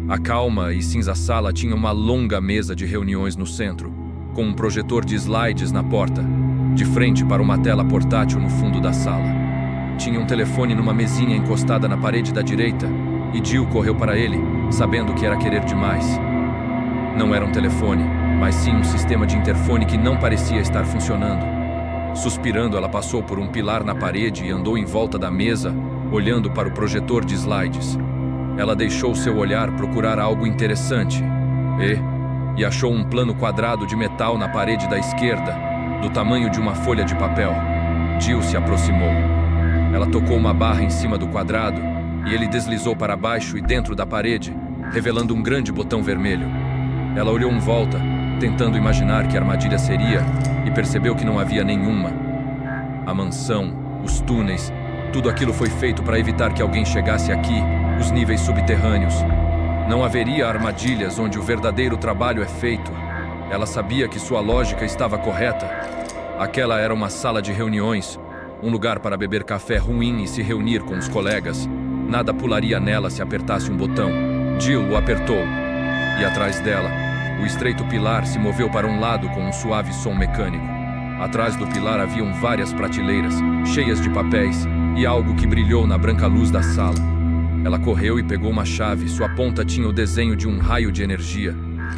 Speaker 1: A calma e cinza sala tinha uma longa mesa de reuniões no centro, com um projetor de slides na porta, de frente para uma tela portátil no fundo da sala. Tinha um telefone numa mesinha encostada na parede da direita, e Jill correu para ele, sabendo que era querer demais. Não era um telefone, mas sim um sistema de interfone que não parecia estar funcionando. Suspirando, ela passou por um pilar na parede e andou em volta da mesa, olhando para o projetor de slides. Ela deixou seu olhar procurar algo interessante e achou um plano quadrado de metal na parede da esquerda, do tamanho de uma folha de papel. Jill se aproximou. Ela tocou uma barra em cima do quadrado e ele deslizou para baixo e dentro da parede, revelando um grande botão vermelho. Ela olhou em volta, tentando imaginar que armadilha seria, e percebeu que não havia nenhuma. A mansão, os túneis, tudo aquilo foi feito para evitar que alguém chegasse aqui, os níveis subterrâneos. Não haveria armadilhas onde o verdadeiro trabalho é feito. Ela sabia que sua lógica estava correta. Aquela era uma sala de reuniões, um lugar para beber café ruim e se reunir com os colegas. Nada pularia nela se apertasse um botão. Jill o apertou, e atrás dela, o estreito pilar se moveu para um lado com um suave som mecânico. Atrás do pilar haviam várias prateleiras, cheias de papéis, e algo que brilhou na branca luz da sala. Ela correu e pegou uma chave, sua ponta tinha o desenho de um raio de energia.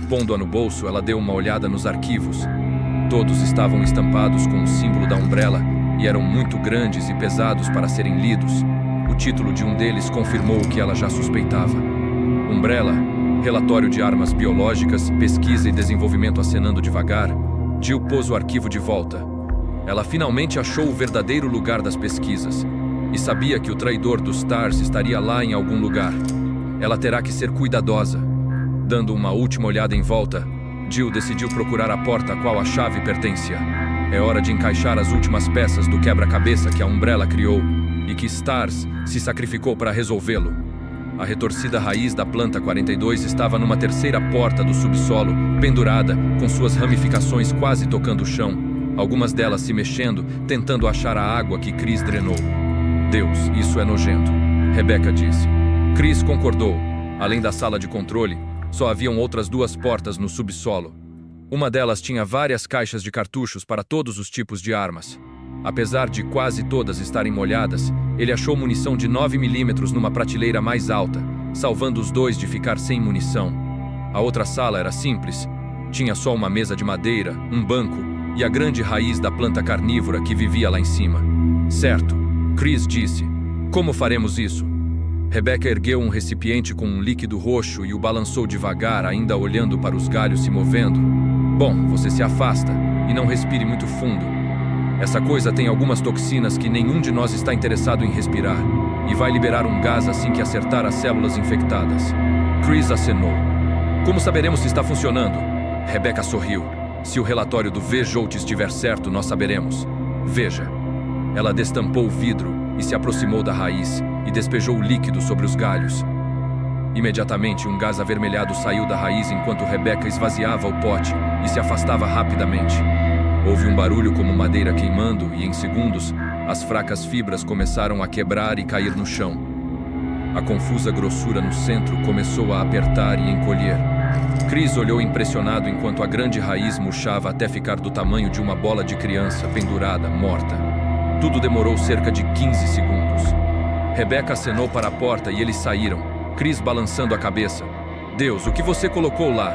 Speaker 1: Pondo-a no bolso, ela deu uma olhada nos arquivos. Todos estavam estampados com o símbolo da Umbrella e eram muito grandes e pesados para serem lidos. O título de um deles confirmou o que ela já suspeitava. Umbrella, relatório de armas biológicas, pesquisa e desenvolvimento acenando devagar. Jill pôs o arquivo de volta. Ela finalmente achou o verdadeiro lugar das pesquisas e sabia que o traidor dos Stars estaria lá em algum lugar. Ela terá que ser cuidadosa. Dando uma última olhada em volta, Jill decidiu procurar a porta a qual a chave pertencia. É hora de encaixar as últimas peças do quebra-cabeça que a Umbrella criou e que Stars se sacrificou para resolvê-lo. A retorcida raiz da planta 42 estava numa terceira porta do subsolo, pendurada, com suas ramificações quase tocando o chão, algumas delas se mexendo, tentando achar a água que Chris drenou. Deus, isso é nojento, Rebecca disse. Chris concordou, Além da sala de controle, só haviam outras 2 portas no subsolo. Uma delas tinha várias caixas de cartuchos para todos os tipos de armas. Apesar de quase todas estarem molhadas, ele achou munição de 9mm numa prateleira mais alta, salvando os 2 de ficar sem munição. A outra sala era simples. Tinha só uma mesa de madeira, um banco e a grande raiz da planta carnívora que vivia lá em cima. Certo, Chris disse. Como faremos isso? Rebecca ergueu um recipiente com um líquido roxo e o balançou devagar, ainda olhando para os galhos se movendo. Bom, você se afasta e não respire muito fundo. Essa coisa tem algumas toxinas que nenhum de nós está interessado em respirar e vai liberar um gás assim que acertar as células infectadas. Chris acenou. Como saberemos se está funcionando? Rebecca sorriu. Se o relatório do V-Jolt estiver certo, nós saberemos. Veja. Ela destampou o vidro e se aproximou da raiz e despejou o líquido sobre os galhos. Imediatamente, um gás avermelhado saiu da raiz enquanto Rebecca esvaziava o pote e se afastava rapidamente. Houve um barulho como madeira queimando e, em segundos, as fracas fibras começaram a quebrar e cair no chão. A confusa grossura no centro começou a apertar e encolher. Chris olhou impressionado enquanto a grande raiz murchava até ficar do tamanho de uma bola de criança pendurada, morta. Tudo demorou cerca de 15 segundos. Rebecca acenou para a porta e eles saíram, Chris balançando a cabeça. Deus, o que você colocou lá?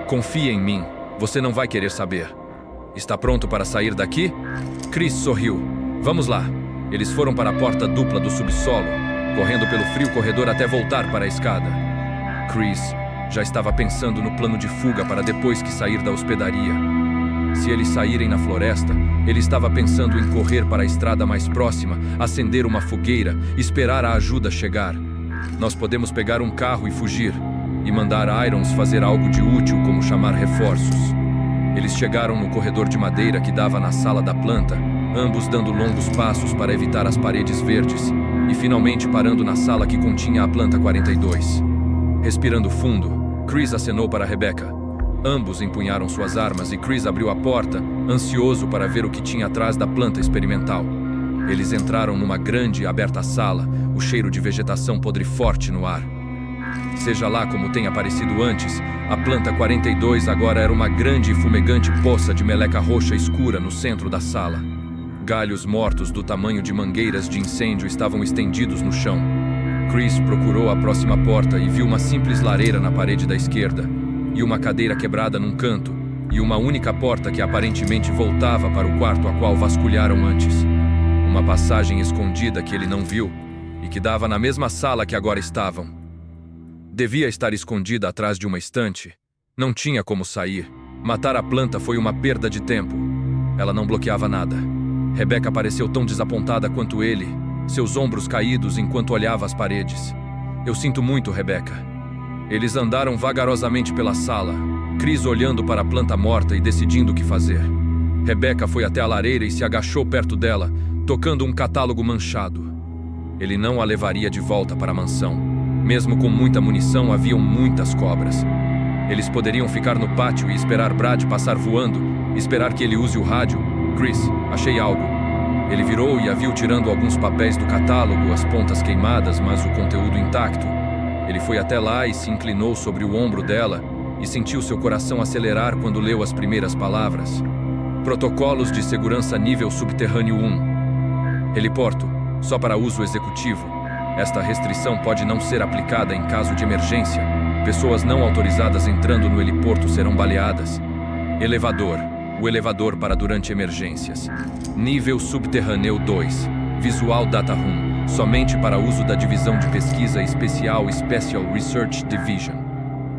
Speaker 1: Confia em mim, você não vai querer saber. Está pronto para sair daqui? Chris sorriu. Vamos lá. Eles foram para a porta dupla do subsolo, correndo pelo frio corredor até voltar para a escada. Chris já estava pensando no plano de fuga para depois que sair da hospedaria. Se eles saírem na floresta, ele estava pensando em correr para a estrada mais próxima, acender uma fogueira, esperar a ajuda chegar. Nós podemos pegar um carro e fugir, e mandar Irons fazer algo de útil como chamar reforços. Eles chegaram no corredor de madeira que dava na sala da planta, ambos dando longos passos para evitar as paredes verdes, e finalmente parando na sala que continha a planta 42. Respirando fundo, Chris acenou para Rebecca. Ambos empunharam suas armas e Chris abriu a porta, ansioso para ver o que tinha atrás da planta experimental. Eles entraram numa grande e aberta sala, o cheiro de vegetação podre forte no ar. Seja lá como tenha parecido antes, a planta 42 agora era uma grande e fumegante poça de meleca roxa escura no centro da sala. Galhos mortos do tamanho de mangueiras de incêndio estavam estendidos no chão. Chris procurou a próxima porta e viu uma simples lareira na parede da esquerda, e uma cadeira quebrada num canto, e uma única porta que aparentemente voltava para o quarto a qual vasculharam antes. Uma passagem escondida que ele não viu, e que dava na mesma sala que agora estavam. Devia estar escondida atrás de uma estante. Não tinha como sair. Matar a planta foi uma perda de tempo. Ela não bloqueava nada. Rebecca pareceu tão desapontada quanto ele, seus ombros caídos enquanto olhava as paredes. Eu sinto muito, Rebecca. Eles andaram vagarosamente pela sala, Chris olhando para a planta morta e decidindo o que fazer. Rebecca foi até a lareira e se agachou perto dela, tocando um catálogo manchado. Ele não a levaria de volta para a mansão. Mesmo com muita munição, haviam muitas cobras. Eles poderiam ficar no pátio e esperar Brad passar voando, esperar que ele use o rádio. Chris, achei algo. Ele virou e a viu tirando alguns papéis do catálogo, as pontas queimadas, mas o conteúdo intacto. Ele foi até lá e se inclinou sobre o ombro dela e sentiu seu coração acelerar quando leu as primeiras palavras. Protocolos de segurança nível subterrâneo 1. Heliporto, só para uso executivo. Esta restrição pode não ser aplicada em caso de emergência. Pessoas não autorizadas entrando no heliporto serão baleadas. Elevador. O elevador para durante emergências. Nível subterrâneo 2. Visual Data Room. Somente para uso da Divisão de Pesquisa Especial Special Research Division.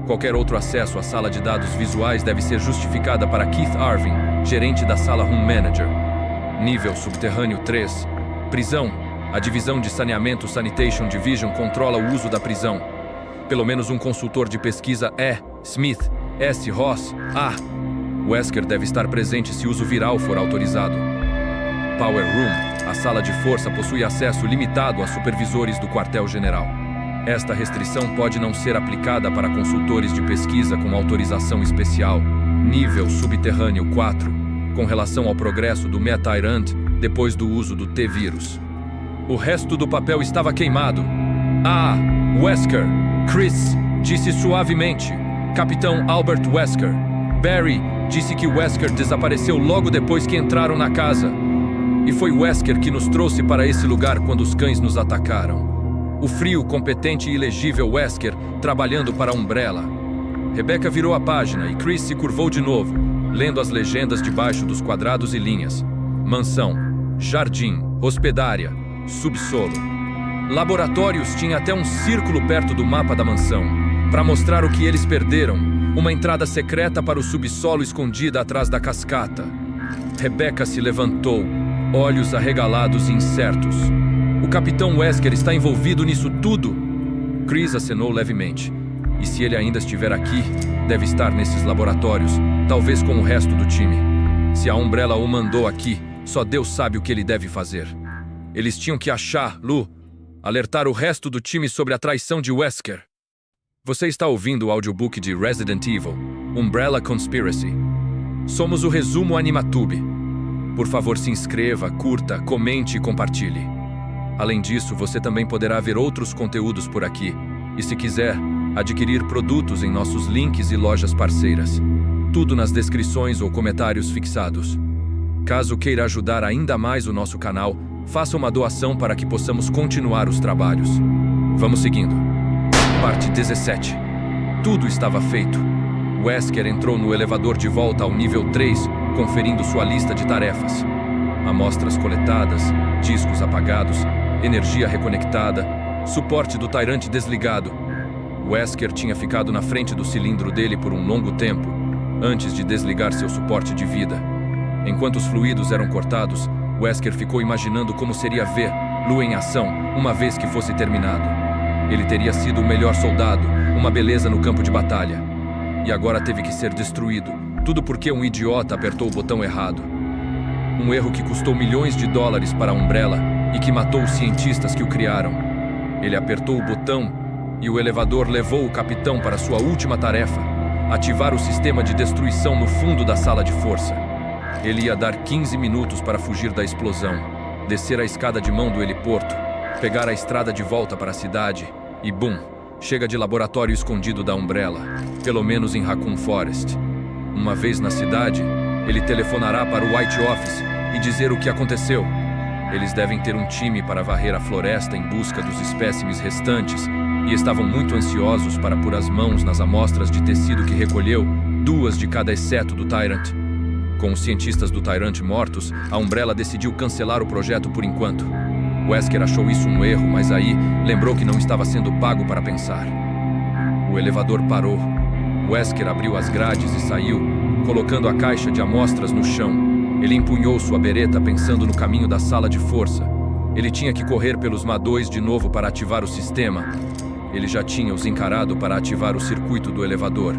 Speaker 1: Qualquer outro acesso à sala de dados visuais deve ser justificada para Keith Arvin, gerente da sala Room Manager. Nível subterrâneo 3. Prisão. A Divisão de Saneamento Sanitation Division controla o uso da prisão. Pelo menos um consultor de pesquisa E. Smith, S. Ross, A. Wesker deve estar presente se uso viral for autorizado. Power Room. A sala de força possui acesso limitado a supervisores do quartel-general. Esta restrição pode não ser aplicada para consultores de pesquisa com autorização especial. Nível subterrâneo 4. Com relação ao progresso do Meta-Tyrant depois do uso do T-Vírus. O resto do papel estava queimado. Ah, Wesker! Chris disse suavemente: Capitão Albert Wesker. Barry disse que Wesker desapareceu logo depois que entraram na casa. E foi Wesker que nos trouxe para esse lugar quando os cães nos atacaram. O frio, competente e ilegível Wesker trabalhando para a Umbrella. Rebecca virou a página e Chris se curvou de novo, lendo as legendas debaixo dos quadrados e linhas. Mansão, jardim, hospedária, subsolo. Laboratórios tinha até um círculo perto do mapa da mansão, para mostrar o que eles perderam, uma entrada secreta para o subsolo escondida atrás da cascata. Rebecca se levantou, olhos arregalados e incertos. O Capitão Wesker está envolvido nisso tudo? Chris acenou levemente. E se ele ainda estiver aqui, deve estar nesses laboratórios, talvez com o resto do time. Se a Umbrella o mandou aqui, só Deus sabe o que ele deve fazer. Eles tinham que achar, Lu, alertar o resto do time sobre a traição de Wesker. Você está ouvindo o audiobook de Resident Evil, Umbrella Conspiracy. Somos o resumo Animatube. Por favor, se inscreva, curta, comente e compartilhe. Além disso, você também poderá ver outros conteúdos por aqui. E se quiser, adquirir produtos em nossos links e lojas parceiras. Tudo nas descrições ou comentários fixados. Caso queira ajudar ainda mais o nosso canal, faça uma doação para que possamos continuar os trabalhos. Vamos seguindo. Parte 17. Tudo estava feito. Wesker entrou no elevador de volta ao nível 3, conferindo sua lista de tarefas. Amostras coletadas, discos apagados, energia reconectada, suporte do Tyrant desligado. Wesker tinha ficado na frente do cilindro dele por um longo tempo, antes de desligar seu suporte de vida. Enquanto os fluidos eram cortados, Wesker ficou imaginando como seria ver Lu em ação uma vez que fosse terminado. Ele teria sido o melhor soldado, uma beleza no campo de batalha. E agora teve que ser destruído, tudo porque um idiota apertou o botão errado. Um erro que custou milhões de dólares para a Umbrella e que matou os cientistas que o criaram. Ele apertou o botão e o elevador levou o capitão para sua última tarefa, ativar o sistema de destruição no fundo da sala de força. Ele ia dar 15 minutos para fugir da explosão, descer a escada de mão do heliporto, pegar a estrada de volta para a cidade e, bum, chega de laboratório escondido da Umbrella, pelo menos em Raccoon Forest. Uma vez na cidade, ele telefonará para o White Office e dizer o que aconteceu. Eles devem ter um time para varrer a floresta em busca dos espécimes restantes e estavam muito ansiosos para pôr as mãos nas amostras de tecido que recolheu, 2 de cada exceto do Tyrant. Com os cientistas do Tyrant mortos, a Umbrella decidiu cancelar o projeto por enquanto. Wesker achou isso um erro, mas aí lembrou que não estava sendo pago para pensar. O elevador parou. Wesker abriu as grades e saiu, colocando a caixa de amostras no chão. Ele empunhou sua bereta pensando no caminho da sala de força. Ele tinha que correr pelos MA2 de novo para ativar o sistema. Ele já tinha os encarado para ativar o circuito do elevador.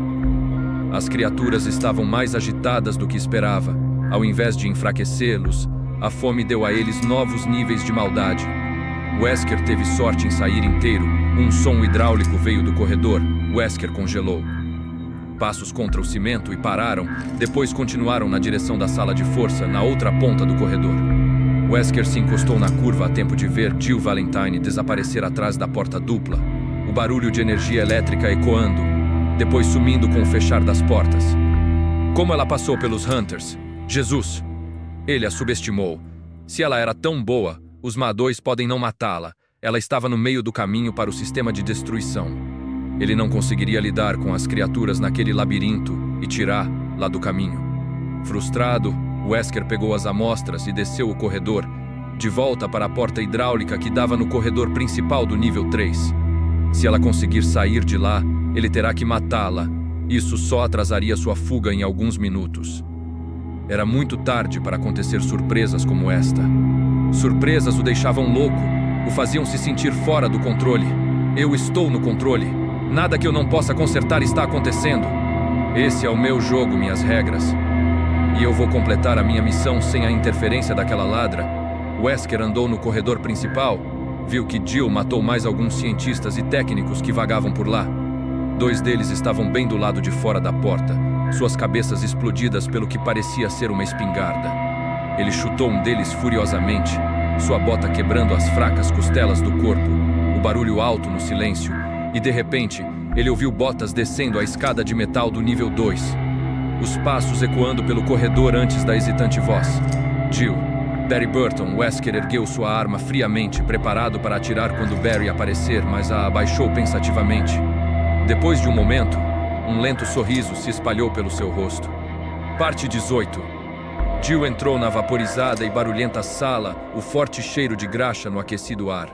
Speaker 1: As criaturas estavam mais agitadas do que esperava. Ao invés de enfraquecê-los, a fome deu a eles novos níveis de maldade. Wesker teve sorte em sair inteiro. Um som hidráulico veio do corredor. Wesker congelou. Passos contra o cimento e pararam, depois continuaram na direção da sala de força, na outra ponta do corredor. Wesker se encostou na curva a tempo de ver Jill Valentine desaparecer atrás da porta dupla, o barulho de energia elétrica ecoando, depois sumindo com o fechar das portas. Como ela passou pelos Hunters? Jesus! Ele a subestimou. Se ela era tão boa, os MA2 podem não matá-la. Ela estava no meio do caminho para o sistema de destruição. Ele não conseguiria lidar com as criaturas naquele labirinto e tirar-la do caminho. Frustrado, Wesker pegou as amostras e desceu o corredor, de volta para a porta hidráulica que dava no corredor principal do nível 3. Se ela conseguir sair de lá, ele terá que matá-la. Isso só atrasaria sua fuga em alguns minutos. Era muito tarde para acontecer surpresas como esta. Surpresas o deixavam louco, o faziam se sentir fora do controle. Eu estou no controle. Nada que eu não possa consertar está acontecendo. Esse é o meu jogo, minhas regras. E eu vou completar a minha missão sem a interferência daquela ladra. Wesker andou no corredor principal, viu que Jill matou mais alguns cientistas e técnicos que vagavam por lá. 2 deles estavam bem do lado de fora da porta, suas cabeças explodidas pelo que parecia ser uma espingarda. Ele chutou um deles furiosamente, sua bota quebrando as fracas costelas do corpo, o barulho alto no silêncio, E de repente, ele ouviu botas descendo a escada de metal do nível 2. Os passos ecoando pelo corredor antes da hesitante voz. Jill. Barry Burton. Wesker ergueu sua arma friamente, preparado para atirar quando Barry aparecer, mas a abaixou pensativamente. Depois de um momento, um lento sorriso se espalhou pelo seu rosto. Parte 18. Jill entrou na vaporizada e barulhenta sala, o forte cheiro de graxa no aquecido ar.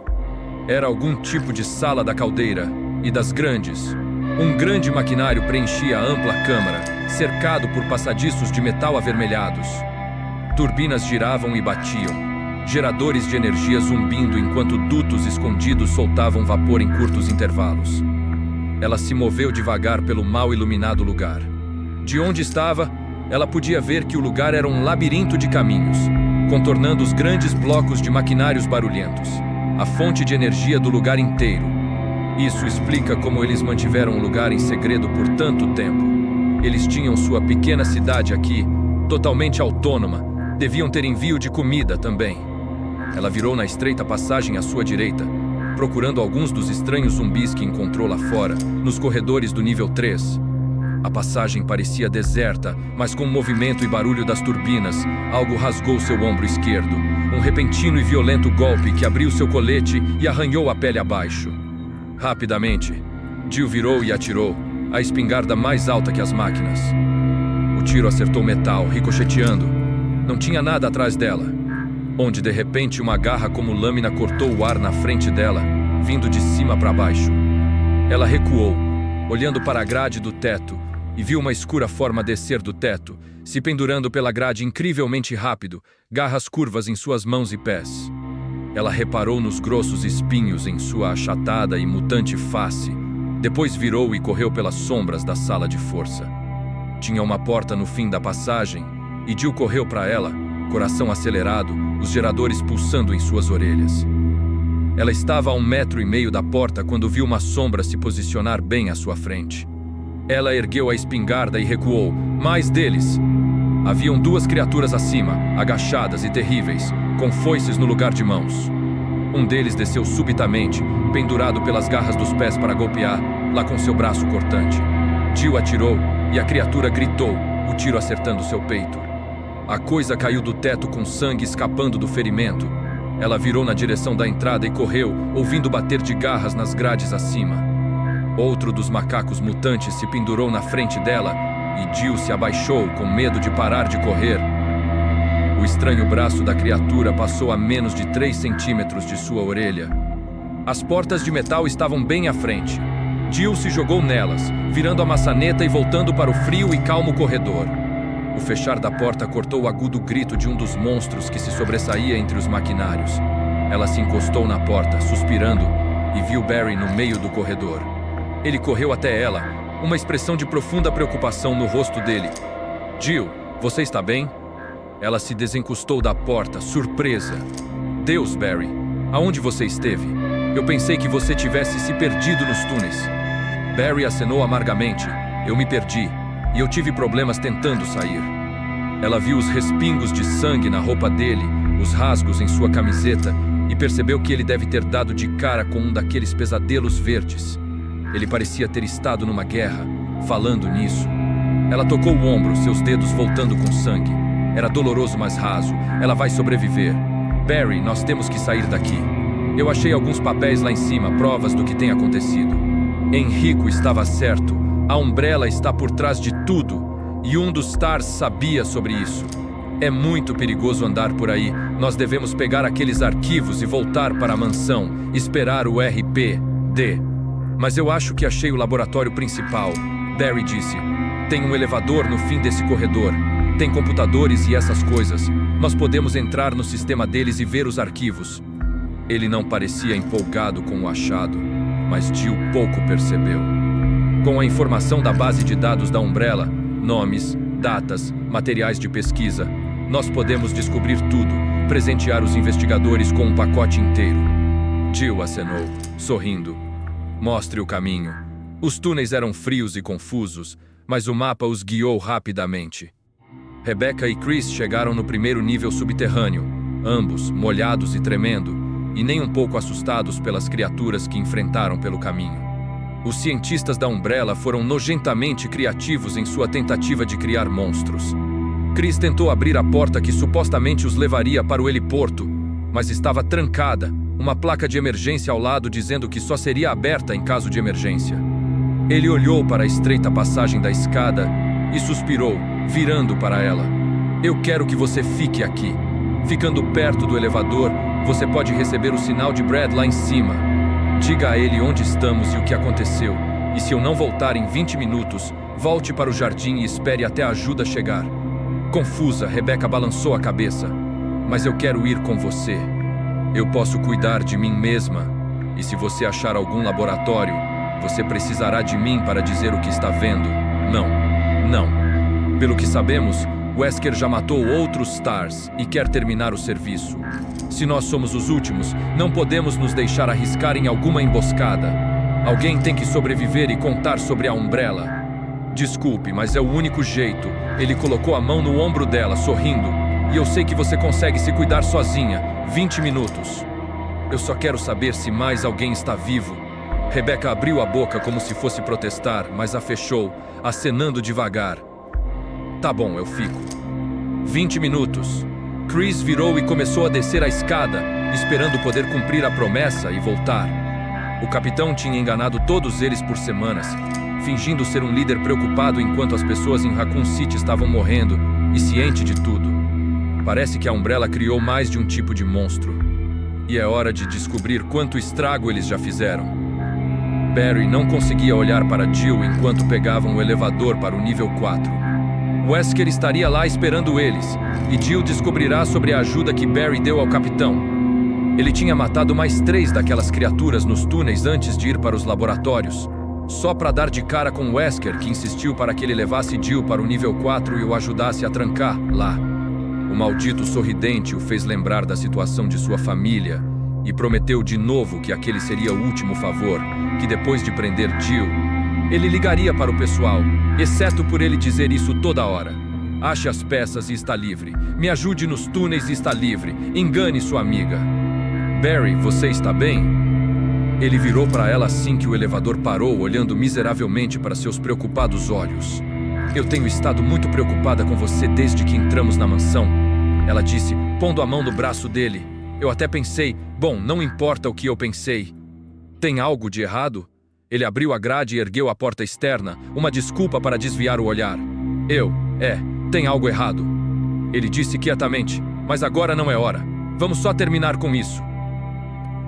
Speaker 1: Era algum tipo de sala da caldeira, e das grandes. Um grande maquinário preenchia a ampla câmara, cercado por passadiços de metal avermelhados. Turbinas giravam e batiam, geradores de energia zumbindo enquanto dutos escondidos soltavam vapor em curtos intervalos. Ela se moveu devagar pelo mal iluminado lugar. De onde estava, ela podia ver que o lugar era um labirinto de caminhos, contornando os grandes blocos de maquinários barulhentos, a fonte de energia do lugar inteiro. Isso explica como eles mantiveram o lugar em segredo por tanto tempo. Eles tinham sua pequena cidade aqui, totalmente autônoma. Deviam ter envio de comida também. Ela virou na estreita passagem à sua direita, procurando alguns dos estranhos zumbis que encontrou lá fora, nos corredores do nível 3. A passagem parecia deserta, mas com o movimento e barulho das turbinas, algo rasgou seu ombro esquerdo. Um repentino e violento golpe que abriu seu colete e arranhou a pele abaixo. Rapidamente, Jill virou e atirou, a espingarda mais alta que as máquinas. O tiro acertou metal, ricocheteando. Não tinha nada atrás dela, onde de repente uma garra como lâmina cortou o ar na frente dela, vindo de cima para baixo. Ela recuou, olhando para a grade do teto, e viu uma escura forma descer do teto, se pendurando pela grade incrivelmente rápido, garras curvas em suas mãos e pés. Ela reparou nos grossos espinhos em sua achatada e mutante face, depois virou e correu pelas sombras da sala de força. Tinha uma porta no fim da passagem, e Jill correu para ela, coração acelerado, os geradores pulsando em suas orelhas. Ela estava a 1,5 metros da porta quando viu uma sombra se posicionar bem à sua frente. Ela ergueu a espingarda e recuou. Mais deles! Haviam 2 criaturas acima, agachadas e terríveis, com foices no lugar de mãos. Um deles desceu subitamente, pendurado pelas garras dos pés para golpear, lá com seu braço cortante. Jill atirou e a criatura gritou, o tiro acertando seu peito. A coisa caiu do teto com sangue escapando do ferimento. Ela virou na direção da entrada e correu, ouvindo bater de garras nas grades acima. Outro dos macacos mutantes se pendurou na frente dela e Jill se abaixou com medo de parar de correr. O estranho braço da criatura passou a menos de 3 centímetros de sua orelha. As portas de metal estavam bem à frente. Jill se jogou nelas, virando a maçaneta e voltando para o frio e calmo corredor. O fechar da porta cortou o agudo grito de um dos monstros que se sobressaía entre os maquinários. Ela se encostou na porta, suspirando, e viu Barry no meio do corredor. Ele correu até ela, uma expressão de profunda preocupação no rosto dele. Jill, você está bem? Ela se desencostou da porta, surpresa. Deus, Barry, aonde você esteve? Eu pensei que você tivesse se perdido nos túneis. Barry acenou amargamente. Eu me perdi. E eu tive problemas tentando sair. Ela viu os respingos de sangue na roupa dele, os rasgos em sua camiseta, e percebeu que ele deve ter dado de cara com um daqueles pesadelos verdes. Ele parecia ter estado numa guerra, falando nisso. Ela tocou o ombro, seus dedos voltando com sangue. Era doloroso, mas raso. Ela vai sobreviver. Barry, nós temos que sair daqui. Eu achei alguns papéis lá em cima, provas do que tem acontecido. Enrico estava certo. A Umbrella está por trás de tudo, e um dos Stars sabia sobre isso. É muito perigoso andar por aí. Nós devemos pegar aqueles arquivos e voltar para a mansão, esperar o RPD. Mas eu acho que achei o laboratório principal, Barry disse. Tem um elevador no fim desse corredor. Tem computadores e essas coisas. Nós podemos entrar no sistema deles e ver os arquivos. Ele não parecia empolgado com o achado, mas Jill pouco percebeu. Com a informação da base de dados da Umbrella, nomes, datas, materiais de pesquisa, nós podemos descobrir tudo, presentear os investigadores com um pacote inteiro. Jill acenou, sorrindo. Mostre o caminho. Os túneis eram frios e confusos, mas o mapa os guiou rapidamente. Rebecca e Chris chegaram no primeiro nível subterrâneo, ambos molhados e tremendo, e nem um pouco assustados pelas criaturas que enfrentaram pelo caminho. Os cientistas da Umbrella foram nojentamente criativos em sua tentativa de criar monstros. Chris tentou abrir a porta que supostamente os levaria para o heliporto, mas estava trancada, uma placa de emergência ao lado dizendo que só seria aberta em caso de emergência. Ele olhou para a estreita passagem da escada e suspirou, virando para ela. Eu quero que você fique aqui. Ficando perto do elevador, você pode receber o sinal de Brad lá em cima. Diga a ele onde estamos e o que aconteceu. E se eu não voltar em 20 minutos, volte para o jardim e espere até a ajuda chegar. Confusa, Rebecca balançou a cabeça. Mas eu quero ir com você. Eu posso cuidar de mim mesma. E se você achar algum laboratório, você precisará de mim para dizer o que está vendo. Não. Pelo que sabemos, Wesker já matou outros Stars e quer terminar o serviço. Se nós somos os últimos, não podemos nos deixar arriscar em alguma emboscada. Alguém tem que sobreviver e contar sobre a Umbrella. Desculpe, mas é o único jeito. Ele colocou a mão no ombro dela, sorrindo. E eu sei que você consegue se cuidar sozinha. 20 minutos. Eu só quero saber se mais alguém está vivo. Rebecca abriu a boca como se fosse protestar, mas a fechou, acenando devagar. Tá bom, eu fico. 20 minutos. Chris virou e começou a descer a escada, esperando poder cumprir a promessa e voltar. O capitão tinha enganado todos eles por semanas, fingindo ser um líder preocupado enquanto as pessoas em Raccoon City estavam morrendo e ciente de tudo. Parece que a Umbrella criou mais de um tipo de monstro. E é hora de descobrir quanto estrago eles já fizeram. Barry não conseguia olhar para Jill enquanto pegavam o elevador para o nível 4. Wesker estaria lá esperando eles, e Jill descobrirá sobre a ajuda que Barry deu ao capitão. Ele tinha matado mais 3 daquelas criaturas nos túneis antes de ir para os laboratórios, só para dar de cara com Wesker, que insistiu para que ele levasse Jill para o nível 4 e o ajudasse a trancar lá. O maldito sorridente o fez lembrar da situação de sua família e prometeu de novo que aquele seria o último favor, que depois de prender Jill, ele ligaria para o pessoal, exceto por ele dizer isso toda hora. Ache as peças e está livre. Me ajude nos túneis e está livre. Engane sua amiga. Barry, você está bem? Ele virou para ela assim que o elevador parou, olhando miseravelmente para seus preocupados olhos. Eu tenho estado muito preocupada com você desde que entramos na mansão. Ela disse, pondo a mão no braço dele. Eu até pensei, bom, não importa o que eu pensei. Tem algo de errado? Ele abriu a grade e ergueu a porta externa, uma desculpa para desviar o olhar. Tem algo errado. Ele disse quietamente, mas agora não é hora. Vamos só terminar com isso.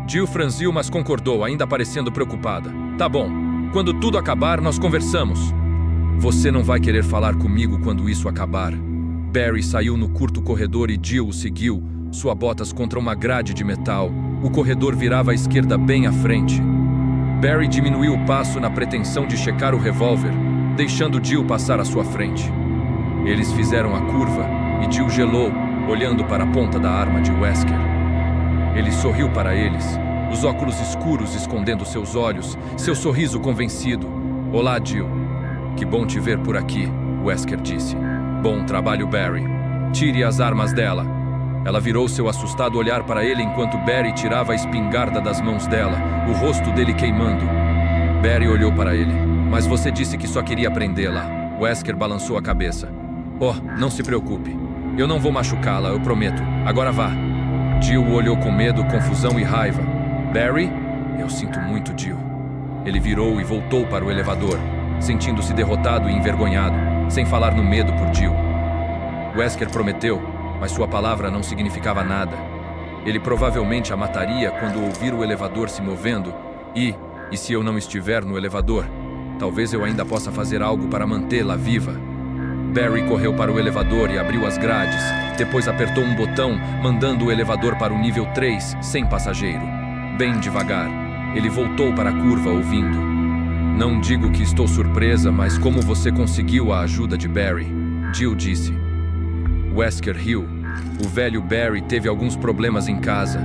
Speaker 1: Jill franziu, mas concordou, ainda parecendo preocupada. Tá bom, quando tudo acabar, nós conversamos. Você não vai querer falar comigo quando isso acabar. Barry saiu no curto corredor e Jill o seguiu, suas botas contra uma grade de metal. O corredor virava à esquerda bem à frente. Barry diminuiu o passo na pretensão de checar o revólver, deixando Jill passar à sua frente. Eles fizeram a curva e Jill gelou, olhando para a ponta da arma de Wesker. Ele sorriu para eles, os óculos escuros escondendo seus olhos, seu sorriso convencido. Olá, Jill. Que bom te ver por aqui, Wesker disse. Bom trabalho, Barry. Tire as armas dela. Ela virou seu assustado olhar para ele enquanto Barry tirava a espingarda das mãos dela, o rosto dele queimando. Barry olhou para ele. Mas você disse que só queria prendê-la. Wesker balançou a cabeça. Oh, não se preocupe. Eu não vou machucá-la, eu prometo. Agora vá. Jill o olhou com medo, confusão e raiva. Barry? Eu sinto muito, Jill. Ele virou e voltou para o elevador, sentindo-se derrotado e envergonhado, sem falar no medo por Jill. Wesker prometeu, mas sua palavra não significava nada. Ele provavelmente a mataria quando ouvir o elevador se movendo e se eu não estiver no elevador, talvez eu ainda possa fazer algo para mantê-la viva. Barry correu para o elevador e abriu as grades. Depois apertou um botão, mandando o elevador para o nível 3, sem passageiro. Bem devagar, ele voltou para a curva, ouvindo. Não digo que estou surpresa, mas como você conseguiu a ajuda de Barry? Jill disse. Wesker riu. O velho Barry teve alguns problemas em casa.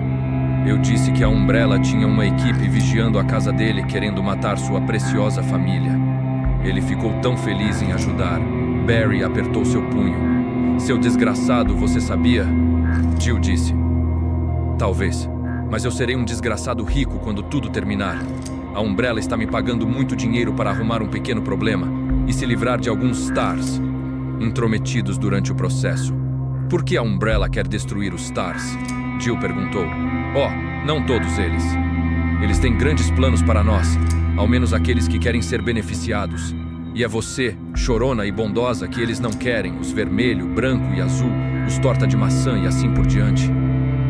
Speaker 1: Eu disse que a Umbrella tinha uma equipe vigiando a casa dele, querendo matar sua preciosa família. Ele ficou tão feliz em ajudar. Barry apertou seu punho. Seu desgraçado, você sabia? Jill disse. Talvez. Mas eu serei um desgraçado rico quando tudo terminar. A Umbrella está me pagando muito dinheiro para arrumar um pequeno problema e se livrar de alguns Stars intrometidos durante o processo. Por que a Umbrella quer destruir os Stars? Jill perguntou. Oh, não todos eles. Eles têm grandes planos para nós, ao menos aqueles que querem ser beneficiados. E é você, chorona e bondosa, que eles não querem, os vermelho, branco e azul, os torta de maçã e assim por diante.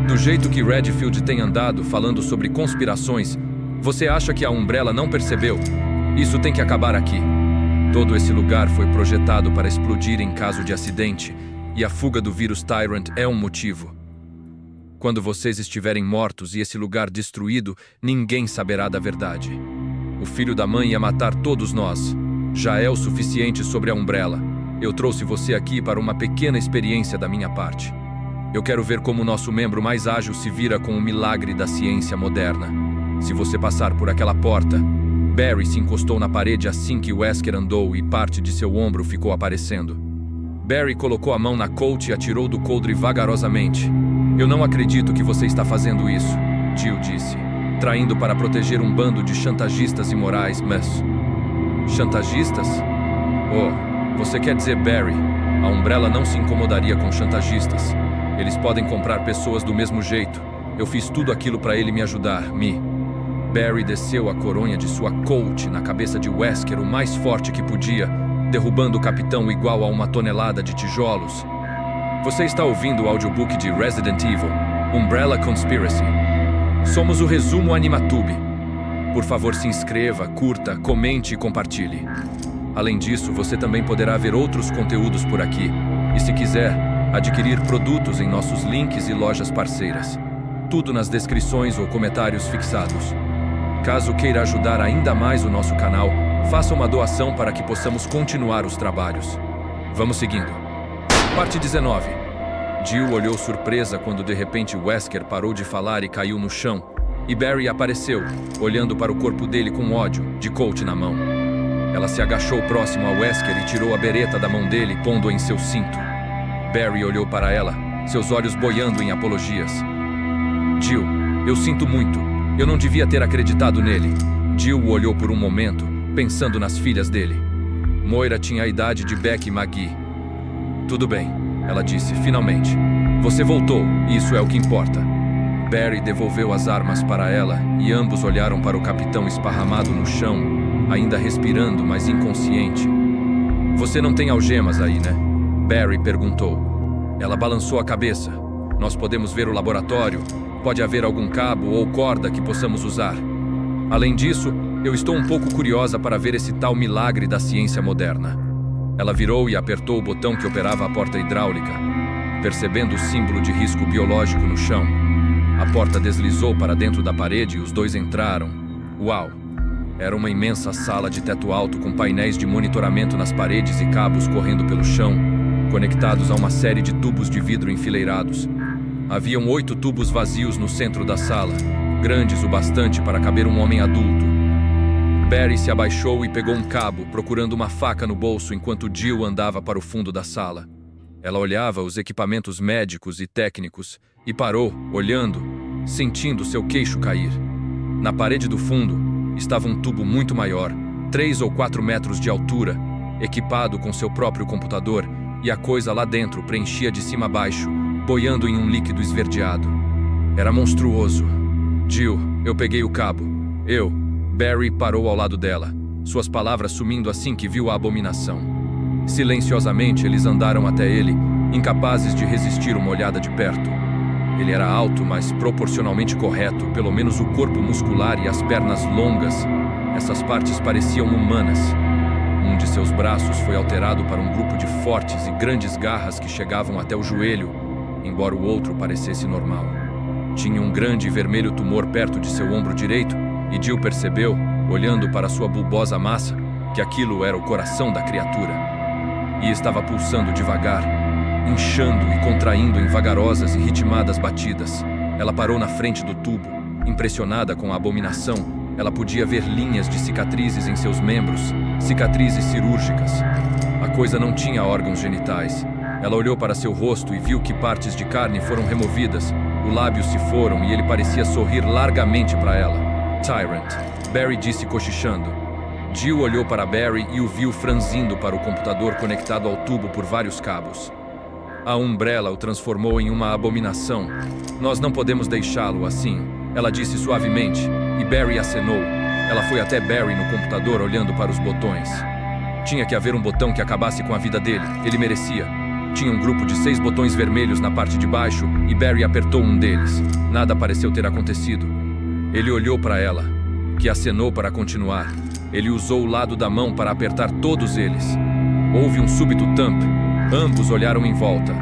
Speaker 1: Do jeito que Redfield tem andado falando sobre conspirações, você acha que a Umbrella não percebeu? Isso tem que acabar aqui. Todo esse lugar foi projetado para explodir em caso de acidente, e a fuga do vírus Tyrant é um motivo. Quando vocês estiverem mortos e esse lugar destruído, ninguém saberá da verdade. O filho da mãe ia matar todos nós. Já é o suficiente sobre a Umbrella. Eu trouxe você aqui para uma pequena experiência da minha parte. Eu quero ver como nosso membro mais ágil se vira com o milagre da ciência moderna. Se você passar por aquela porta... Barry se encostou na parede assim que Wesker andou e parte de seu ombro ficou aparecendo. Barry colocou a mão na Colt e atirou do coldre vagarosamente. Eu não acredito que você está fazendo isso, Jill disse, traindo para proteger um bando de chantagistas imorais, mas... Chantagistas? Oh, você quer dizer Barry? A Umbrella não se incomodaria com chantagistas. Eles podem comprar pessoas do mesmo jeito. Eu fiz tudo aquilo para ele me ajudar, Barry desceu a coronha de sua Colt na cabeça de Wesker o mais forte que podia, derrubando o capitão igual a uma tonelada de tijolos. Você está ouvindo o audiobook de Resident Evil, Umbrella Conspiracy. Somos o resumo Animatube. Por favor, se inscreva, curta, comente e compartilhe. Além disso, você também poderá ver outros conteúdos por aqui. E se quiser, adquirir produtos em nossos links e lojas parceiras. Tudo nas descrições ou comentários fixados. Caso queira ajudar ainda mais o nosso canal, faça uma doação para que possamos continuar os trabalhos. Vamos seguindo. Parte 19. Jill olhou surpresa quando de repente Wesker parou de falar e caiu no chão. E Barry apareceu, olhando para o corpo dele com ódio, de Colt na mão. Ela se agachou próximo a Wesker e tirou a bereta da mão dele, pondo-a em seu cinto. Barry olhou para ela, seus olhos boiando em apologias. Jill, eu sinto muito. Eu não devia ter acreditado nele. Jill o olhou por um momento, pensando nas filhas dele. Moira tinha a idade de Beck e Maggie. Tudo bem, ela disse, finalmente. Você voltou, e isso é o que importa. Barry devolveu as armas para ela, e ambos olharam para o capitão esparramado no chão, ainda respirando, mas inconsciente. Você não tem algemas aí, né? Barry perguntou. Ela balançou a cabeça. Nós podemos ver o laboratório. Pode haver algum cabo ou corda que possamos usar. Além disso, eu estou um pouco curiosa para ver esse tal milagre da ciência moderna. Ela virou e apertou o botão que operava a porta hidráulica. Percebendo o símbolo de risco biológico no chão, a porta deslizou para dentro da parede e os dois entraram. Uau! Era uma imensa sala de teto alto com painéis de monitoramento nas paredes e cabos correndo pelo chão, conectados a uma série de tubos de vidro enfileirados. Haviam 8 tubos vazios no centro da sala, grandes o bastante para caber um homem adulto. Barry se abaixou e pegou um cabo, procurando uma faca no bolso enquanto Jill andava para o fundo da sala. Ela olhava os equipamentos médicos e técnicos e parou, olhando, sentindo seu queixo cair. Na parede do fundo estava um tubo muito maior, 3 ou 4 metros de altura, equipado com seu próprio computador, e a coisa lá dentro preenchia de cima a baixo, boiando em um líquido esverdeado. Era monstruoso. Jill, eu peguei o cabo. Barry parou ao lado dela, suas palavras sumindo assim que viu a abominação. Silenciosamente, eles andaram até ele, incapazes de resistir uma olhada de perto. Ele era alto, mas proporcionalmente correto, pelo menos o corpo muscular e as pernas longas. Essas partes pareciam humanas. Um de seus braços foi alterado para um grupo de fortes e grandes garras que chegavam até o joelho, embora o outro parecesse normal. Tinha um grande e vermelho tumor perto de seu ombro direito, e Jill percebeu, olhando para sua bulbosa massa, que aquilo era o coração da criatura. E estava pulsando devagar, inchando e contraindo em vagarosas e ritmadas batidas. Ela parou na frente do tubo, impressionada com a abominação. Ela podia ver linhas de cicatrizes em seus membros, cicatrizes cirúrgicas. A coisa não tinha órgãos genitais. Ela olhou para seu rosto e viu que partes de carne foram removidas, Os lábios se foram e ele parecia sorrir largamente para ela. Tyrant, Barry disse cochichando. Jill olhou para Barry e o viu franzindo para o computador conectado ao tubo por vários cabos. A Umbrella o transformou em uma abominação. Nós não podemos deixá-lo assim, ela disse suavemente, e Barry acenou. Ela foi até Barry no computador olhando para os botões. Tinha que haver um botão que acabasse com a vida dele, ele merecia. Tinha um grupo de 6 botões vermelhos na parte de baixo e Barry apertou um deles. Nada pareceu ter acontecido. Ele olhou para ela, que acenou para continuar. Ele usou o lado da mão para apertar todos eles. Houve um súbito thump. Ambos olharam em volta.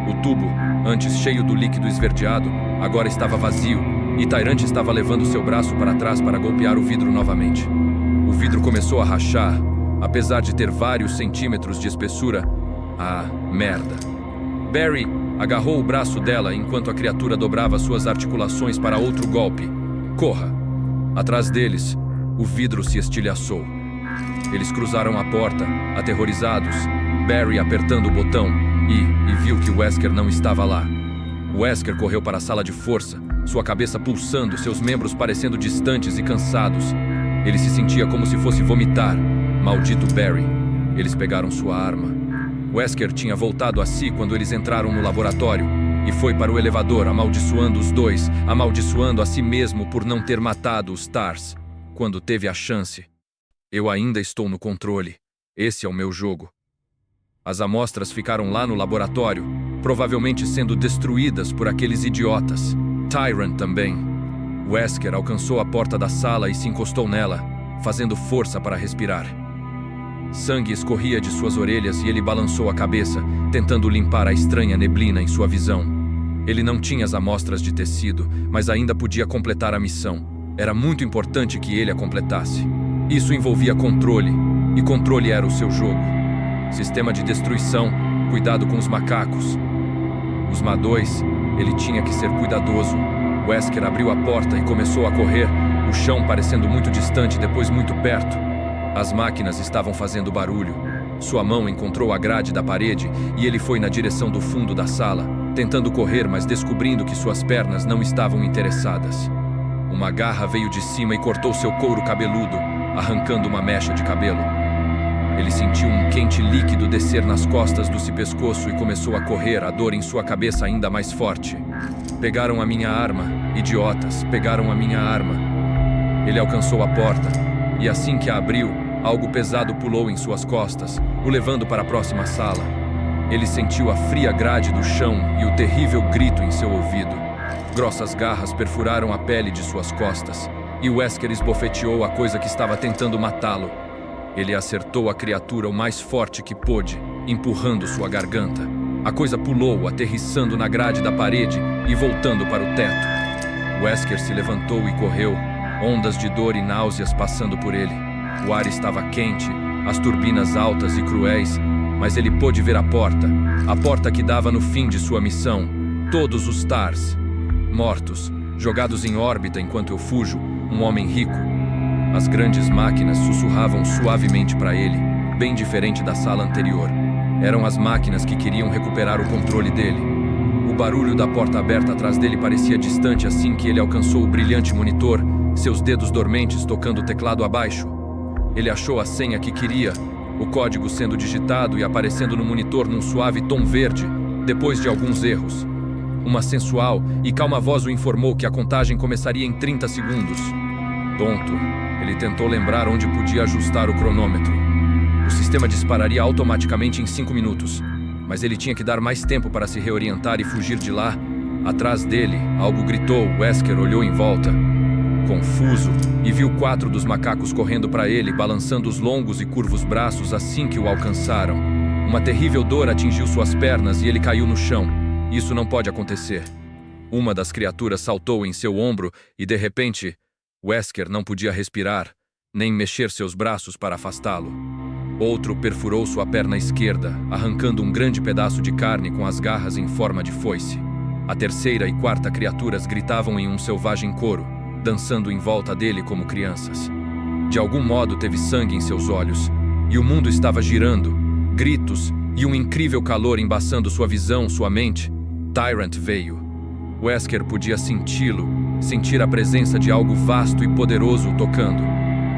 Speaker 1: O tubo, antes cheio do líquido esverdeado, agora estava vazio, e Tyrant estava levando seu braço para trás para golpear o vidro novamente. O vidro começou a rachar, apesar de ter vários centímetros de espessura. Ah, merda. Barry agarrou o braço dela enquanto a criatura dobrava suas articulações para outro golpe. Corra! Atrás deles, o vidro se estilhaçou. Eles cruzaram a porta, aterrorizados, Barry apertando o botão e viu que Wesker não estava lá. Wesker correu para a sala de força, sua cabeça pulsando, seus membros parecendo distantes e cansados. Ele se sentia como se fosse vomitar. Maldito Barry. Eles pegaram sua arma. Wesker tinha voltado a si quando eles entraram no laboratório e foi para o elevador, amaldiçoando os dois, amaldiçoando a si mesmo por não ter matado os Stars quando teve a chance. Eu ainda estou no controle. Esse é o meu jogo. As amostras ficaram lá no laboratório, provavelmente sendo destruídas por aqueles idiotas. Tyrant também. Wesker alcançou a porta da sala e se encostou nela, fazendo força para respirar. Sangue escorria de suas orelhas e ele balançou a cabeça, tentando limpar a estranha neblina em sua visão. Ele não tinha as amostras de tecido, mas ainda podia completar a missão. Era muito importante que ele a completasse. Isso envolvia controle, e controle era o seu jogo. Sistema de destruição, cuidado com os macacos. Os Ma-2, ele tinha que ser cuidadoso. Wesker abriu a porta e começou a correr, o chão parecendo muito distante, depois muito perto. As máquinas estavam fazendo barulho. Sua mão encontrou a grade da parede e ele foi na direção do fundo da sala, tentando correr, mas descobrindo que suas pernas não estavam interessadas. Uma garra veio de cima e cortou seu couro cabeludo, arrancando uma mecha de cabelo. Ele sentiu um quente líquido descer nas costas do seu pescoço e começou a correr, a dor em sua cabeça ainda mais forte. Pegaram a minha arma, idiotas, pegaram a minha arma. Ele alcançou a porta, e assim que a abriu, algo pesado pulou em suas costas, o levando para a próxima sala. Ele sentiu a fria grade do chão e o terrível grito em seu ouvido. Grossas garras perfuraram a pele de suas costas, e Wesker esbofeteou a coisa que estava tentando matá-lo. Ele acertou a criatura o mais forte que pôde, empurrando sua garganta. A coisa pulou, aterrissando na grade da parede e voltando para o teto. Wesker se levantou e correu, ondas de dor e náuseas passando por ele. O ar estava quente, as turbinas altas e cruéis, mas ele pôde ver a porta que dava no fim de sua missão. Todos os Stars, mortos, jogados em órbita enquanto eu fujo, um homem rico. As grandes máquinas sussurravam suavemente para ele, bem diferente da sala anterior. Eram as máquinas que queriam recuperar o controle dele. O barulho da porta aberta atrás dele parecia distante assim que ele alcançou o brilhante monitor, seus dedos dormentes tocando o teclado abaixo. Ele achou a senha que queria, o código sendo digitado e aparecendo no monitor num suave tom verde, depois de alguns erros. Uma sensual e calma voz o informou que a contagem começaria em 30 segundos. Tonto, ele tentou lembrar onde podia ajustar o cronômetro. O sistema dispararia automaticamente em 5 minutos, mas ele tinha que dar mais tempo para se reorientar e fugir de lá. Atrás dele, algo gritou. Wesker olhou em volta, confuso, e viu 4 dos macacos correndo para ele, balançando os longos e curvos braços assim que o alcançaram. Uma terrível dor atingiu suas pernas e ele caiu no chão. Isso não pode acontecer. Uma das criaturas saltou em seu ombro e, de repente, Wesker não podia respirar, nem mexer seus braços para afastá-lo. Outro perfurou sua perna esquerda, arrancando um grande pedaço de carne com as garras em forma de foice. A terceira e quarta criaturas gritavam em um selvagem coro, dançando em volta dele como crianças. De algum modo teve sangue em seus olhos, e o mundo estava girando, gritos e um incrível calor embaçando sua visão, sua mente. Tyrant veio. Wesker podia senti-lo, sentir a presença de algo vasto e poderoso o tocando.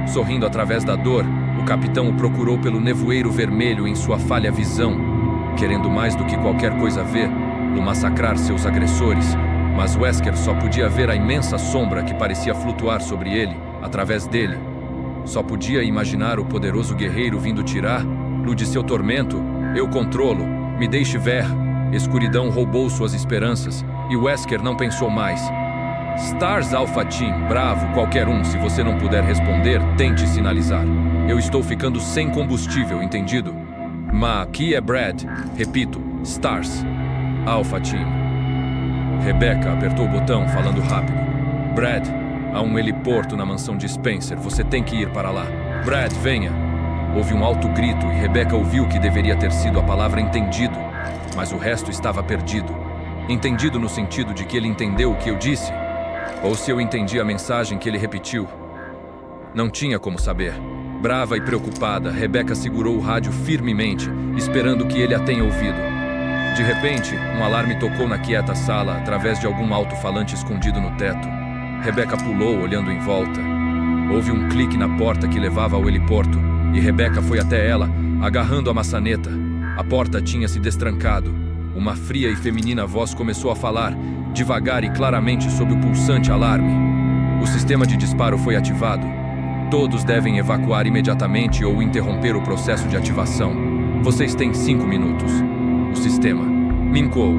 Speaker 1: Sorrindo através da dor, o capitão o procurou pelo nevoeiro vermelho em sua falha visão, querendo mais do que qualquer coisa vê-lo massacrar seus agressores, mas Wesker só podia ver a imensa sombra que parecia flutuar sobre ele, através dele. Só podia imaginar o poderoso guerreiro vindo tirar-lo de seu tormento. Eu controlo, me deixe ver. Escuridão roubou suas esperanças, e Wesker não pensou mais. Stars Alpha Team, bravo, qualquer um, se você não puder responder, tente sinalizar. Eu estou ficando sem combustível, entendido? Aqui é Brad. Repito, Stars Alpha Team. Rebecca apertou o botão, falando rápido. Brad, há um heliporto na mansão de Spencer, você tem que ir para lá. Brad, venha. Houve um alto grito e Rebecca ouviu que deveria ter sido a palavra entendido, mas o resto estava perdido. Entendido no sentido de que ele entendeu o que eu disse, ou se eu entendi a mensagem que ele repetiu. Não tinha como saber. Brava e preocupada, Rebecca segurou o rádio firmemente, esperando que ele a tenha ouvido. De repente, um alarme tocou na quieta sala através de algum alto-falante escondido no teto. Rebecca pulou, olhando em volta. Houve um clique na porta que levava ao heliporto, e Rebecca foi até ela, agarrando a maçaneta. A porta tinha se destrancado. Uma fria e feminina voz começou a falar, devagar e claramente sob o pulsante alarme. O sistema de disparo foi ativado. Todos devem evacuar imediatamente ou interromper o processo de ativação. Vocês têm 5 minutos. O sistema mincou.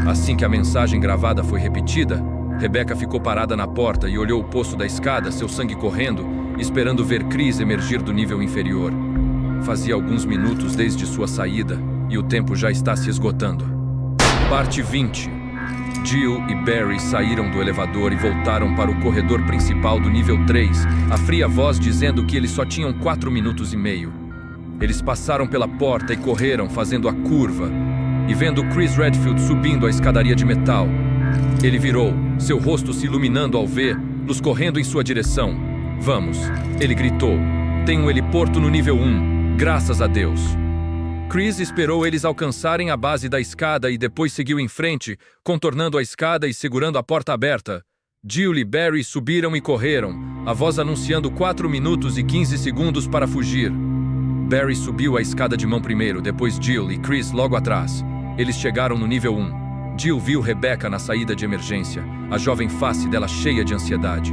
Speaker 1: Assim que a mensagem gravada foi repetida, Rebecca ficou parada na porta e olhou o poço da escada, seu sangue correndo, esperando ver Chris emergir do nível inferior. Fazia alguns minutos desde sua saída, e o tempo já está se esgotando. Parte 20. Jill e Barry saíram do elevador e voltaram para o corredor principal do nível 3, a fria voz dizendo que eles só tinham 4 minutos e meio. Eles passaram pela porta e correram, fazendo a curva, e vendo Chris Redfield subindo a escadaria de metal. Ele virou, seu rosto se iluminando ao ver-los correndo em sua direção. Vamos, ele gritou. Tem um heliporto no nível 1, graças a Deus. Chris esperou eles alcançarem a base da escada e depois seguiu em frente, contornando a escada e segurando a porta aberta. Jill e Barry subiram e correram, a voz anunciando 4 minutos e 15 segundos para fugir. Barry subiu a escada de mão primeiro, depois Jill e Chris logo atrás. Eles chegaram no nível 1. Jill viu Rebecca na saída de emergência, a jovem face dela cheia de ansiedade.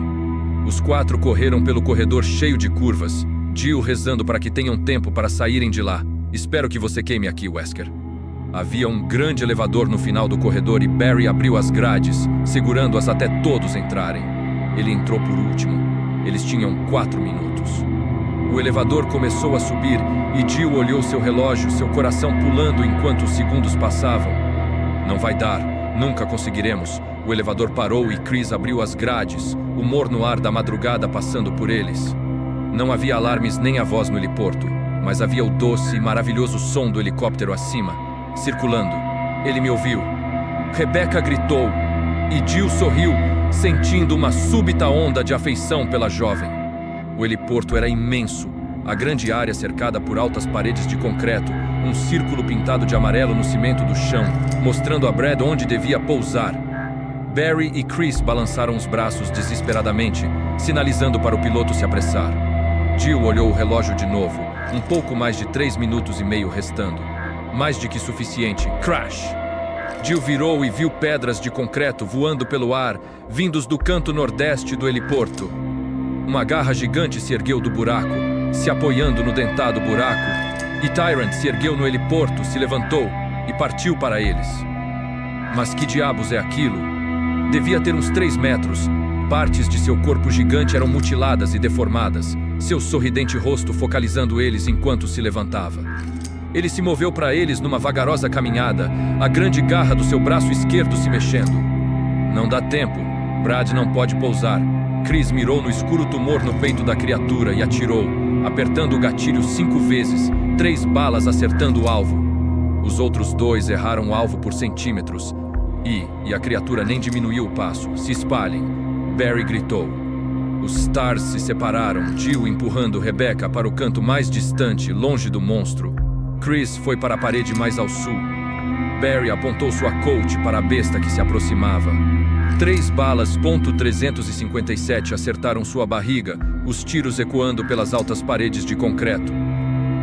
Speaker 1: Os 4 correram pelo corredor cheio de curvas, Jill rezando para que tenham tempo para saírem de lá. Espero que você queime aqui, Wesker. Havia um grande elevador no final do corredor e Barry abriu as grades, segurando-as até todos entrarem. Ele entrou por último. Eles tinham 4 minutos. O elevador começou a subir e Jill olhou seu relógio, seu coração pulando enquanto os segundos passavam. Não vai dar, nunca conseguiremos. O elevador parou e Chris abriu as grades, o morno ar da madrugada passando por eles. Não havia alarmes nem a voz no heliporto, mas havia o doce e maravilhoso som do helicóptero acima, circulando. Ele me ouviu. Rebecca gritou, e Jill sorriu, sentindo uma súbita onda de afeição pela jovem. O heliporto era imenso, a grande área cercada por altas paredes de concreto, um círculo pintado de amarelo no cimento do chão, mostrando a Brad onde devia pousar. Barry e Chris balançaram os braços desesperadamente, sinalizando para o piloto se apressar. Jill olhou o relógio de novo, um pouco mais de 3 minutos e meio restando. Mais de que suficiente. Crash! Jill virou e viu pedras de concreto voando pelo ar, vindos do canto nordeste do heliporto. Uma garra gigante se ergueu do buraco, se apoiando no dentado buraco, e Tyrant se ergueu no heliporto, se levantou e partiu para eles. Mas que diabos é aquilo? Devia ter uns 3 metros. Partes de seu corpo gigante eram mutiladas e deformadas, seu sorridente rosto focalizando eles enquanto se levantava. Ele se moveu para eles numa vagarosa caminhada, a grande garra do seu braço esquerdo se mexendo. Não dá tempo. Brad não pode pousar. Chris mirou no escuro tumor no peito da criatura e atirou, apertando o gatilho 5 vezes, 3 balas acertando o alvo. Os outros 2 erraram o alvo por centímetros. E a criatura nem diminuiu o passo. Se espalhem. Barry gritou. Os Stars se separaram, Jill empurrando Rebecca para o canto mais distante, longe do monstro. Chris foi para a parede mais ao sul. Barry apontou sua Colt para a besta que se aproximava. 3 balas .357 acertaram sua barriga, os tiros ecoando pelas altas paredes de concreto.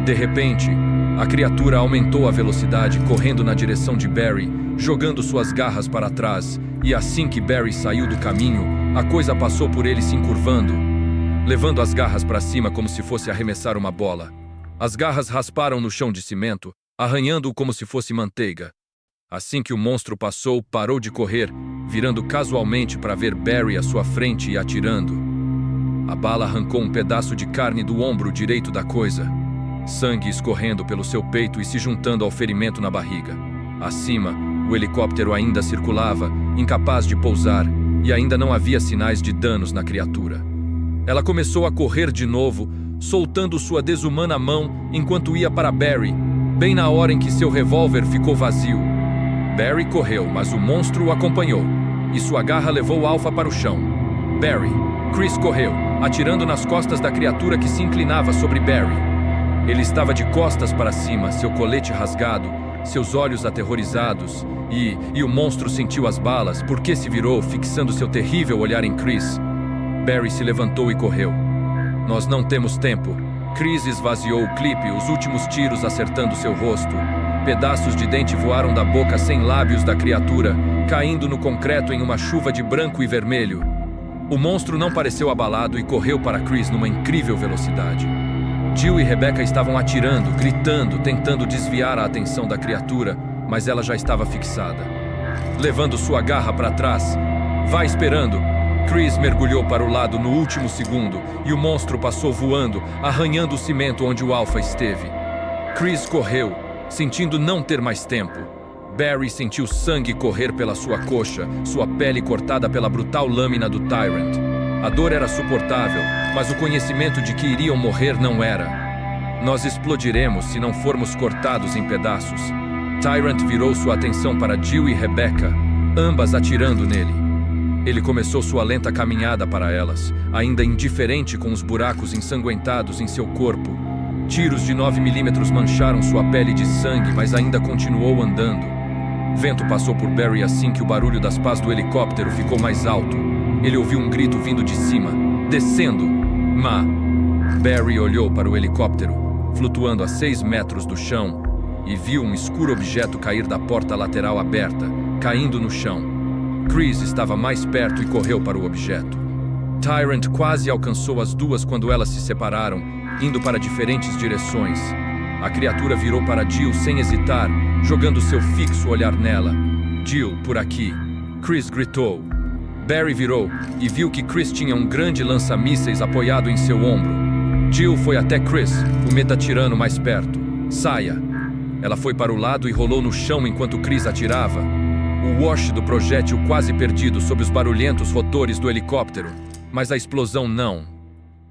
Speaker 1: De repente, a criatura aumentou a velocidade, correndo na direção de Barry, jogando suas garras para trás, e assim que Barry saiu do caminho, a coisa passou por ele se encurvando, levando as garras para cima como se fosse arremessar uma bola. As garras rasparam no chão de cimento, arranhando-o como se fosse manteiga. Assim que o monstro passou, parou de correr, virando casualmente para ver Barry à sua frente e atirando. A bala arrancou um pedaço de carne do ombro direito da coisa, sangue escorrendo pelo seu peito e se juntando ao ferimento na barriga. Acima, o helicóptero ainda circulava, incapaz de pousar, e ainda não havia sinais de danos na criatura. Ela começou a correr de novo, soltando sua desumana mão enquanto ia para Barry, bem na hora em que seu revólver ficou vazio. Barry correu, mas o monstro o acompanhou, e sua garra levou Alpha para o chão. Barry. Chris correu, atirando nas costas da criatura que se inclinava sobre Barry. Ele estava de costas para cima, seu colete rasgado, seus olhos aterrorizados, e o monstro sentiu as balas, porque se virou, fixando seu terrível olhar em Chris. Barry se levantou e correu. Nós não temos tempo. Chris esvaziou o clipe, os últimos tiros acertando seu rosto. Pedaços de dente voaram da boca sem lábios da criatura, caindo no concreto em uma chuva de branco e vermelho. O monstro não pareceu abalado e correu para Chris numa incrível velocidade. Jill e Rebecca estavam atirando, gritando, tentando desviar a atenção da criatura, mas ela já estava fixada. Levando sua garra para trás, "Vá esperando!" Chris mergulhou para o lado no último segundo e o monstro passou voando, arranhando o cimento onde o Alpha esteve. Chris correu, sentindo não ter mais tempo. Barry sentiu sangue correr pela sua coxa, sua pele cortada pela brutal lâmina do Tyrant. A dor era suportável, mas o conhecimento de que iriam morrer não era. Nós explodiremos se não formos cortados em pedaços. Tyrant virou sua atenção para Jill e Rebecca, ambas atirando nele. Ele começou sua lenta caminhada para elas, ainda indiferente com os buracos ensanguentados em seu corpo. Tiros de 9mm mancharam sua pele de sangue, mas ainda continuou andando. Vento passou por Barry assim que o barulho das pás do helicóptero ficou mais alto. Ele ouviu um grito vindo de cima, descendo. Barry olhou para o helicóptero, flutuando a 6 metros do chão, e viu um escuro objeto cair da porta lateral aberta, caindo no chão. Chris estava mais perto e correu para o objeto. Tyrant quase alcançou as duas quando elas se separaram, indo para diferentes direções. A criatura virou para Jill sem hesitar, jogando seu fixo olhar nela. "Jill, por aqui!" Chris gritou. Barry virou e viu que Chris tinha um grande lança-mísseis apoiado em seu ombro. Jill foi até Chris, o metatirano mais perto. "Saia!" Ela foi para o lado e rolou no chão enquanto Chris atirava. O wash do projétil quase perdido sob os barulhentos rotores do helicóptero, mas a explosão não.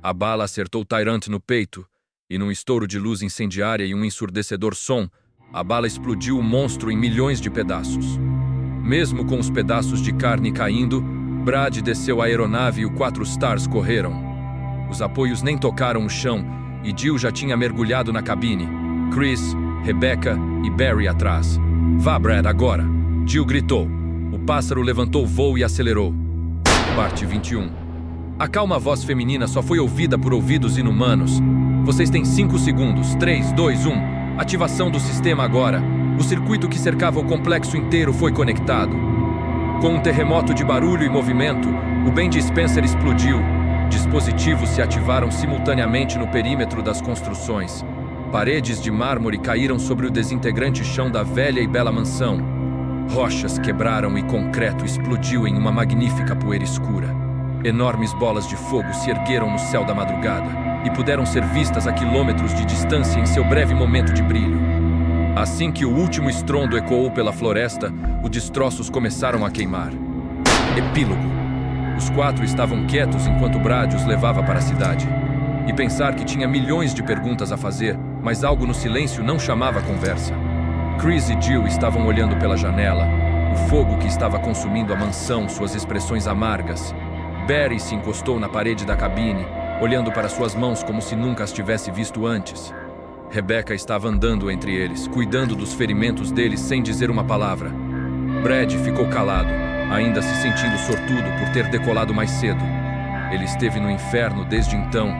Speaker 1: A bala acertou Tyrant no peito, e num estouro de luz incendiária e um ensurdecedor som, a bala explodiu o monstro em milhões de pedaços. Mesmo com os pedaços de carne caindo, Brad desceu a aeronave e os 4 Stars correram. Os apoios nem tocaram o chão, e Jill já tinha mergulhado na cabine. Chris, Rebecca e Barry atrás. "Vá, Brad, agora!" Jill gritou. O pássaro levantou voo e acelerou. Parte 21. A calma voz feminina só foi ouvida por ouvidos inumanos. "Vocês têm 5 segundos. 3, 2, 1. Ativação do sistema agora." O circuito que cercava o complexo inteiro foi conectado. Com um terremoto de barulho e movimento, o Ben Spencer explodiu. Dispositivos se ativaram simultaneamente no perímetro das construções. Paredes de mármore caíram sobre o desintegrante chão da velha e bela mansão. Rochas quebraram e concreto explodiu em uma magnífica poeira escura. Enormes bolas de fogo se ergueram no céu da madrugada e puderam ser vistas a quilômetros de distância em seu breve momento de brilho. Assim que o último estrondo ecoou pela floresta, os destroços começaram a queimar. Epílogo. Os 4 estavam quietos enquanto Brad os levava para a cidade. E pensar que tinha milhões de perguntas a fazer, mas algo no silêncio não chamava a conversa. Chris e Jill estavam olhando pela janela, o fogo que estava consumindo a mansão, suas expressões amargas. Barry se encostou na parede da cabine, olhando para suas mãos como se nunca as tivesse visto antes. Rebecca estava andando entre eles, cuidando dos ferimentos deles sem dizer uma palavra. Brad ficou calado, ainda se sentindo sortudo por ter decolado mais cedo. Ele esteve no inferno desde então,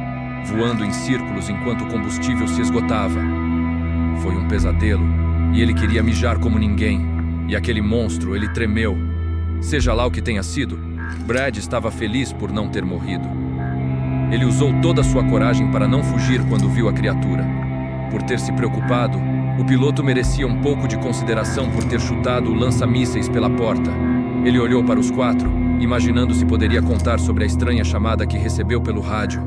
Speaker 1: voando em círculos enquanto o combustível se esgotava. Foi um pesadelo, e ele queria mijar como ninguém. E aquele monstro, ele tremeu. Seja lá o que tenha sido, Brad estava feliz por não ter morrido. Ele usou toda a sua coragem para não fugir quando viu a criatura. Por ter se preocupado, o piloto merecia um pouco de consideração por ter chutado o lança-mísseis pela porta. Ele olhou para os quatro, imaginando se poderia contar sobre a estranha chamada que recebeu pelo rádio.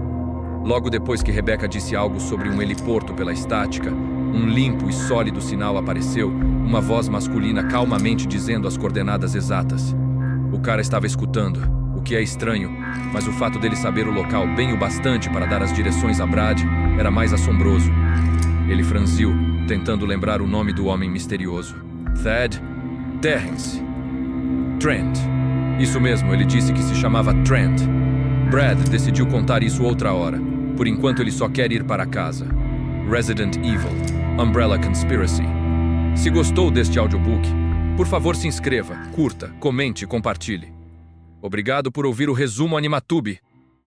Speaker 1: Logo depois que Rebecca disse algo sobre um heliporto pela estática, um limpo e sólido sinal apareceu, uma voz masculina calmamente dizendo as coordenadas exatas. O cara estava escutando, o que é estranho, mas o fato dele saber o local bem o bastante para dar as direções a Brad era mais assombroso. Ele franziu, tentando lembrar o nome do homem misterioso. Thad Terrence. Trent. Isso mesmo, ele disse que se chamava Trent. Brad decidiu contar isso outra hora. Por enquanto ele só quer ir para casa. Resident Evil, Umbrella Conspiracy. Se gostou deste audiobook, por favor se inscreva, curta, comente e compartilhe. Obrigado por ouvir o Resumo Animatube.